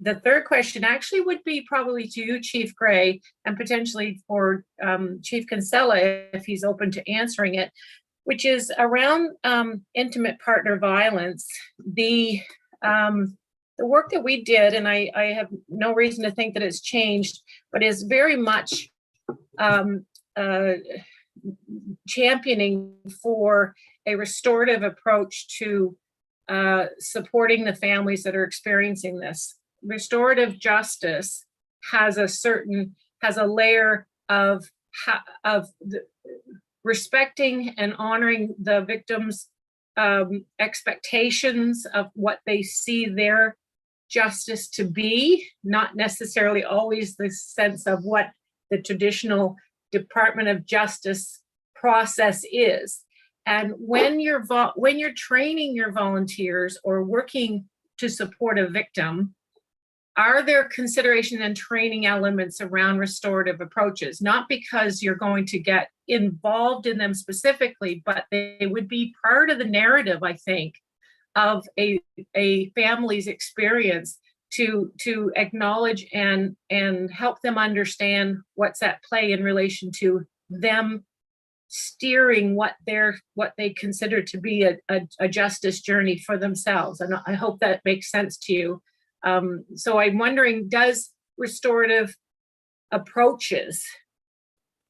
The third question actually would be probably to you, Chief Gray, and potentially for Chief Kinsella, if he's open to answering it, which is around intimate partner violence. The work that we did, and I have no reason to think that it's changed, but is very much championing for a restorative approach to supporting the families that are experiencing this. Restorative justice has a layer of respecting and honoring the victims' expectations of what they see their justice to be, not necessarily always the sense of what the traditional Department of Justice process is. And when you're training your volunteers or working to support a victim, are there consideration and training elements around restorative approaches? Not because you're going to get involved in them specifically, but they would be part of the narrative, I think, of a family's experience to acknowledge and help them understand what's at play in relation to them steering what they consider to be a justice journey for themselves. And I hope that makes sense to you. So I'm wondering, does restorative approaches,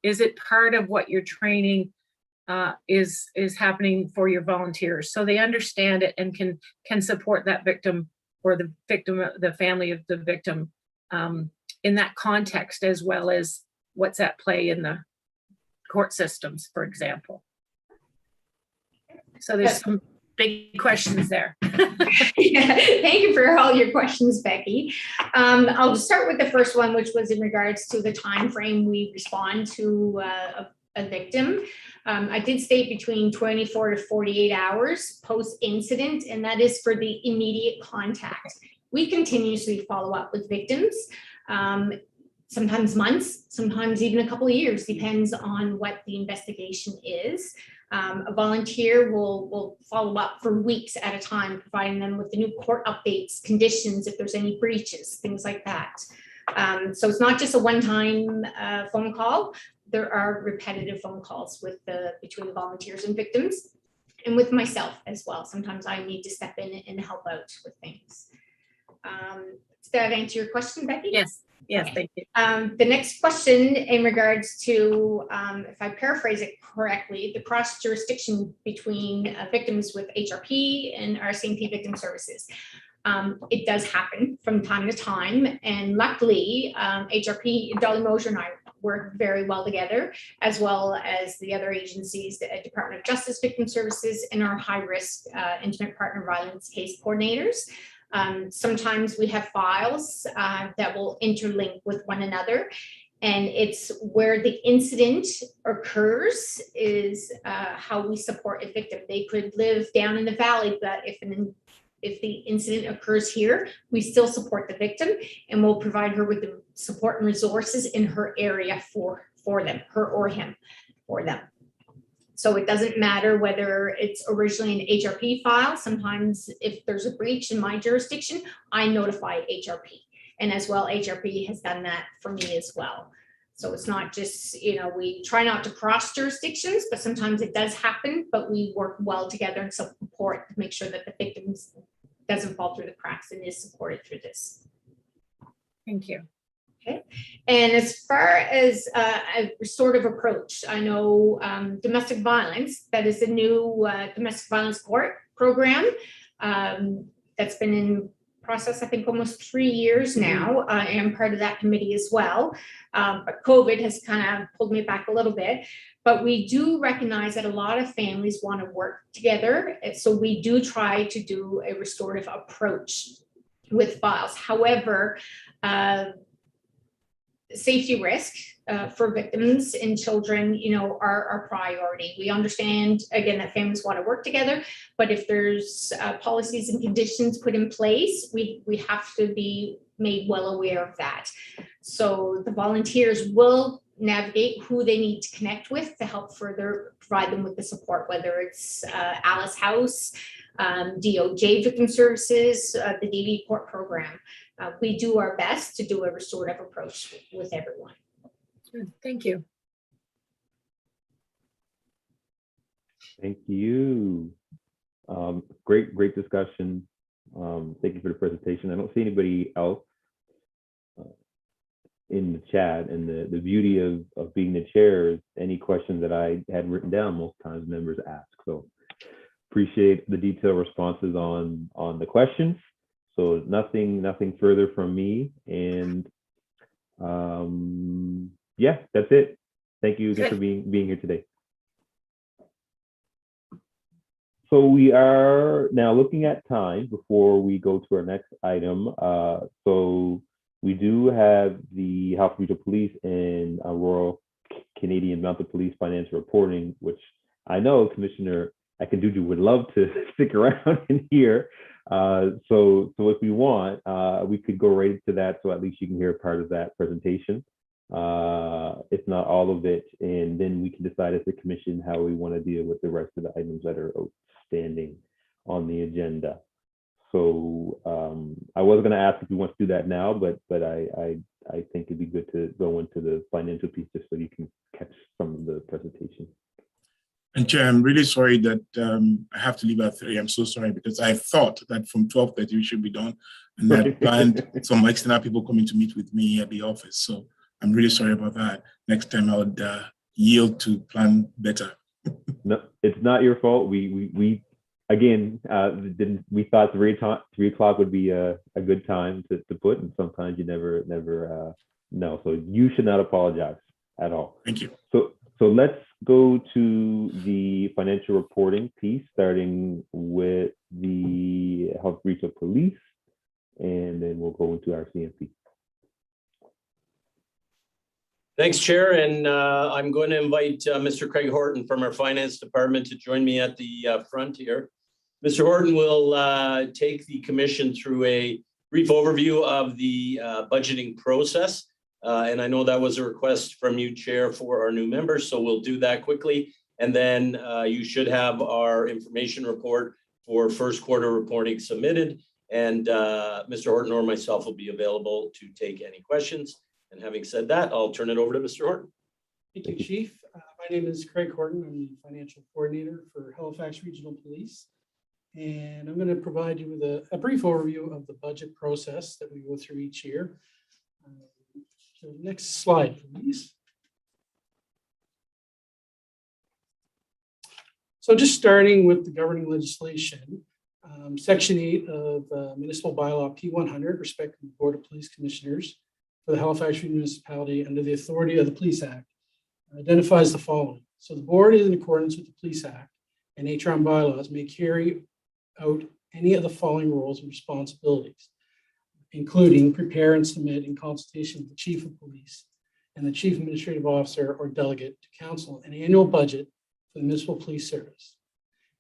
is it part of what your training is happening for your volunteers, so they understand it and can support that victim or the family of the victim in that context, as well as what's at play in the court systems, for example? So there's some big questions there. Yeah, thank you for all your questions, Becky. I'll start with the first one, which was in regards to the time frame we respond to a victim. I did state between 24 to 48 hours post-incident, and that is for the immediate contact. We continuously follow up with victims, sometimes months, sometimes even a couple of years, depends on what the investigation is. A volunteer will follow up for weeks at a time, providing them with the new court updates, conditions, if there's any breaches, things like that. So it's not just a one-time phone call. There are repetitive phone calls between the volunteers and victims, and with myself as well. Sometimes I need to step in and help out with things. Does that answer your question, Becky? Yes. Yes, okay. Thank you. The next question in regards to, if I paraphrase it correctly, the cross jurisdiction between victims with HRP and Rcmp victim services. It does happen from time to time, and luckily HRP, Dolly Mosier and I work very well together, as well as the other agencies, the Department of Justice Victim Services, and our high-risk intimate partner violence case coordinators. Sometimes we have files that will interlink with one another, and it's where the incident occurs is how we support a victim. They could live down in the valley, but if the incident occurs here, we still support the victim, and we'll provide her with the support and resources in her area for them, her or him, for them. So it doesn't matter whether it's originally an HRP file. Sometimes if there's a breach in my jurisdiction, I notify HRP. And as well, HRP has done that for me as well. So it's not just, we try not to cross jurisdictions, but sometimes it does happen, but we work well together and support to make sure that the victim doesn't fall through the cracks and is supported through this. Thank you. Okay. And as far as a restorative approach, I know domestic violence, that is a new domestic violence court program that's been in process, I think, almost 3 years now. I am part of that committee as well. But COVID has kind of pulled me back a little bit. But we do recognize that a lot of families want to work together. So we do try to do a restorative approach with files. However, safety risk for victims and children, are our priority. We understand, again, that families want to work together, but if there's policies and conditions put in place, we have to be made well aware of that. So the volunteers will navigate who they need to connect with to help further provide them with the support, whether it's Alice House, DOJ Victim Services, the DV Court Program. We do our best to do a restorative approach with everyone. Good. Thank you. Thank you. Great discussion. Thank you for the presentation. I don't see anybody else in the chat, and the beauty of being the chair is any questions that I had written down, most times members ask. So appreciate the detailed responses on the questions. So nothing further from me, and yeah, that's it. Thank you again for being here today. So we are now looking at time before we go to our next item. So we do have the Halifax Regional Police and Royal Canadian Mounted Police financial reporting, which I know Commissioner Akinduju would love to stick around in here. So if we want, we could go right into that, so at least you can hear part of that presentation, if not all of it, and then we can decide as the commission how we want to deal with the rest of the items that are outstanding on the agenda. So I was going to ask if you want to do that now, but I think it'd be good to go into the financial piece just so you can catch some of the presentation. And Chair, I'm really sorry that I have to leave at 3. I'm so sorry, because I thought that from 12:30 we should be done, and I planned some external people coming to meet with me at the office. So I'm really sorry about that. Next time I would yield to plan better. No, it's not your fault. We again, we thought 3 o'clock would be a good time to put, and sometimes you never know. So you should not apologize at all. Thank you. So let's go to the financial reporting piece, starting with the Health Regional Police, and then we'll go into our Rcmp. Thanks, Chair. And I'm going to invite Mr. Craig Horton from our Finance Department to join me at the front here. Mr. Horton will take the commission through a brief overview of the budgeting process. And I know that was a request from you, Chair, for our new members, so we'll do that quickly. And then you should have our information report for first quarter reporting submitted. And Mr. Horton or myself will be available to take any questions. And having said that, I'll turn it over to Mr. Horton. Thank you, Chief. My name is Craig Horton. I'm the Financial Coordinator for Halifax Regional Police. And I'm going to provide you with a brief overview of the budget process that we go through each year. So next slide, please. So just starting with the governing legislation, Section 8 of Municipal Bylaw P100, respecting the Board of Police Commissioners, for the Halifax municipality under the authority of the Police Act identifies the following. So the board, in accordance with the Police Act and HRM bylaws, may carry out any of the following roles and responsibilities, including prepare and submit in consultation with the chief of police and the chief administrative officer or delegate to council an annual budget for the municipal police service.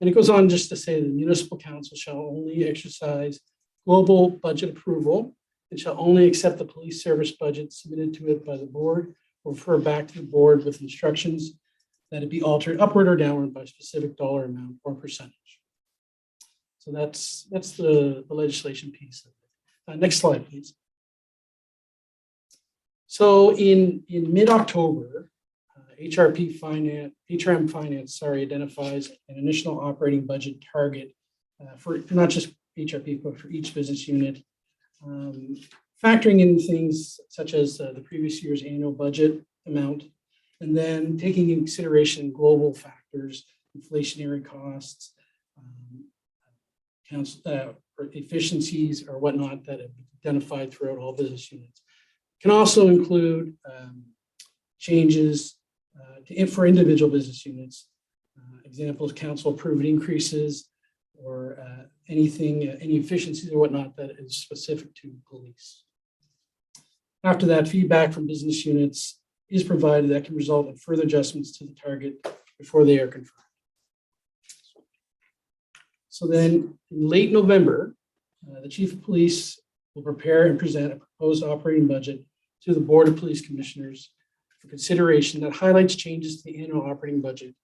And it goes on just to say the municipal council shall only exercise global budget approval and shall only accept the police service budget submitted to it by the board or refer back to the board with instructions that it be altered upward or downward by a specific dollar amount or percentage. So that's the legislation piece of it. Next slide, please. So in mid-October, HRM Finance, identifies an initial operating budget target for not just HRP, but for each business unit, factoring in things such as the previous year's annual budget amount, and then taking into consideration global factors, inflationary costs, or efficiencies or whatnot that have been identified throughout all business units. Can also include changes for individual business units. Examples, council approved increases or any efficiencies or whatnot that is specific to police. After that, feedback from business units is provided that can result in further adjustments to the target before they are confirmed. So then in late November, the chief of police will prepare and present a proposed operating budget to the Board of Police Commissioners for consideration that highlights changes to the annual operating budget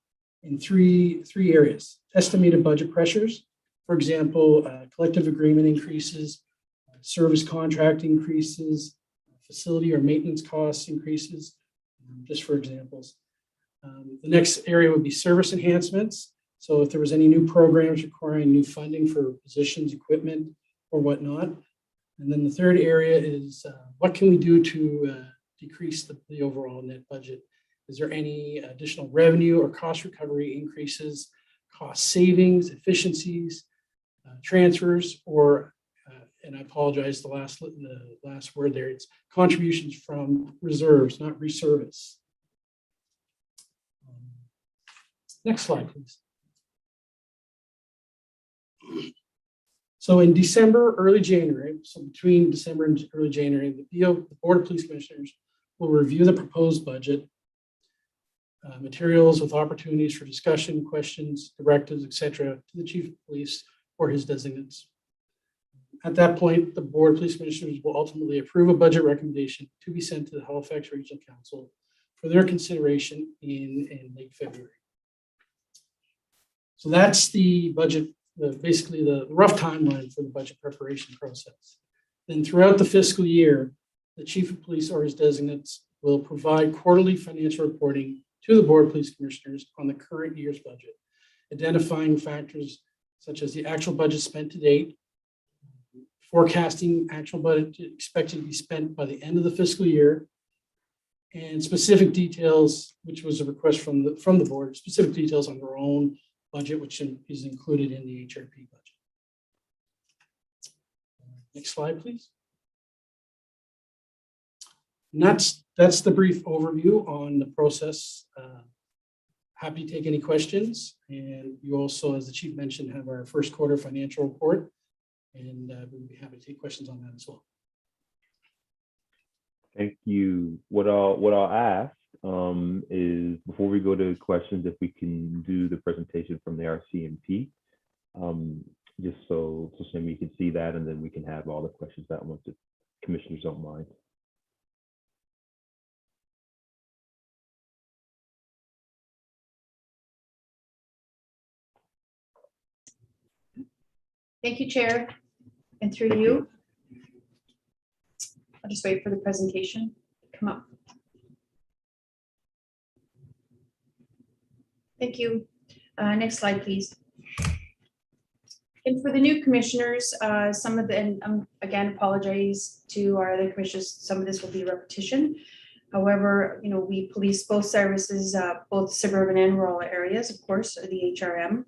in three areas: estimated budget pressures, for example, collective agreement increases, service contract increases, facility or maintenance costs increases, just for examples. The next area would be service enhancements. So if there was any new programs requiring new funding for positions, equipment, or whatnot. And then the third area is what can we do to decrease the overall net budget? Is there any additional revenue or cost recovery increases, cost savings, efficiencies, transfers, or, and I apologize, the last word there, it's contributions from reserves, not reservice. Next slide, please. So in December, early January, so between December and early January, the Board of Police Commissioners will review the proposed budget, materials with opportunities for discussion, questions, directives, etc., to the Chief of Police or his designates. At that point, the Board of Police Commissioners will ultimately approve a budget recommendation to be sent to the Halifax Regional Council for their consideration in late February. So that's the budget, basically the rough timeline for the budget preparation process. Then throughout the fiscal year, the Chief of Police or his designates will provide quarterly financial reporting to the Board of Police Commissioners on the current year's budget, identifying factors such as the actual budget spent to date, forecasting actual budget expected to be spent by the end of the fiscal year, and specific details, which was a request from the board, specific details on their own budget, which is included in the HRP budget. Next slide, please. And that's the brief overview on the process. Happy to take any questions. And you also, as the chief mentioned, have our first quarter financial report, and we'll be happy to take questions on that as well. Thank you. What I'll ask is, before we go to questions, if we can do the presentation from the Rcmp, just so we can see that, and then we can have all the questions that once the commissioners don't mind. Thank you, Chair. And through you, I'll just wait for the presentation to come up. Thank you. Next slide, please. And for the new commissioners, some of the, and again, apologize to our other commissioners, some of this will be repetition. However, we police both services, both suburban and rural areas, of course, the HRM.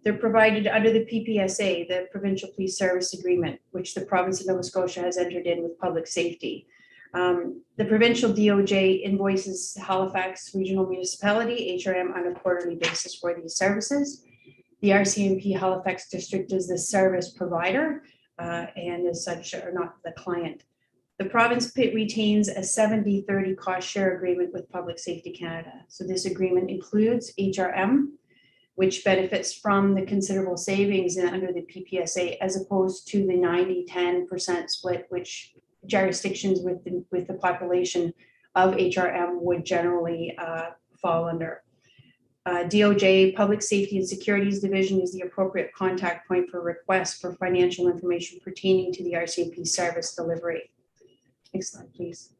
They're provided under the PPSA, the Provincial Police Service Agreement, which the province of Nova Scotia has entered in with public safety. The provincial DOJ invoices Halifax Regional Municipality, HRM, on a quarterly basis for these services. The RCMP Halifax District is the service provider and as such are not the client. The province retains a 70-30 cost share agreement with Public Safety Canada. So this agreement includes HRM, which benefits from the considerable savings under the PPSA, as opposed to the 90-10% split, which jurisdictions with the population of HRM would generally fall under. DOJ, Public Safety and Securities Division, is the appropriate contact point for requests for financial information pertaining to the RCMP service delivery. Next slide, please.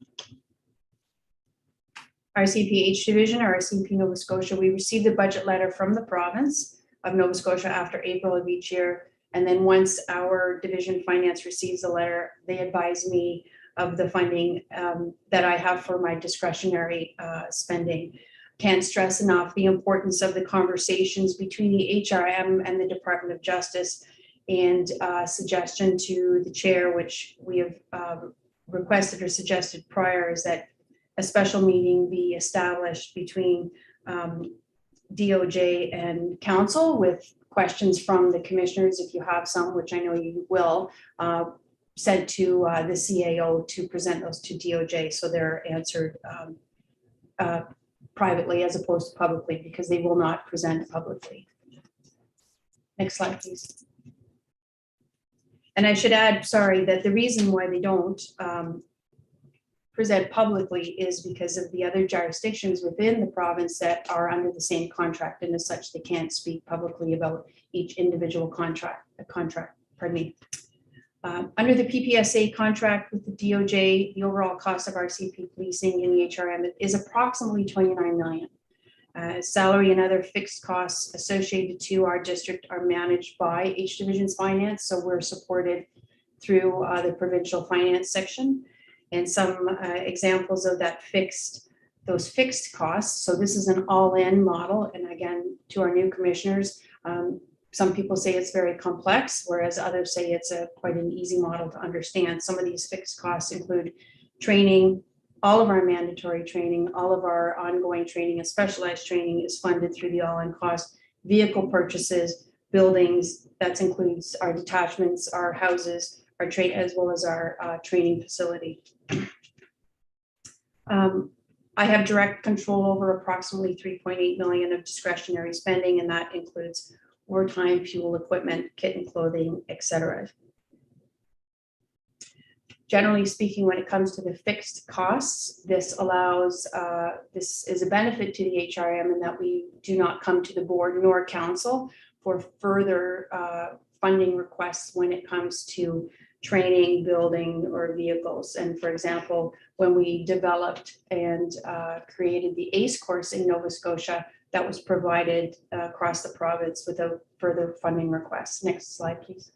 RCMP Division, or RCMP Nova Scotia, we receive the budget letter from the province of Nova Scotia after April of each year. And then once our division finance receives the letter, they advise me of the funding that I have for my discretionary spending. Can't stress enough the importance of the conversations between the HRM and the Department of Justice, and suggestion to the chair, which we have requested or suggested prior, is that a special meeting be established between DOJ and council with questions from the commissioners, if you have some, which I know you will, sent to the CAO to present those to DOJ, so they're answered privately as opposed to publicly, because they will not present publicly. Next slide, please. And I should add, sorry, that the reason why they don't present publicly is because of the other jurisdictions within the province that are under the same contract, and as such, they can't speak publicly about each individual contract, pardon me. Under the PPSA contract with the DOJ, the overall cost of RCMP policing in the HRM is approximately $29 million. Salary and other fixed costs associated to our district are managed by H Division's finance, so we're supported through the provincial finance section. And some examples of those fixed costs. So this is an all-in model. And again, to our new commissioners, some people say it's very complex, whereas others say it's quite an easy model to understand. Some of these fixed costs include training, all of our mandatory training, all of our ongoing training and specialized training is funded through the all-in cost. Vehicle purchases, buildings, that includes our detachments, our houses, our trade, as well as our training facility. I have direct control over approximately $3.8 million of discretionary spending, and that includes wartime, fuel, equipment, kit and clothing, etc. Generally speaking, when it comes to the fixed costs, this allows, this is a benefit to the HRM in that we do not come to the board nor council for further funding requests when it comes to training, building, or vehicles. And for example, when we developed and created the ACE course in Nova Scotia, that was provided across the province without further funding requests. Next slide, please.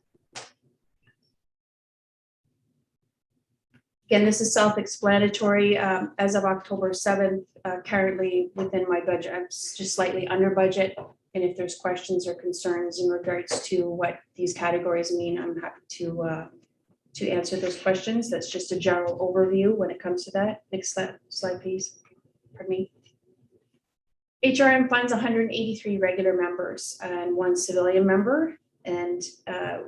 Again, this is self-explanatory. As of October 7th, currently within my budget, I'm just slightly under budget. And if there's questions or concerns in regards to what these categories mean, I'm happy to answer those questions. That's just a general overview when it comes to that. Next slide, please. Pardon me. HRM funds 183 regular members and 1 civilian member. And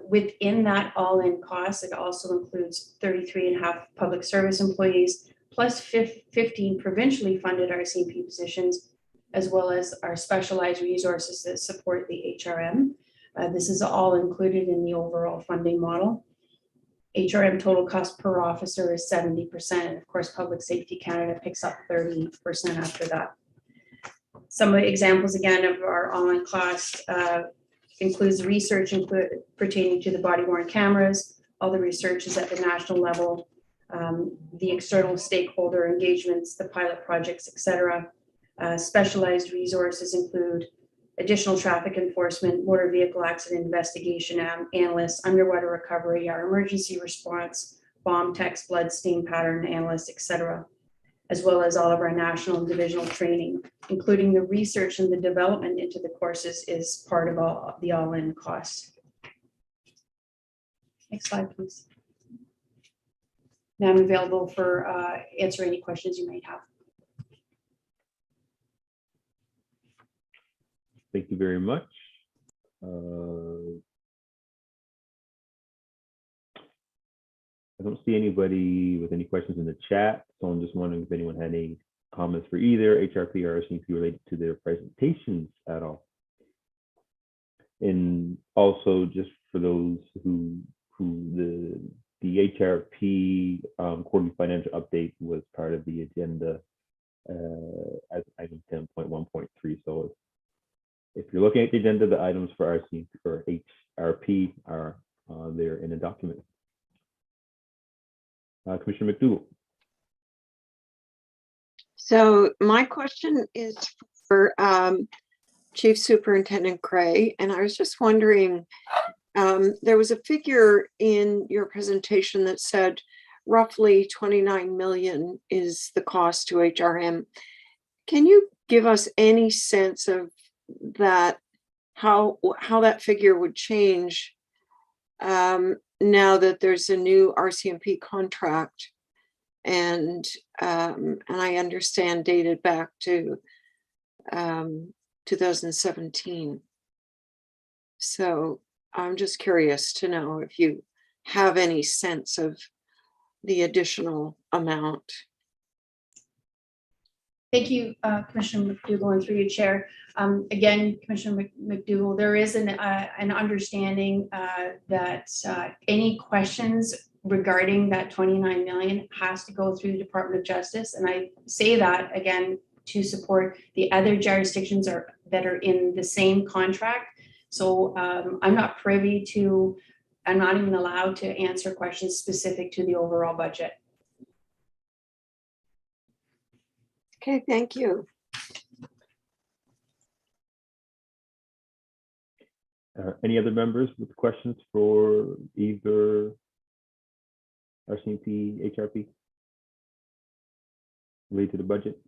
within that all-in cost, it also includes 33.5 public service employees, plus 15 provincially funded RCMP positions, as well as our specialized resources that support the HRM. This is all included in the overall funding model. HRM total cost per officer is 70%. And of course, Public Safety Canada picks up 30% after that. Some examples again of our all-in cost includes research pertaining to the body-worn cameras. All the research is at the national level, the external stakeholder engagements, the pilot projects, etc. Specialized resources include additional traffic enforcement, motor vehicle accident investigation analysts, underwater recovery, our emergency response, bomb text, blood stain pattern analysts, etc., as well as all of our national and divisional training, including the research and the development into the courses is part of all the all-in costs. Next slide, please. and I'm available for answer any questions you might have. Thank you very much. I don't see anybody with any questions in the chat, so I'm just wondering if anyone had any comments for either HRP or Rcmp related to their presentations at all. And also, just for those who the HRP quarterly financial update was part of the agenda as item 10.1.3. So if you're looking at the agenda, the items for Rcmp or HRP are there in a document. Commissioner McDougall. So my question is for Chief Superintendent Gray, and I was just wondering, there was a figure in your presentation that said roughly 29 million is the cost to HRM. Can you give us any sense of that, how that figure would change now that there's a new Rcmp contract, and I understand dated back to 2017. So I'm just curious to know if you have any sense of the additional amount. Thank you, Commissioner McDougall, and through you, Chair. Again, Commissioner McDougall, there is an understanding that any questions regarding that 29 million has to go through the Department of Justice. And I say that again to support the other jurisdictions that are in the same contract. So I'm not privy to, I'm not even allowed to answer questions specific to the overall budget. Okay, thank you. Any other members with questions for either Rcmp, HRP related to the budget?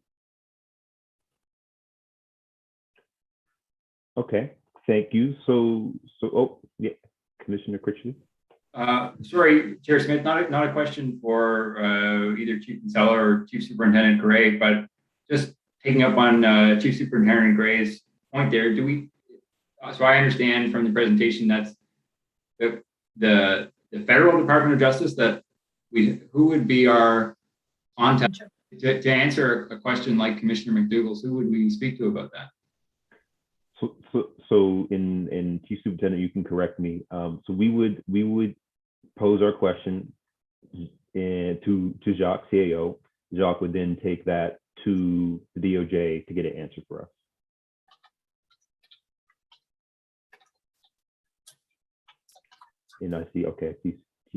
Okay, thank you. So, oh yeah, Commissioner Critchley. Sorry, Chair Smith, not a question for either Chief Kinsella or Chief Superintendent Gray, but just taking up on Chief Superintendent Gray's point there, do we, so I understand from the presentation that's the Federal Department of Justice that who would be our contact to answer a question like Commissioner McDougall's, who would we speak to about that? So in Chief Superintendent, you can correct me. So we would pose our question to Jacques CAO. Jacques would then take that to the DOJ to get an answer for us. And I see, okay, Chief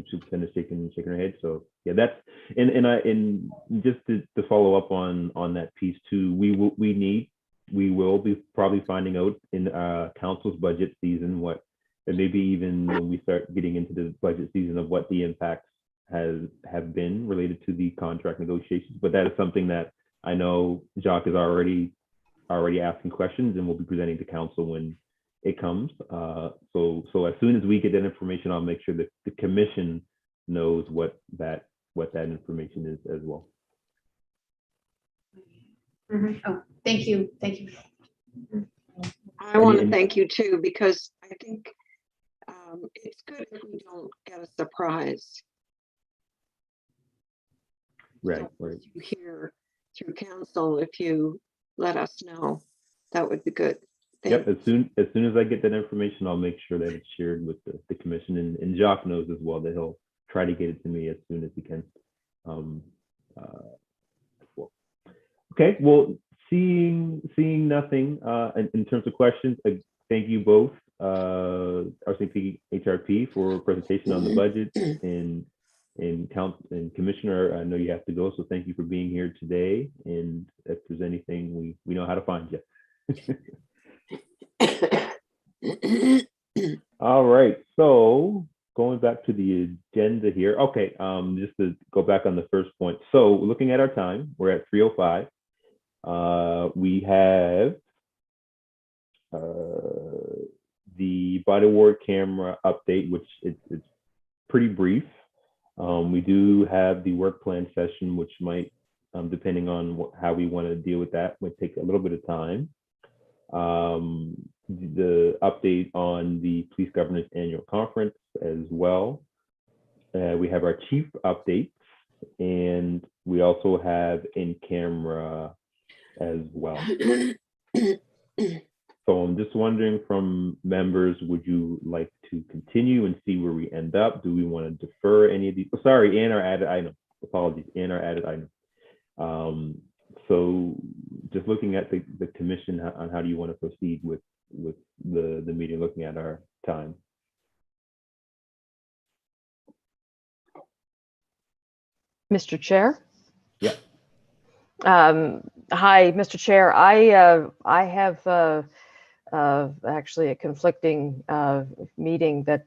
Superintendent shaking her head. So yeah, that's and just to follow up on that piece too, we will be probably finding out in council's budget season what, and maybe even when we start getting into the budget season, of what the impacts have been related to the contract negotiations. But that is something that I know Jacques is already asking questions and will be presenting to council when it comes. So as soon as we get that information, I'll make sure that the commission knows what that information is as well. Oh, thank you. Thank you. I want to thank you too, because I think it's good if we don't get a surprise. Right, So right. you hear through council, if you let us know, that would be good. Yep, as soon as I get that information, I'll make sure that it's shared with the commission, and Jacques knows as well that he'll try to get it to me as soon as he can. Okay, well, seeing nothing in terms of questions, thank you both, Rcmp, HRP, for presentation on the budget, and Commissioner, I know you have to go, so thank you for being here today. And if there's anything, we know how to find you. All right, so going back to the agenda here. Okay, just to go back on the first point. So looking at our time, we're at 3:05. We have the body worn camera update, which it's pretty brief. We do have the work plan session, which might, depending on how we want to deal with that, might take a little bit of time. The update on the Police Governance Annual Conference as well. We have our chief updates, and we also have in camera as well. So I'm just wondering from members, would you like to continue and see where we end up? Do we want to defer any of these? Oh, sorry, and our added item. Apologies, and our added item. So just looking at the commission on how do you want to proceed with the meeting, looking at our time. Mr. Chair? Yeah. Hi, Mr. Chair. I have actually a conflicting meeting that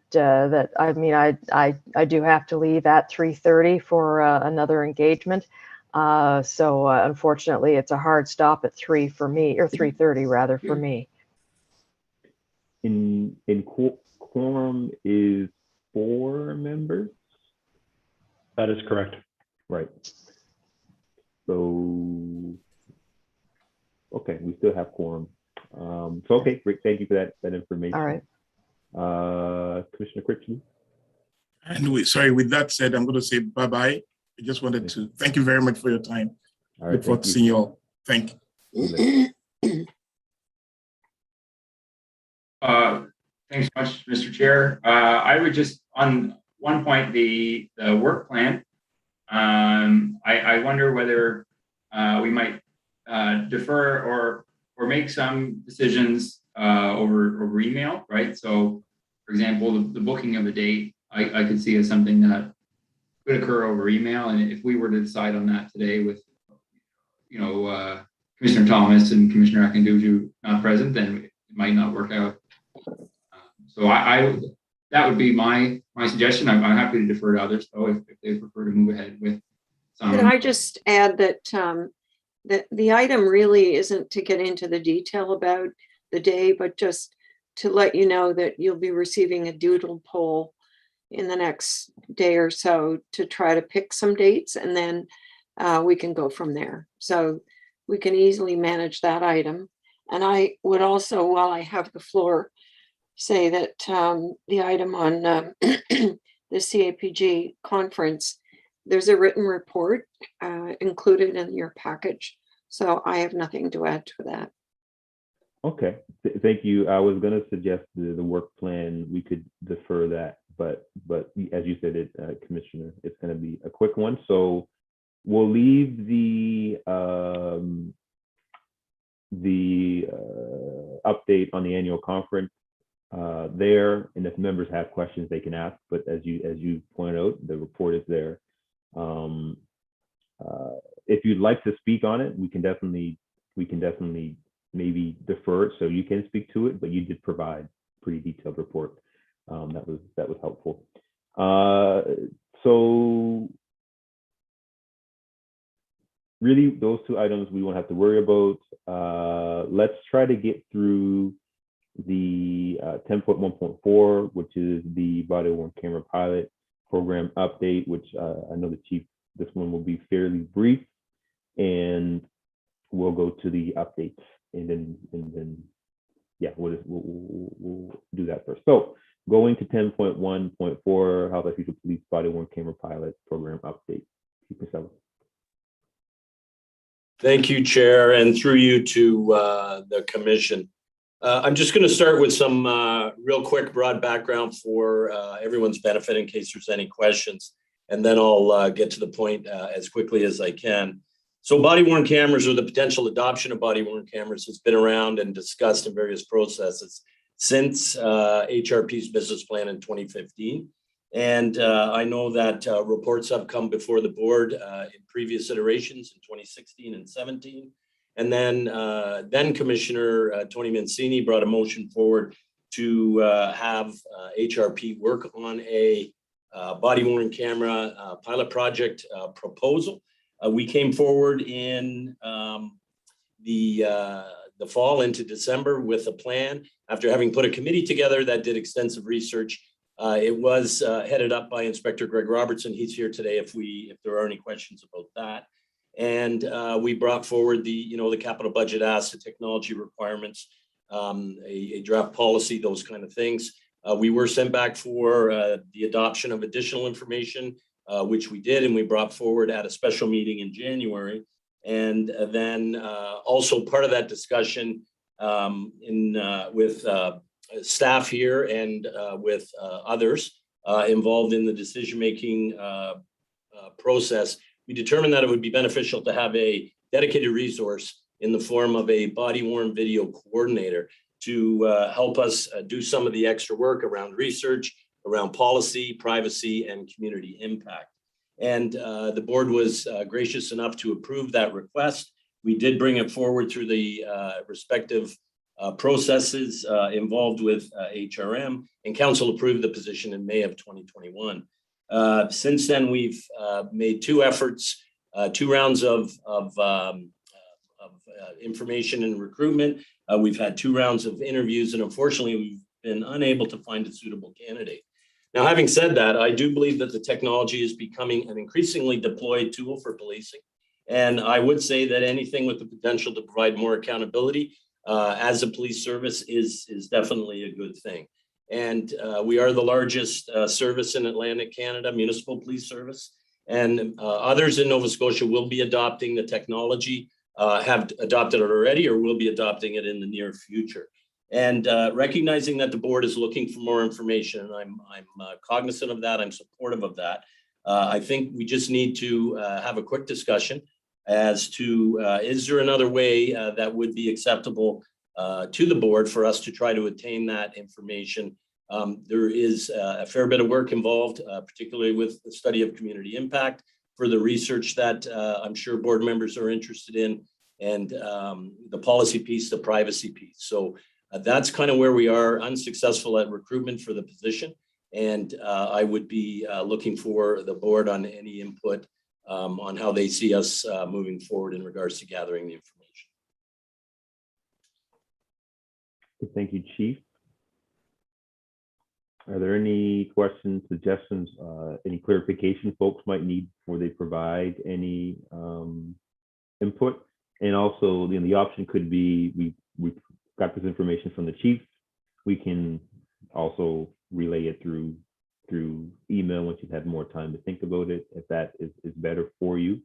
I mean I do have to leave at 3:30 for another engagement. So unfortunately, it's a hard stop at 3 for me, or 3:30 rather for me. In quorum is 4 members. That is correct. Right. So, okay, we still have quorum. So, okay, great. Thank you for that information. All right. Commissioner Critchley. And sorry, with that said, I'm going to say bye-bye. I just wanted to thank you very much for your time. All right, look forward to seeing you all. Thank you. Thanks so much, Mr. Chair. I would just, on one point, the work plan, I wonder whether we might defer or make some decisions over email, right? So, for example, the booking of a date, I could see as something that could occur over email. And if we were to decide on that today with, Commissioner Thomas and Commissioner Akinduju not present, then it might not work out. So that would be my suggestion. I'm happy to defer to others, though, if they prefer to move ahead with some. Could I just add that that the item really isn't to get into the detail about the day, but just to let you know that you'll be receiving a doodle poll in the next day or so to try to pick some dates, and then we can go from there. So we can easily manage that item. And I would also, while I have the floor, say that the item on the CAPG conference, there's a written report included in your package. So I have nothing to add to that. Okay, thank you. I was going to suggest the work plan. We could defer that, but as you said, Commissioner, it's going to be a quick one. So we'll leave the update on the annual conference there, and if members have questions, they can ask. But as you pointed out, the report is there. If you'd like to speak on it, we can definitely maybe defer it so you can speak to it. But you did provide a pretty detailed report. That was helpful. So really, those 2 items we won't have to worry about. Let's try to get through the 10.1.4, which is the body-worn camera pilot program update, which I know the chief, this one will be fairly brief, and we'll go to the updates, and then yeah, we'll do that first. So going to 10.1.4, Halifax Regional Police body-worn camera pilot program update. Chief Marcellus. Thank you, Chair, and through you to the commission. I'm just going to start with some real quick broad background for everyone's benefit in case there's any questions, and then I'll get to the point as quickly as I can. So body-worn cameras, or the potential adoption of body-worn cameras, has been around and discussed in various processes since HRP's business plan in 2015. And I know that reports have come before the board in previous iterations in 2016 and 17. And then Commissioner Tony Mancini brought a motion forward to have HRP work on a body-worn camera pilot project proposal. We came forward in the fall into December with a plan after having put a committee together that did extensive research It was headed up by Inspector Greg Robertson. He's here today if there are any questions about that. And we brought forward the capital budget asset technology requirements, a draft policy, those kind of things. We were sent back for the adoption of additional information, which we did, and we brought forward at a special meeting in January. And then also part of that discussion with staff here and with others involved in the decision-making process, we determined that it would be beneficial to have a dedicated resource in the form of a body-worn video coordinator to help us do some of the extra work around research, around policy, privacy, and community impact. And the board was gracious enough to approve that request. We did bring it forward through the respective processes involved with HRM, and council approved the position in May of 2021. Since then, we've made two efforts, 2 rounds of information and recruitment. We've had 2 rounds of interviews, and unfortunately, we've been unable to find a suitable candidate. Now, having said that, I do believe that the technology is becoming an increasingly deployed tool for policing. And I would say that anything with the potential to provide more accountability as a police service is definitely a good thing. And we are the largest service in Atlantic Canada, municipal police service. And others in Nova Scotia will be adopting the technology, have adopted it already, or will be adopting it in the near future. And recognizing that the board is looking for more information, and I'm cognizant of that, I'm supportive of that. I think we just need to have a quick discussion as to is there another way that would be acceptable to the board for us to try to attain that information. There is a fair bit of work involved, particularly with the study of community impact, for the research that I'm sure board members are interested in, and the policy piece, the privacy piece. So that's kind of where we are, unsuccessful at recruitment for the position. And I would be looking for the board on any input on how they see us moving forward in regards to gathering the information. Thank you, Chief. Are there any questions, suggestions, any clarification folks might need before they provide any input? And also, the option could be we got this information from the chief. We can also relay it through email once you've had more time to think about it, if that is better for you.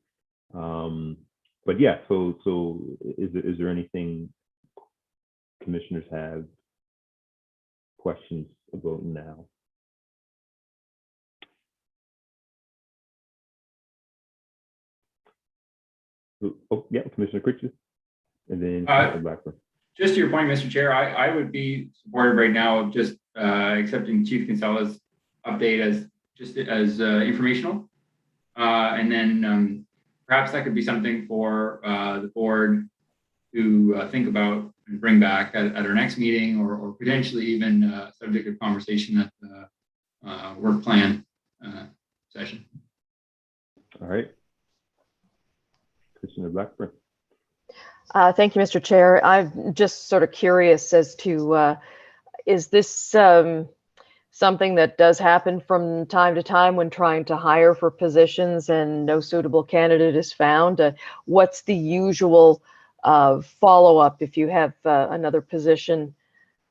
But yeah, so is there anything commissioners have questions about now? Oh yeah, Commissioner Critchett, and then Commissioner Blackburn. Just to your point, Mr. Chair, I would be supportive right now of just accepting Chief Kinsella's update as informational. And then perhaps that could be something for the board to think about and bring back at our next meeting, or potentially even subject of conversation at the work plan session. All right. Commissioner Blackburn. Thank you, Mr. Chair. I'm just sort of curious as to, is this something that does happen from time to time when trying to hire for positions and no suitable candidate is found? What's the usual follow-up if you have another position,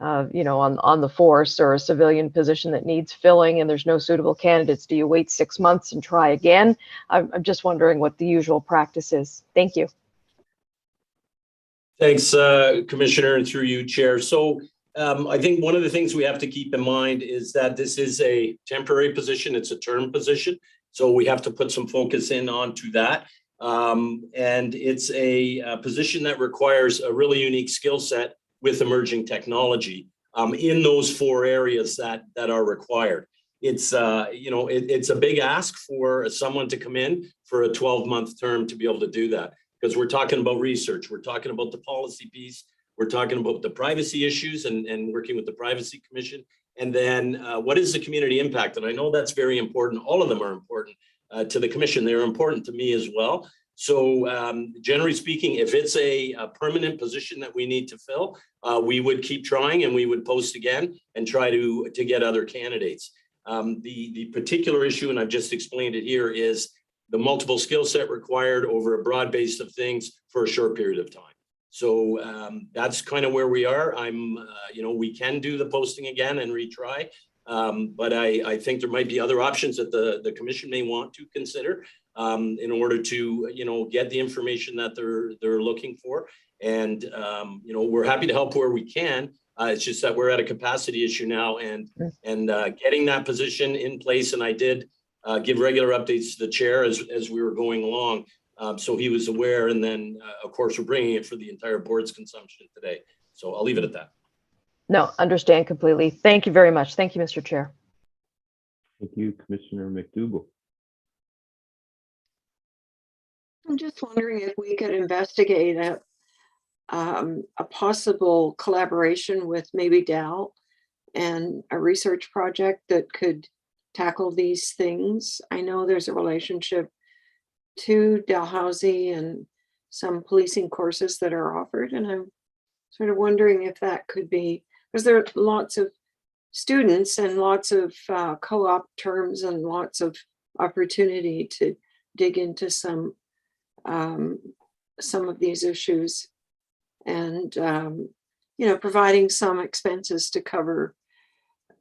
on the force, or a civilian position that needs filling and there's no suitable candidates? Do you wait 6 months and try again? I'm just wondering what the usual practice is. Thank you. Thanks, Commissioner, and through you, Chair. So I think one of the things we have to keep in mind is that this is a temporary position. It's a term position. So we have to put some focus in onto that. And it's a position that requires a really unique skill set with emerging technology in those 4 areas that are required. It's, it's a big ask for someone to come in for a 12-month term to be able to do that. Because we're talking about research, we're talking about the policy piece, we're talking about the privacy issues and working with the Privacy Commission. And then what is the community impact? And I know that's very important. All of them are important to the Commission. They're important to me as well. So generally speaking, if it's a permanent position that we need to fill, we would keep trying and we would post again and try to get other candidates. The particular issue, and I've just explained it here, is the multiple skill set required over a broad base of things for a short period of time. So that's kind of where we are. We can do the posting again and retry, but I think there might be other options that the commission may want to consider in order to, get the information that they're looking for. And, we're happy to help where we can. It's just that we're at a capacity issue now, and getting that position in place. And I did give regular updates to the chair as we were going along. So he was aware, and then of course we're bringing it for the entire board's consumption today. So I'll leave it at that. No, understand completely. Thank you very much. Thank you, Mr. Chair. Thank you, Commissioner McDougall. I'm just wondering if we could investigate a possible collaboration with maybe Dal and a research project that could tackle these things. I know there's a relationship to Dalhousie and some policing courses that are offered, and I'm sort of wondering if that could be, because there are lots of students and lots of co-op terms and lots of opportunity to dig into some of these issues, and providing some expenses to cover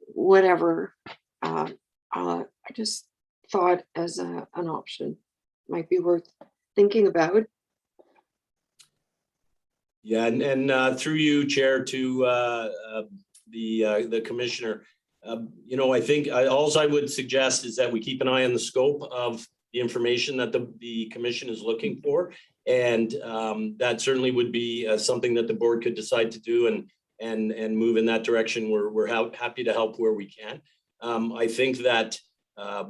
whatever. I just thought as an option might be worth thinking about. Yeah, and through you, Chair, to the commissioner, I think all I would suggest is that we keep an eye on the scope of the information that the commission is looking for, and that certainly would be something that the board could decide to do and move in that direction. We're happy to help where we can. I think that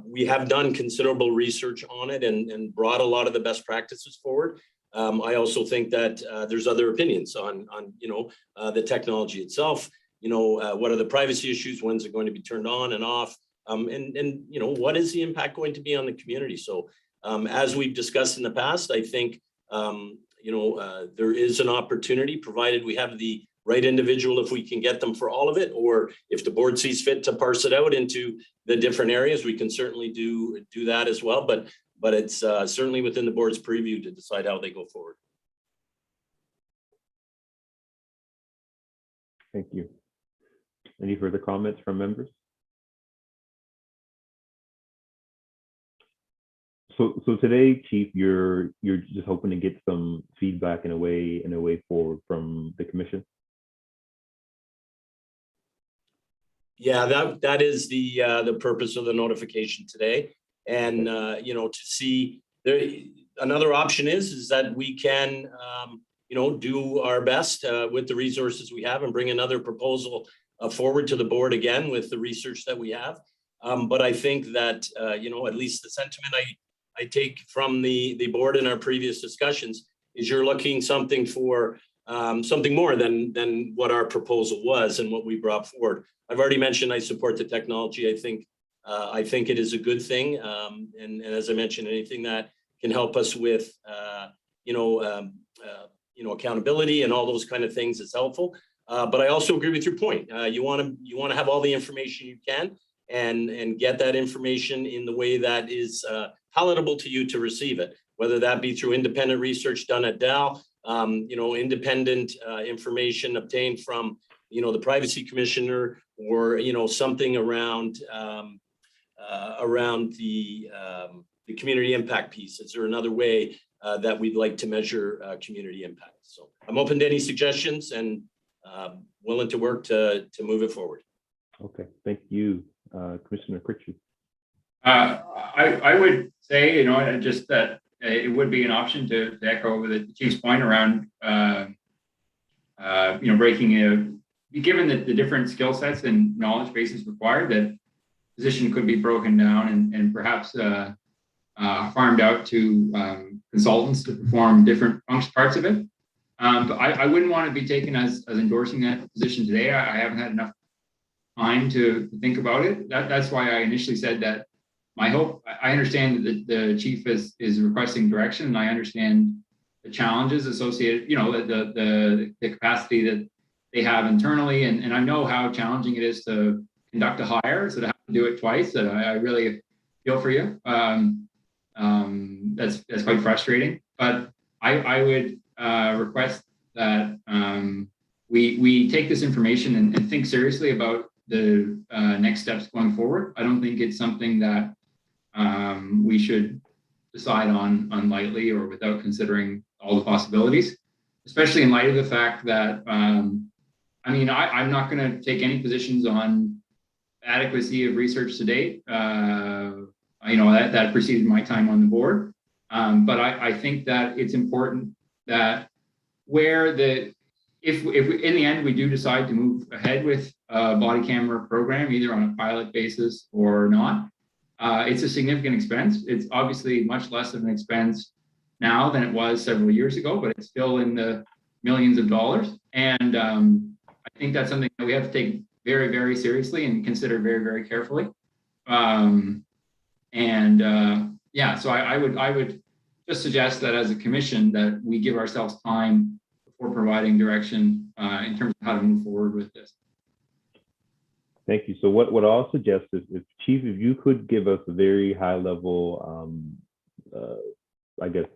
we have done considerable research on it and brought a lot of the best practices forward. I also think that there's other opinions on the technology itself. What are the privacy issues? When's it going to be turned on and off? And what is the impact going to be on the community? So as we've discussed in the past, I think there is an opportunity, provided we have the right individual, if we can get them for all of it, or if the board sees fit to parse it out into the different areas, we can certainly do that as well. But it's certainly within the board's preview to decide how they go forward. Thank you. Any further comments from members? So today, Chief, you're just hoping to get some feedback in a way forward from the commission. Yeah, that is the purpose of the notification today. And to see there, another option is that we can do our best with the resources we have and bring another proposal forward to the board again with the research that we have. But I think that at least the sentiment I take from the board in our previous discussions is you're looking something for something more than what our proposal was and what we brought forward. I've already mentioned I support the technology. I think it is a good thing, and as I mentioned, anything that can help us with accountability and all those kind of things is helpful. But I also agree with your point. You want to have all the information you can and get that information in the way that is palatable to you to receive it, whether that be through independent research done at DAL, independent information obtained from the privacy commissioner, or something around the community impact piece. Is there another way that we'd like to measure community impact? So I'm open to any suggestions and willing to work to move it forward. Okay, thank you, Commissioner Critchie. I would say, just that it would be an option to echo the Chief's point around, breaking given that the different skill sets and knowledge bases required, that position could be broken down and perhaps farmed out to consultants to perform different parts of it. But I wouldn't want to be taken as endorsing that position today. I haven't had enough time to think about it. That's why I initially said that my hope, I understand that the chief is requesting direction, and I understand the challenges associated, the capacity that they have internally, and I know how challenging it is to conduct a hire. So to have to do it twice, and I really feel for you. That's quite frustrating. But I would request that we take this information and think seriously about the next steps going forward. I don't think it's something that we should decide on lightly or without considering all the possibilities, especially in light of the fact that, I'm not going to take any positions on adequacy of research to date. That preceded my time on the board. But I think that it's important that if in the end we do decide to move ahead with a body camera program, either on a pilot basis or not, it's a significant expense. It's obviously much less of an expense now than it was several years ago, but it's still in the millions of dollars. And I think that's something that we have to take very, very seriously and consider very, very carefully. So I would just suggest that as a commission that we give ourselves time before providing direction in terms of how to move forward with this. Thank you. So what I'll suggest is, Chief, if you could give us a very high level, I guess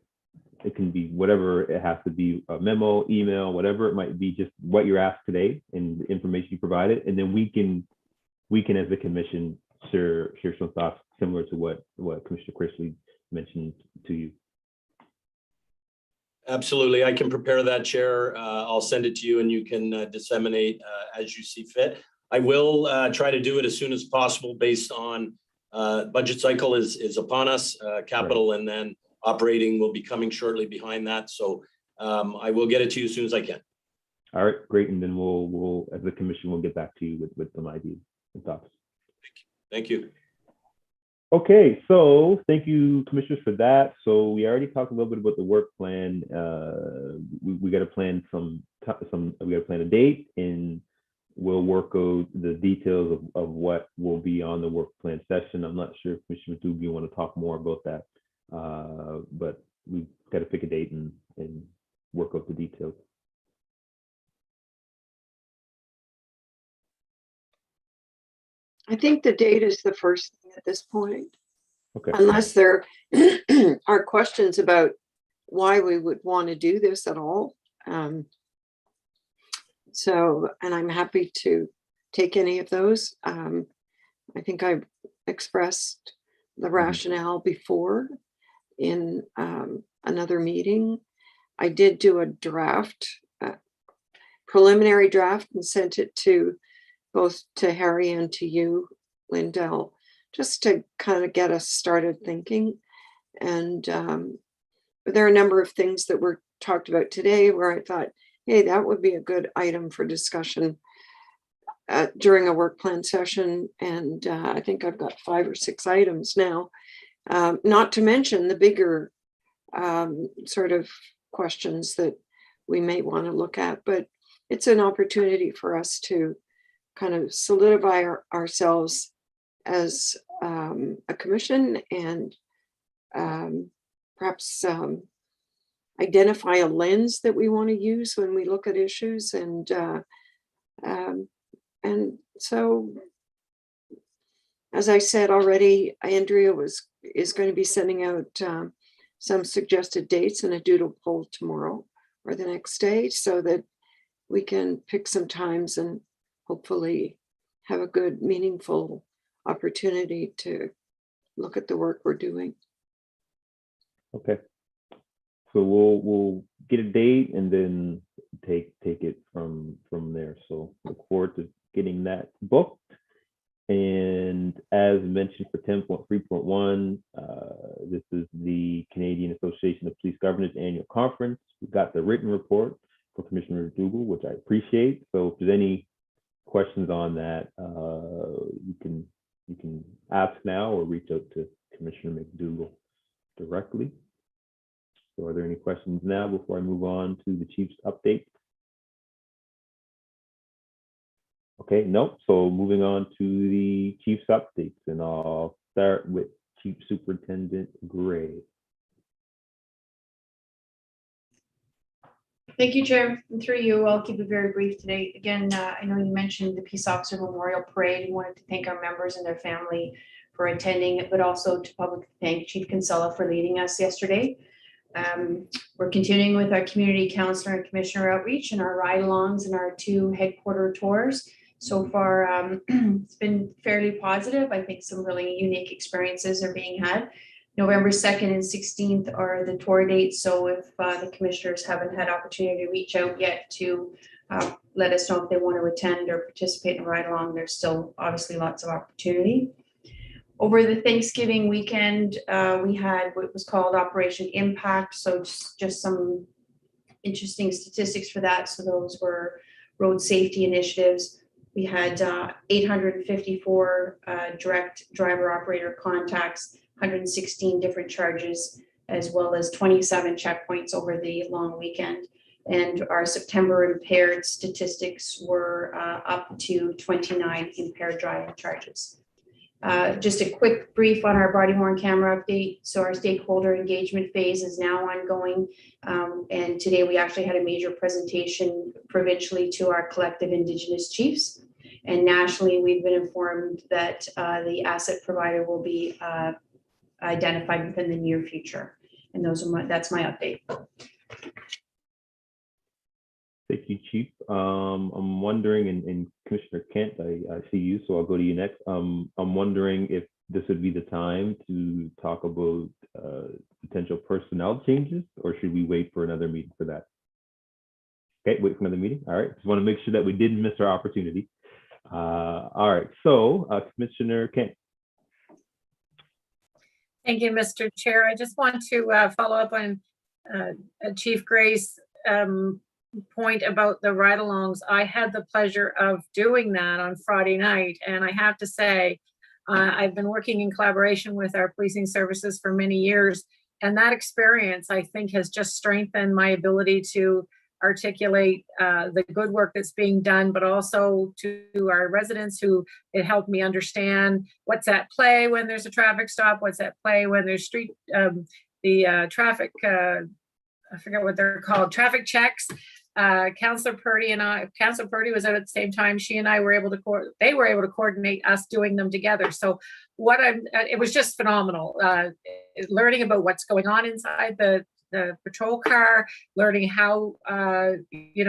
it can be whatever it has to be, a memo, email, whatever it might be, just what you're asked today and the information you provided, and then we can as a commission share some thoughts similar to what Commissioner Chrisley mentioned to you. Absolutely. I can prepare that, Chair. I'll send it to you and you can disseminate as you see fit. I will try to do it as soon as possible based on budget cycle is upon us, capital, right, and then operating will be coming shortly behind that. So I will get it to you as soon as I can. All right, great. And then we'll as a commission, we'll get back to you with some ideas and thoughts. Thank you. Okay, so thank you, commissioners, for that. So we already talked a little bit about the work plan. We got to plan we got to plan a date, and we'll work out the details of what will be on the work plan session. I'm not sure if Commissioner Dubé, you want to talk more about that, but we've got to pick a date and work out the details. I think the date is the first thing at this point. Okay. Unless there are questions about why we would want to do this at all. And I'm happy to take any of those. I think I've expressed the rationale before in another meeting. I did do a draft, preliminary draft, and sent it to both to Harry and to you, Lindell, just to kind of get us started thinking. And there are a number of things that were talked about today where I thought, hey, that would be a good item for discussion during a work plan session. And I think I've got 5 or 6 items now, not to mention the bigger sort of questions that we may want to look at. But it's an opportunity for us to kind of solidify ourselves as a commission and perhaps identify a lens that we want to use when we look at issues. And so, as I said already, Andrea is going to be sending out some suggested dates and a doodle poll tomorrow or the next day, so that we can pick some times and hopefully have a good, meaningful opportunity to look at the work we're doing. Okay. So we'll get a date and then take it from there. So look forward to getting that booked. And as mentioned for 10.3.1, this is the Canadian Association of Police Governors Annual Conference. We've got the written report for Commissioner McDougall, which I appreciate. So if there's any questions on that, you can ask now or reach out to Commissioner McDougall directly. So are there any questions now before I move on to the Chief's update? Okay, no. So moving on to the Chief's updates, and I'll start with Chief Superintendent Gray. Thank you, Chair. And through you, I'll keep it very brief today. Again, I know you mentioned the Peace Officer Memorial Parade and wanted to thank our members and their family for attending, but also to publicly thank Chief Kinsella for leading us yesterday. We're continuing with our community counselor and commissioner outreach and our ride-alongs and our 2 headquarter tours. So far, it's been fairly positive. I think some really unique experiences are being had. November 2nd and 16th are the tour dates. So if the commissioners haven't had opportunity to reach out yet to let us know if they want to attend or participate in a ride-along, there's still obviously lots of opportunity. Over the Thanksgiving weekend, we had what was called Operation Impact. So just some interesting statistics for that. So those were road safety initiatives. We had 854 direct driver operator contacts, 116 different charges, as well as 27 checkpoints over the long weekend. And our September impaired statistics were up to 29 impaired driving charges. Just a quick brief on our body-worn camera update. So our stakeholder engagement phase is now ongoing. And today we actually had a major presentation provincially to our collective Indigenous chiefs. And nationally, we've been informed that the asset provider will be identified within the near future. And that's my update. Thank you, Chief. I'm wondering, and Commissioner Kent, I see you, so I'll go to you next. I'm wondering if this would be the time to talk about potential personnel changes, or should we wait for another meeting for that? Okay, wait for another meeting. All right, just want to make sure that we didn't miss our opportunity. All right, so Commissioner Kent. Thank you, Mr. Chair. I just want to follow up on Chief Gray's point about the ride-alongs. I had the pleasure of doing that on Friday night, and I have to say, I've been working in collaboration with our policing services for many years, and that experience, I think, has just strengthened my ability to articulate the good work that's being done, but also to our residents who it helped me understand what's at play when there's a traffic stop, what's at play when there's traffic, I forget what they're called, traffic checks. Councillor Purdy was out at the same time. She and I were able to coordinate us doing them together. So it was just phenomenal. Learning about what's going on inside the patrol car, learning how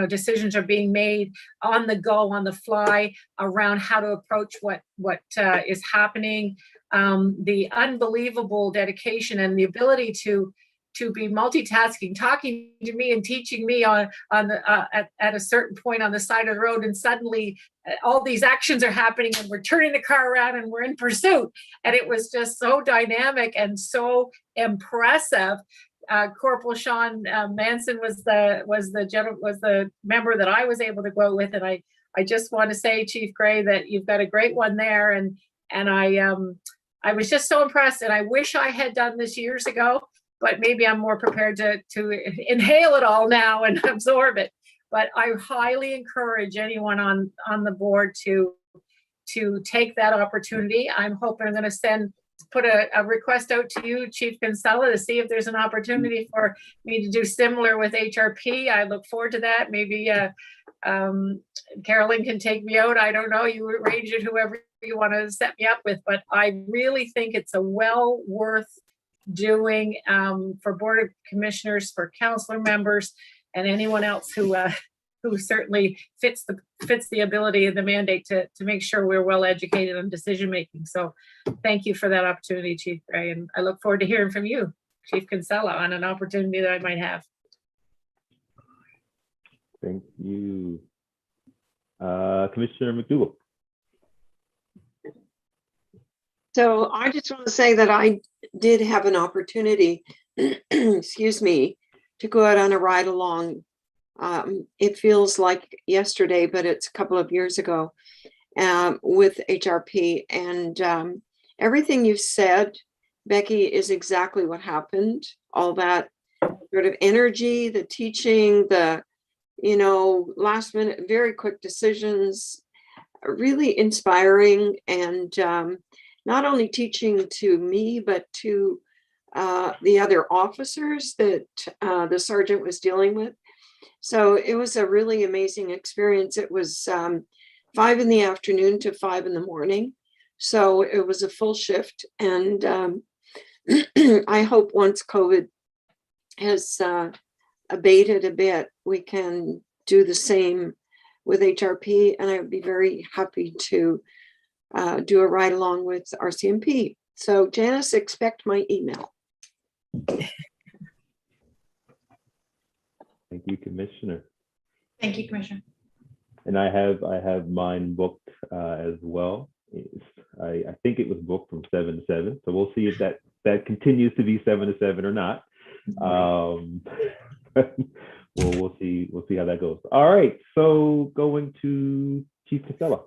decisions are being made on the go, on the fly, around how to approach what is happening. The unbelievable dedication and the ability to be multitasking, talking to me and teaching me at a certain point on the side of the road, and suddenly all these actions are happening and we're turning the car around and we're in pursuit. And it was just so dynamic and so impressive. Corporal Sean Manson was the member that I was able to go with, and I just want to say, Chief Gray, that you've got a great one there, and I was just so impressed, and I wish I had done this years ago. But maybe I'm more prepared to inhale it all now and absorb it. But I highly encourage anyone on the board to take that opportunity. I'm hoping I'm going to put a request out to you, Chief Kinsella, to see if there's an opportunity for me to do similar with HRP. I look forward to that. Maybe Carolyn can take me out. I don't know. You arrange it, whoever you want to set me up with. But I really think it's a well worth doing for Board of Commissioners, for councillor members, and anyone else who certainly fits the ability of the mandate to make sure we're well educated on decision making. So thank you for that opportunity, Chief Gray, and I look forward to hearing from you, Chief Kinsella, on an opportunity that I might have. Thank you. Commissioner McDougall. So I just want to say that I did have an opportunity, excuse me, to go out on a ride along. It feels like yesterday, but it's a couple of years ago with HRP. And everything you've said, Becky, is exactly what happened. All that sort of energy, the teaching, the, last minute, very quick decisions, really inspiring, and not only teaching to me, but to the other officers that the sergeant was dealing with. So it was a really amazing experience. It was 5 in the afternoon to 5 in the morning. So it was a full shift. And I hope once COVID has abated a bit, we can do the same with HRP. And I would be very happy to do a ride along with RCMP. So Janice, expect my email. Thank you, Commissioner. Thank you, Commissioner. And I have mine booked as well. I think it was booked from 7 to 7. So we'll see if that continues to be 7 to 7 or not. We'll see how that goes. All right. So going to Chief Casella.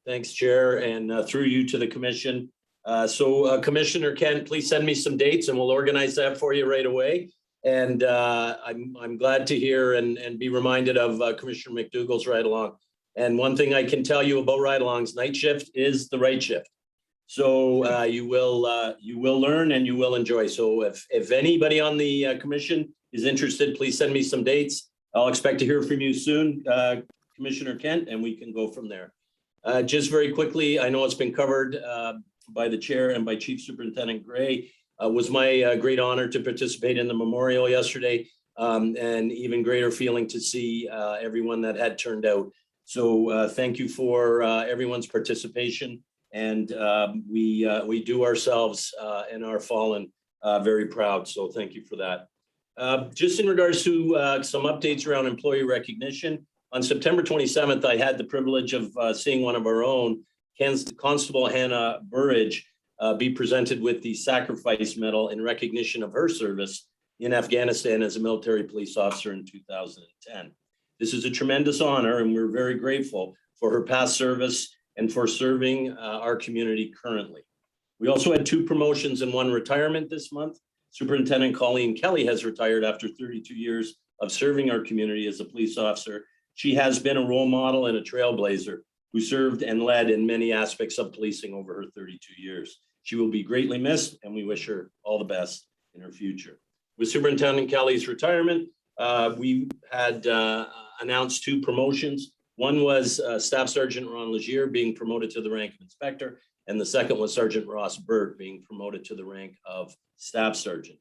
Thanks, Chair, and through you to the Commission. Commissioner Kent, please send me some dates and we'll organize that for you right away. And I'm glad to hear and be reminded of Commissioner McDougall's ride-along. And one thing I can tell you about ride-alongs, night shift is the right shift. So you will learn and you will enjoy. So if anybody on the Commission is interested, please send me some dates. I'll expect to hear from you soon, Commissioner Kent, and we can go from there. Just very quickly, I know it's been covered by the Chair and by Chief Superintendent Gray. Was my great honor to participate in the memorial yesterday, and even greater feeling to see everyone that had turned out. So thank you for everyone's participation, and we do ourselves and our fallen very proud. So thank you for that. Just in regards to some updates around employee recognition, on September 27th, I had the privilege of seeing one of our own, Constable Hannah Burridge, be presented with the Sacrifice Medal in recognition of her service in Afghanistan as a military police officer in 2010. This is a tremendous honor, and we're very grateful for her past service and for serving our community currently. We also had 2 promotions and 1 retirement this month. Superintendent Colleen Kelly has retired after 32 years of serving our community as a police officer. She has been a role model and a trailblazer who served and led in many aspects of policing over her 32 years. She will be greatly missed, and we wish her all the best in her future. With Superintendent Kelly's retirement, we had announced 2 promotions. One was Staff Sergeant Ron Legier being promoted to the rank of Inspector, and the second was Sergeant Ross Burt being promoted to the rank of Staff Sergeant.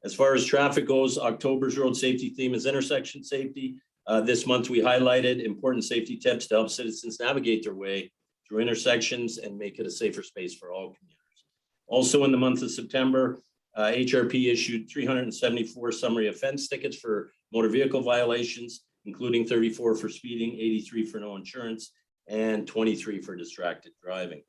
As far as traffic goes, October's road safety theme is intersection safety. This month, we highlighted important safety tips to help citizens navigate their way through intersections and make it a safer space for all communities. Also in the month of September, HRP issued 374 summary offense tickets for motor vehicle violations, including 34 for speeding, 83 for no insurance, and 23 for distracted driving.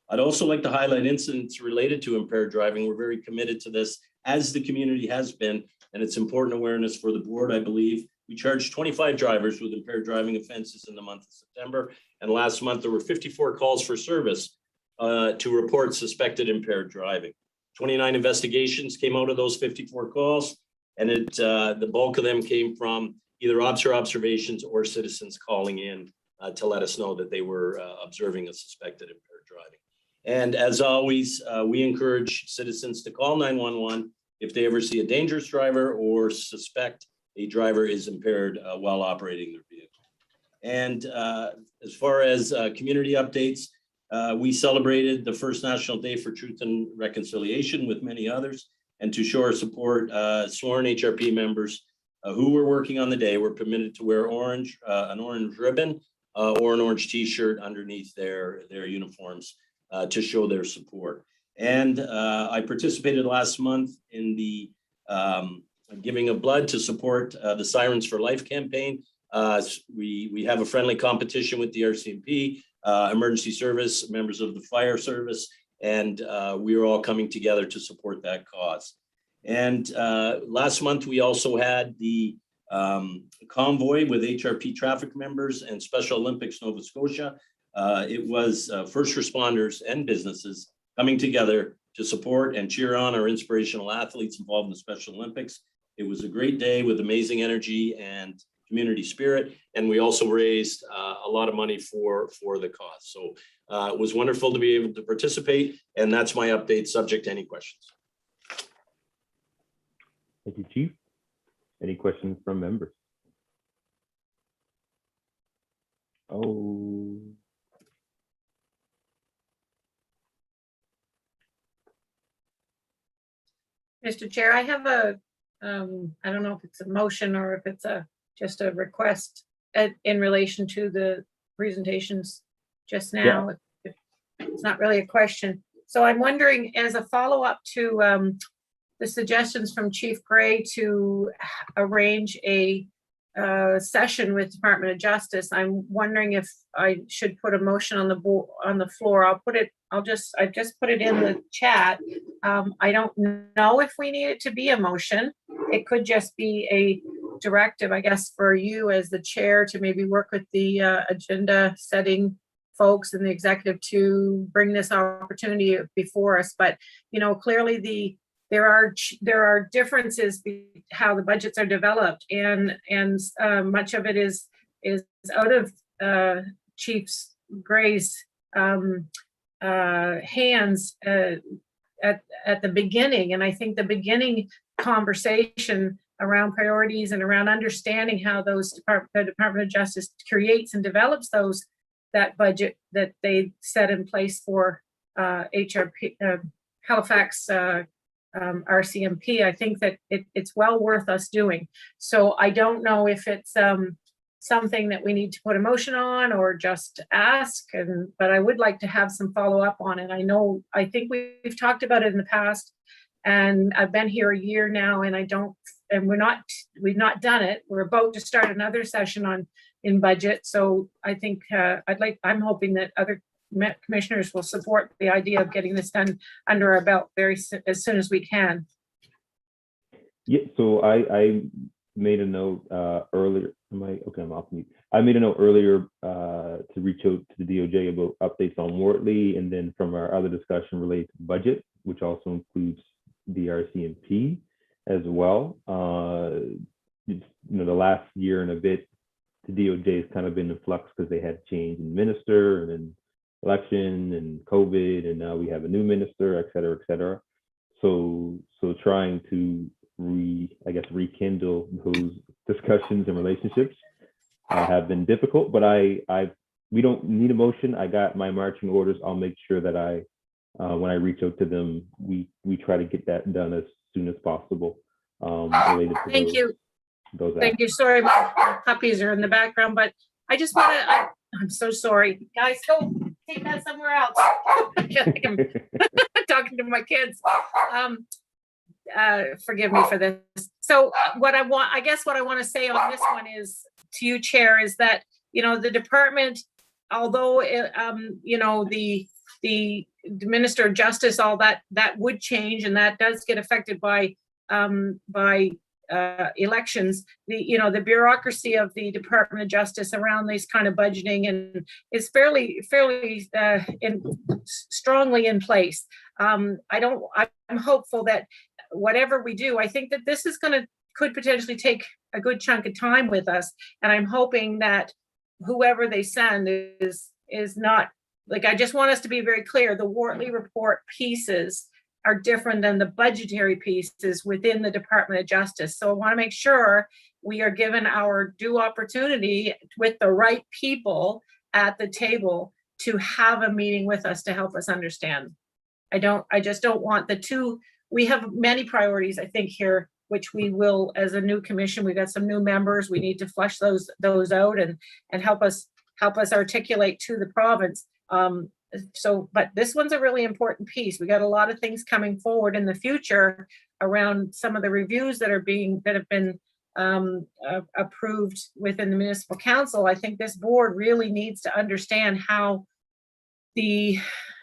I'd also like to highlight incidents related to impaired driving. We're very committed to this, as the community has been, and it's important awareness for the board, I believe. We charged 25 drivers with impaired driving offenses in the month of September, and last month there were 54 calls for service to report suspected impaired driving. 29 investigations came out of those 54 calls, and the bulk of them came from either observations or citizens calling in to let us know that they were observing a suspected impaired driving. And as always, we encourage citizens to call 911 if they ever see a dangerous driver or suspect a driver is impaired while operating their vehicle. And as far as community updates, we celebrated the first National Day for Truth and Reconciliation with many others. And to show our support, sworn HRP members who were working on the day were permitted to wear an orange ribbon or an orange t-shirt underneath their uniforms to show their support. And I participated last month in the giving of blood to support the Sirens for Life campaign. We have a friendly competition with the Rcmp, emergency service, members of the fire service, and we are all coming together to support that cause. And last month, we also had the convoy with HRP traffic members and Special Olympics Nova Scotia. It was first responders and businesses coming together to support and cheer on our inspirational athletes involved in the Special Olympics. It was a great day with amazing energy and community spirit, and we also raised a lot of money for the cause. So it was wonderful to be able to participate, and that's my update, subject to any questions. Thank you, Chief. Any questions from members? Oh. Mr. Chair, I have a, I don't know if it's a motion or if it's just a request in relation to the presentations just now. It's not really a question. So I'm wondering, as a follow-up to the suggestions from Chief Gray to arrange a session with Department of Justice, I'm wondering if I should put a motion on the floor. I've just put it in the chat. I don't know if we need it to be a motion. It could just be a directive, I guess, for you as the chair to maybe work with the agenda setting folks and the executive to bring this opportunity before us. But, you know, clearly there are differences how the budgets are developed, and much of it is out of Chief Gray's hands at the beginning. And I think the beginning conversation around priorities and around understanding how the Department of Justice creates and develops that budget that they set in place for HRP, Halifax RCMP, I think that it's well worth us doing. So I don't know if it's something that we need to put a motion on or just ask, but I would like to have some follow up on it. I think we've talked about it in the past, and I've been here a year now, and we've not done it. We're about to start another session in budget. So I think I'm hoping that other commissioners will support the idea of getting this done under our belt as soon as we can. Yeah, so I made a note earlier. I'm off mute. I made a note earlier to reach out to the DOJ about updates on Wortley, and then from our other discussion related to budget, which also includes the Rcmp as well. The last year and a bit, the DOJ has kind of been in flux because they had change in minister and then election and COVID, and now we have a new minister, et cetera, et cetera. So trying to rekindle those discussions and relationships have been difficult, but we don't need a motion. I got my marching orders. I'll make sure that when I reach out to them, we try to get that done as soon as possible. Related to Thank you. Thank you. Sorry, my puppies are in the background, but I just want to, I'm so sorry. Guys, go take that somewhere else. I'm talking to my kids. Forgive me for this. So what I want to say on this one is to you, Chair, is that, the department, although, the Minister of Justice, all that would change, and that does get affected by elections, the bureaucracy of the Department of Justice around these kind of budgeting and is fairly strongly in place. I'm hopeful that whatever we do, I think that this is could potentially take a good chunk of time with us, and I'm hoping that whoever they send is not, like, I just want us to be very clear, the Morton Report pieces are different than the budgetary pieces within the Department of Justice. So I want to make sure we are given our due opportunity with the right people at the table to have a meeting with us to help us understand. I just don't want the two. We have many priorities, I think, here, which we will, as a new commission, we've got some new members. We need to flesh those out and help us articulate to the province. But this one's a really important piece. We got a lot of things coming forward in the future around some of the reviews that have been approved within the municipal council. I think this board really needs to understand how the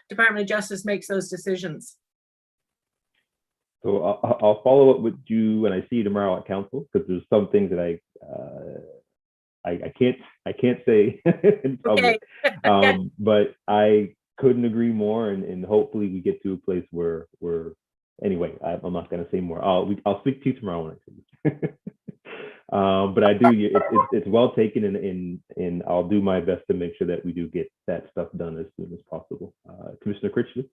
Department of Justice makes those decisions. So I'll follow up with you when I see you tomorrow at council, because there's some things that I can't say in public. Okay. But I couldn't agree more, and hopefully we get to a place where anyway, I'm not going to say more. I'll speak to you tomorrow when I see you. But I do. It's well taken, and I'll do my best to make sure that we do get that stuff done as soon as possible. Commissioner Critchley.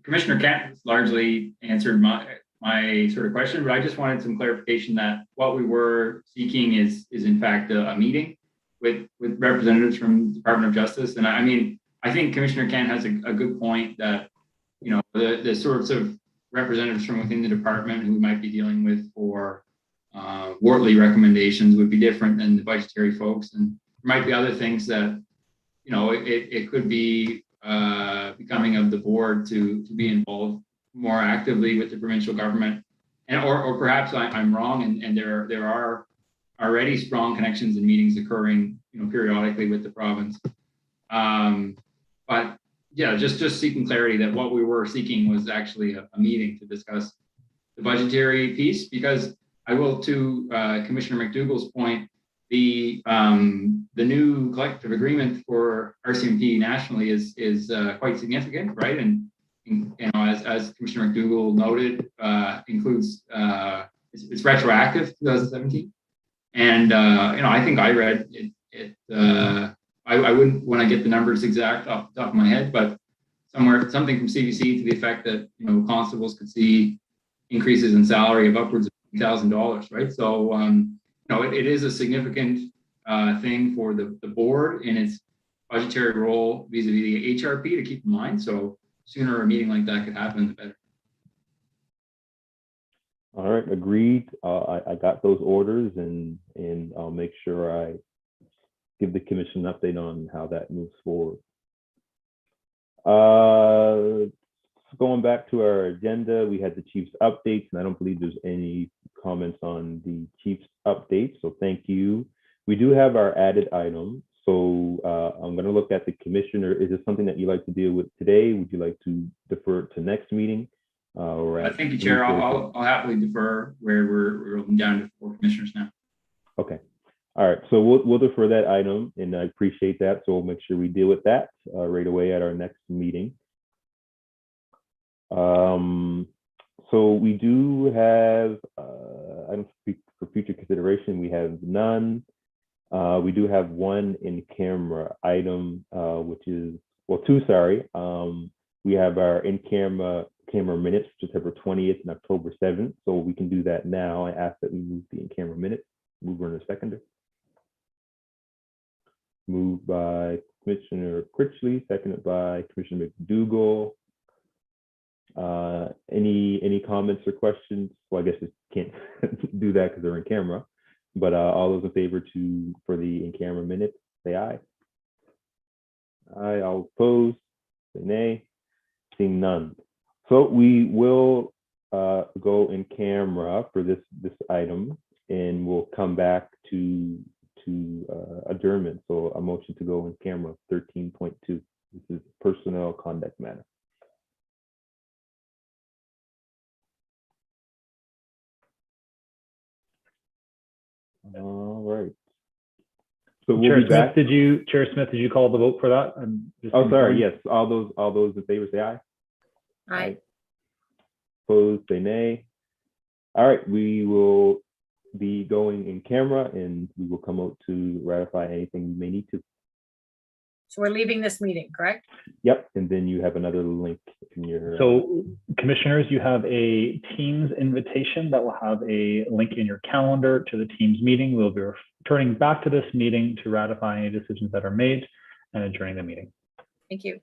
Commissioner Kent largely answered my sort of question, but I just wanted some clarification that what we were seeking is in fact a meeting with representatives from the Department of Justice. And I mean, I think Commissioner Kent has a good point that, you know, the sorts of representatives from within the department who we might be dealing with for Wortley recommendations would be different than the budgetary folks. And there might be other things that, you know, it could be becoming of the board to be involved more actively with the provincial government. And or perhaps I'm wrong, and there are already strong connections and meetings occurring, you know, periodically with the province. But yeah, just seeking clarity that what we were seeking was actually a meeting to discuss the budgetary piece, because I will, to Commissioner McDougall's point, the new collective agreement for RCMP nationally is quite significant, right? And you know, as Commissioner McDougall noted, includes it's retroactive 2017, and you know, I think I read it. I wouldn't want to get the numbers exact off the top of my head, but something from CBC to the effect that, you know, constables could see increases in salary of upwards of $1,000, right? So you know, it is a significant thing for the board in its budgetary role vis-a-vis the HRP to keep in mind. So sooner a meeting like that could happen, the better. All right, agreed. I got those orders, and I'll make sure I give the commission an update on how that moves forward. Going back to our agenda, we had the chief's updates, and I don't believe there's any comments on the chief's updates, so thank you. We do have our added item, so I'm going to look at the commissioner. Is this something that you'd like to deal with today? Would you like to defer it to next meeting? Thank you, Chair. I'll happily defer where we're down to 4 commissioners now. Okay. All right, so we'll defer that item, and I appreciate that. So we'll make sure we deal with that right away at our next meeting. So we do have items for future consideration. We have none. We do have one in-camera item, which is, well, 2, sorry. We have our in-camera minutes, September 20th and October 7th. So we can do that now. I ask that we move the in-camera minutes. Mover and a seconder. Moved by Commissioner Critchley, seconded by Commissioner McDougall. Any comments or questions? Well, I guess we can't do that because they're in camera. But all those in favor for the in-camera minutes, say aye. Aye. All opposed, say nay. Seeing none. So we will go in camera for this item, and we'll come back to adjournment. So a motion to go in camera 13.2. This is personnel conduct matter. All right. So we'll be back. Chair Smith, did you call the vote for that? Oh, sorry. Yes. All those in favor say aye. Aye. Opposed, say nay. All right. We will be going in camera, and we will come out to ratify anything we may need to. So we're leaving this meeting, correct? Yep. And then you have another link in your. So commissioners, you have a Teams invitation that will have a link in your calendar to the Teams meeting. We'll be returning back to this meeting to ratify any decisions that are made and adjourning the meeting. Thank you.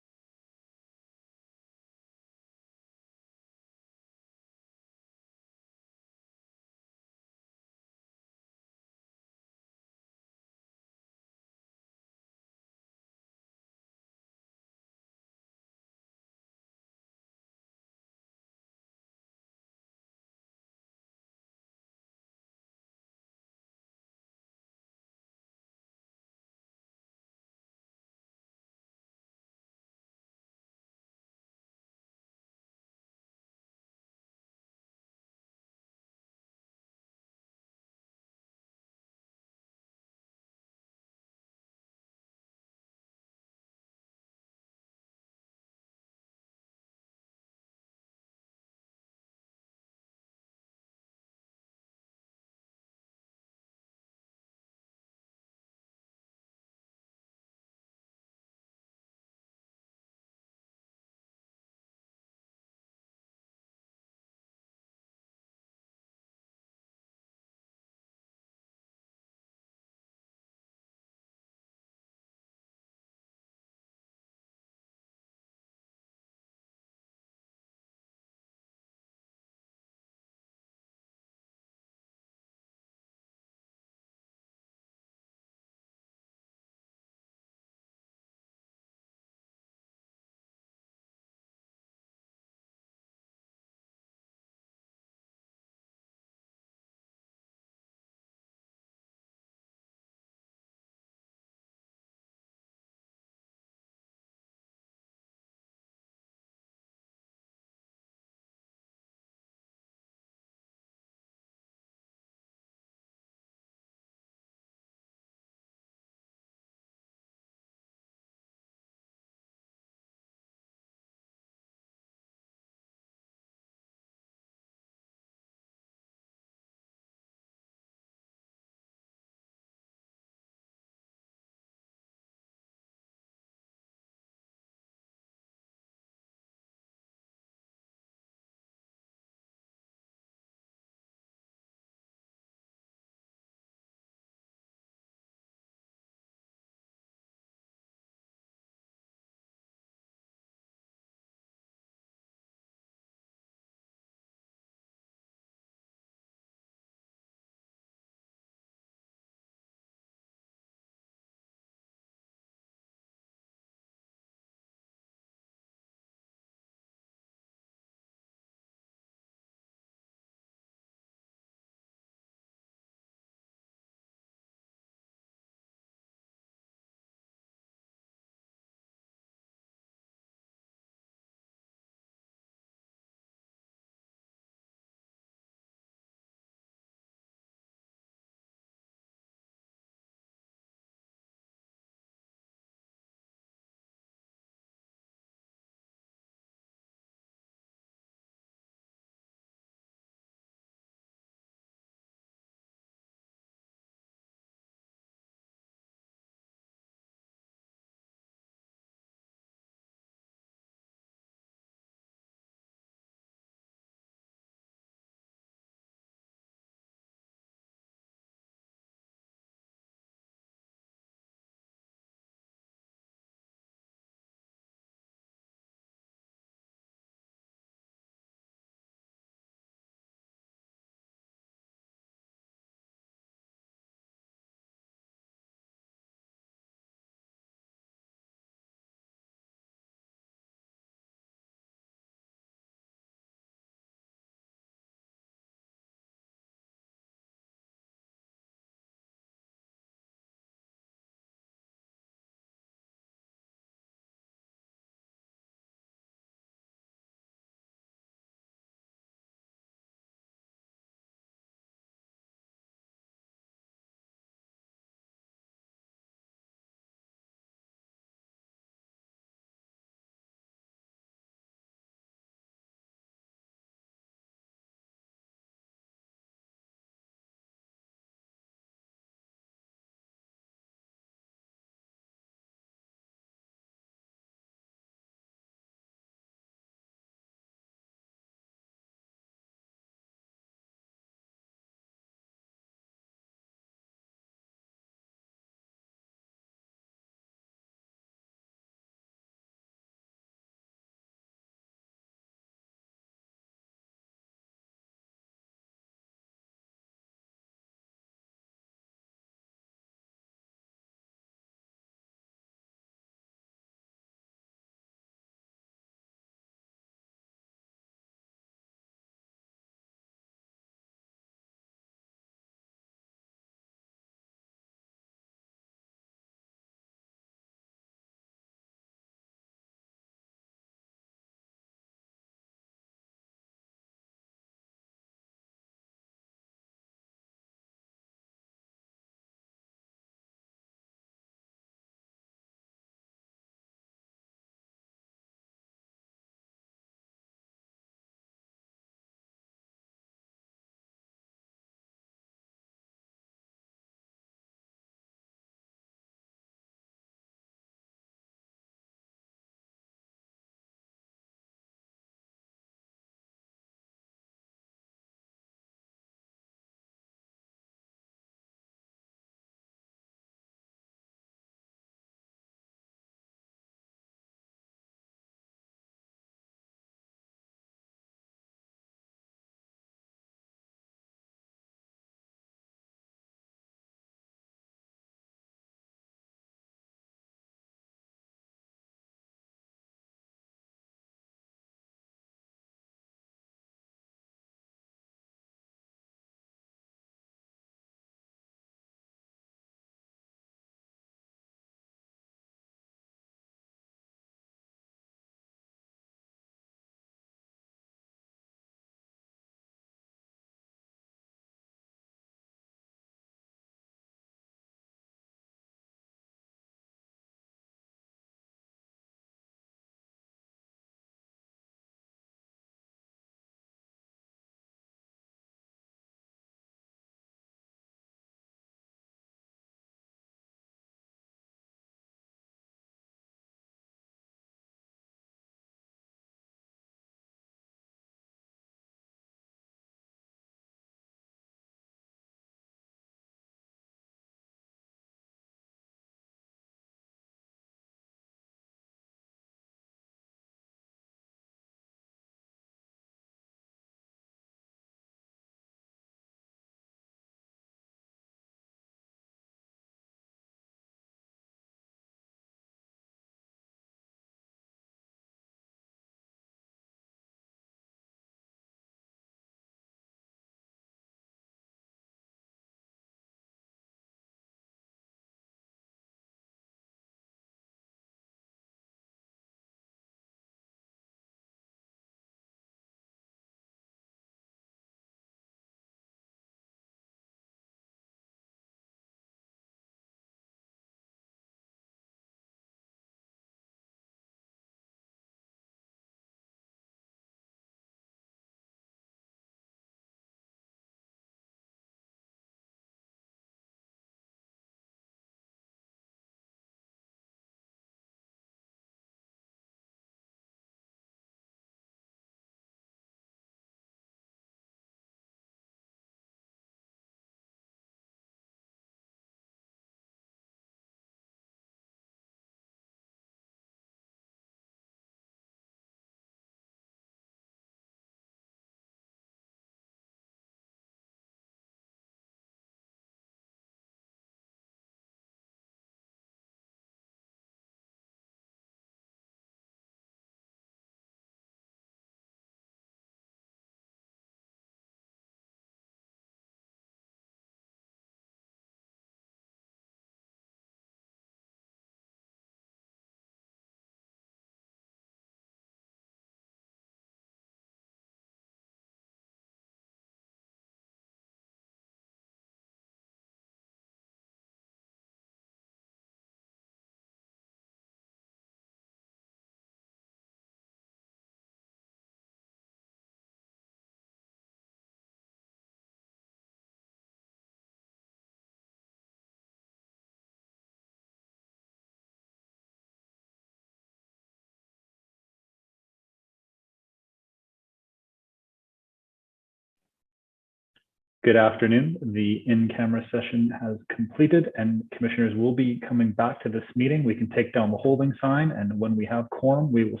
Good afternoon. The in-camera session has completed and commissioners will be coming back to this meeting. We can take down the holding sign, and when we have quorum, we will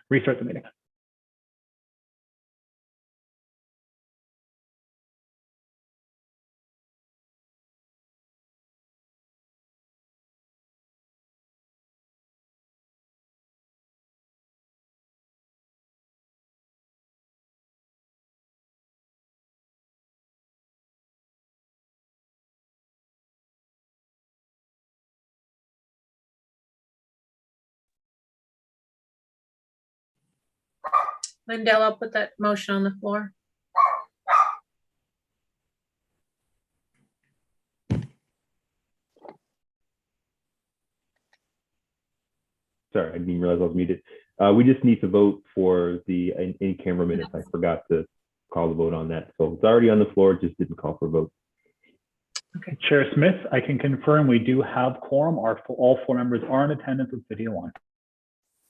restart the meeting. Lindell, I'll put that motion on the floor. Sorry, I didn't realize I was muted. We just need to vote for the in-camera minutes. I forgot to call the vote on that. So it's already on the floor, just didn't call for a vote. Okay. Chair Smith, I can confirm we do have quorum. All four members are in attendance with video on.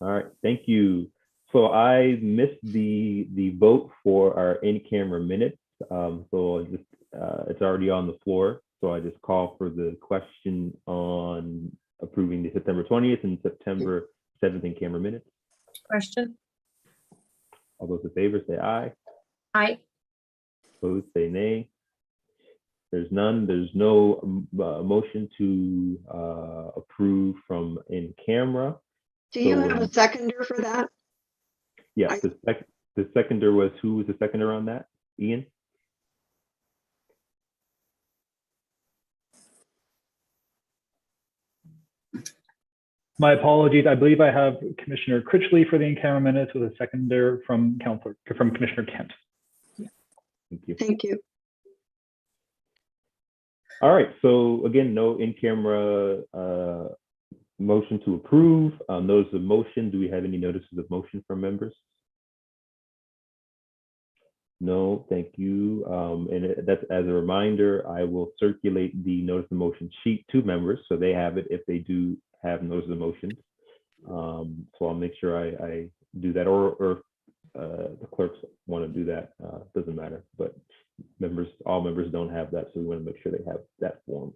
All right, thank you. So I missed the vote for our in-camera minutes. So I just it's already on the floor. So I just call for the question on approving the September 20th and September 7th in-camera minutes. Question? All those in favor say aye. Aye. Opposed say nay. There's none. There's no motion to approve from in-camera. Do you have a seconder for that? Yes, the seconder was, who was the seconder on that? Ian? My apologies. I believe I have Commissioner Critchley for the in-camera minutes with a seconder from Commissioner Kent. Thank you. Thank you. All right, so again, no in-camera motion to approve. Notice of motion, do we have any notices of motion from members? No, thank you. And that's as a reminder, I will circulate the notice of motion sheet to members so they have it if they do have notice of motion. So I'll make sure I do that, or the clerks want to do that. Doesn't matter, but all members don't have that, so we want to make sure they have that form.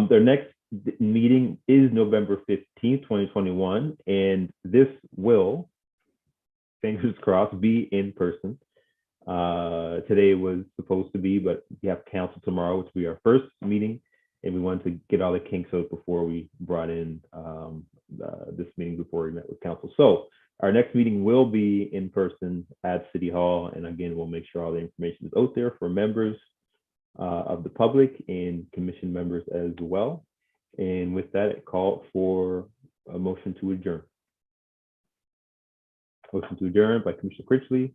Their next meeting is November 15th, 2021, and this will, fingers crossed, be in person. Today was supposed to be, but we have council tomorrow, which will be our first meeting, and we wanted to get all the kinks out before we brought in this meeting, before we met with council. So our next meeting will be in person at City Hall, and again, we'll make sure all the information is out there for members of the public and commission members as well. And with that, it called for a motion to adjourn. Motion to adjourn by Commissioner Critchley,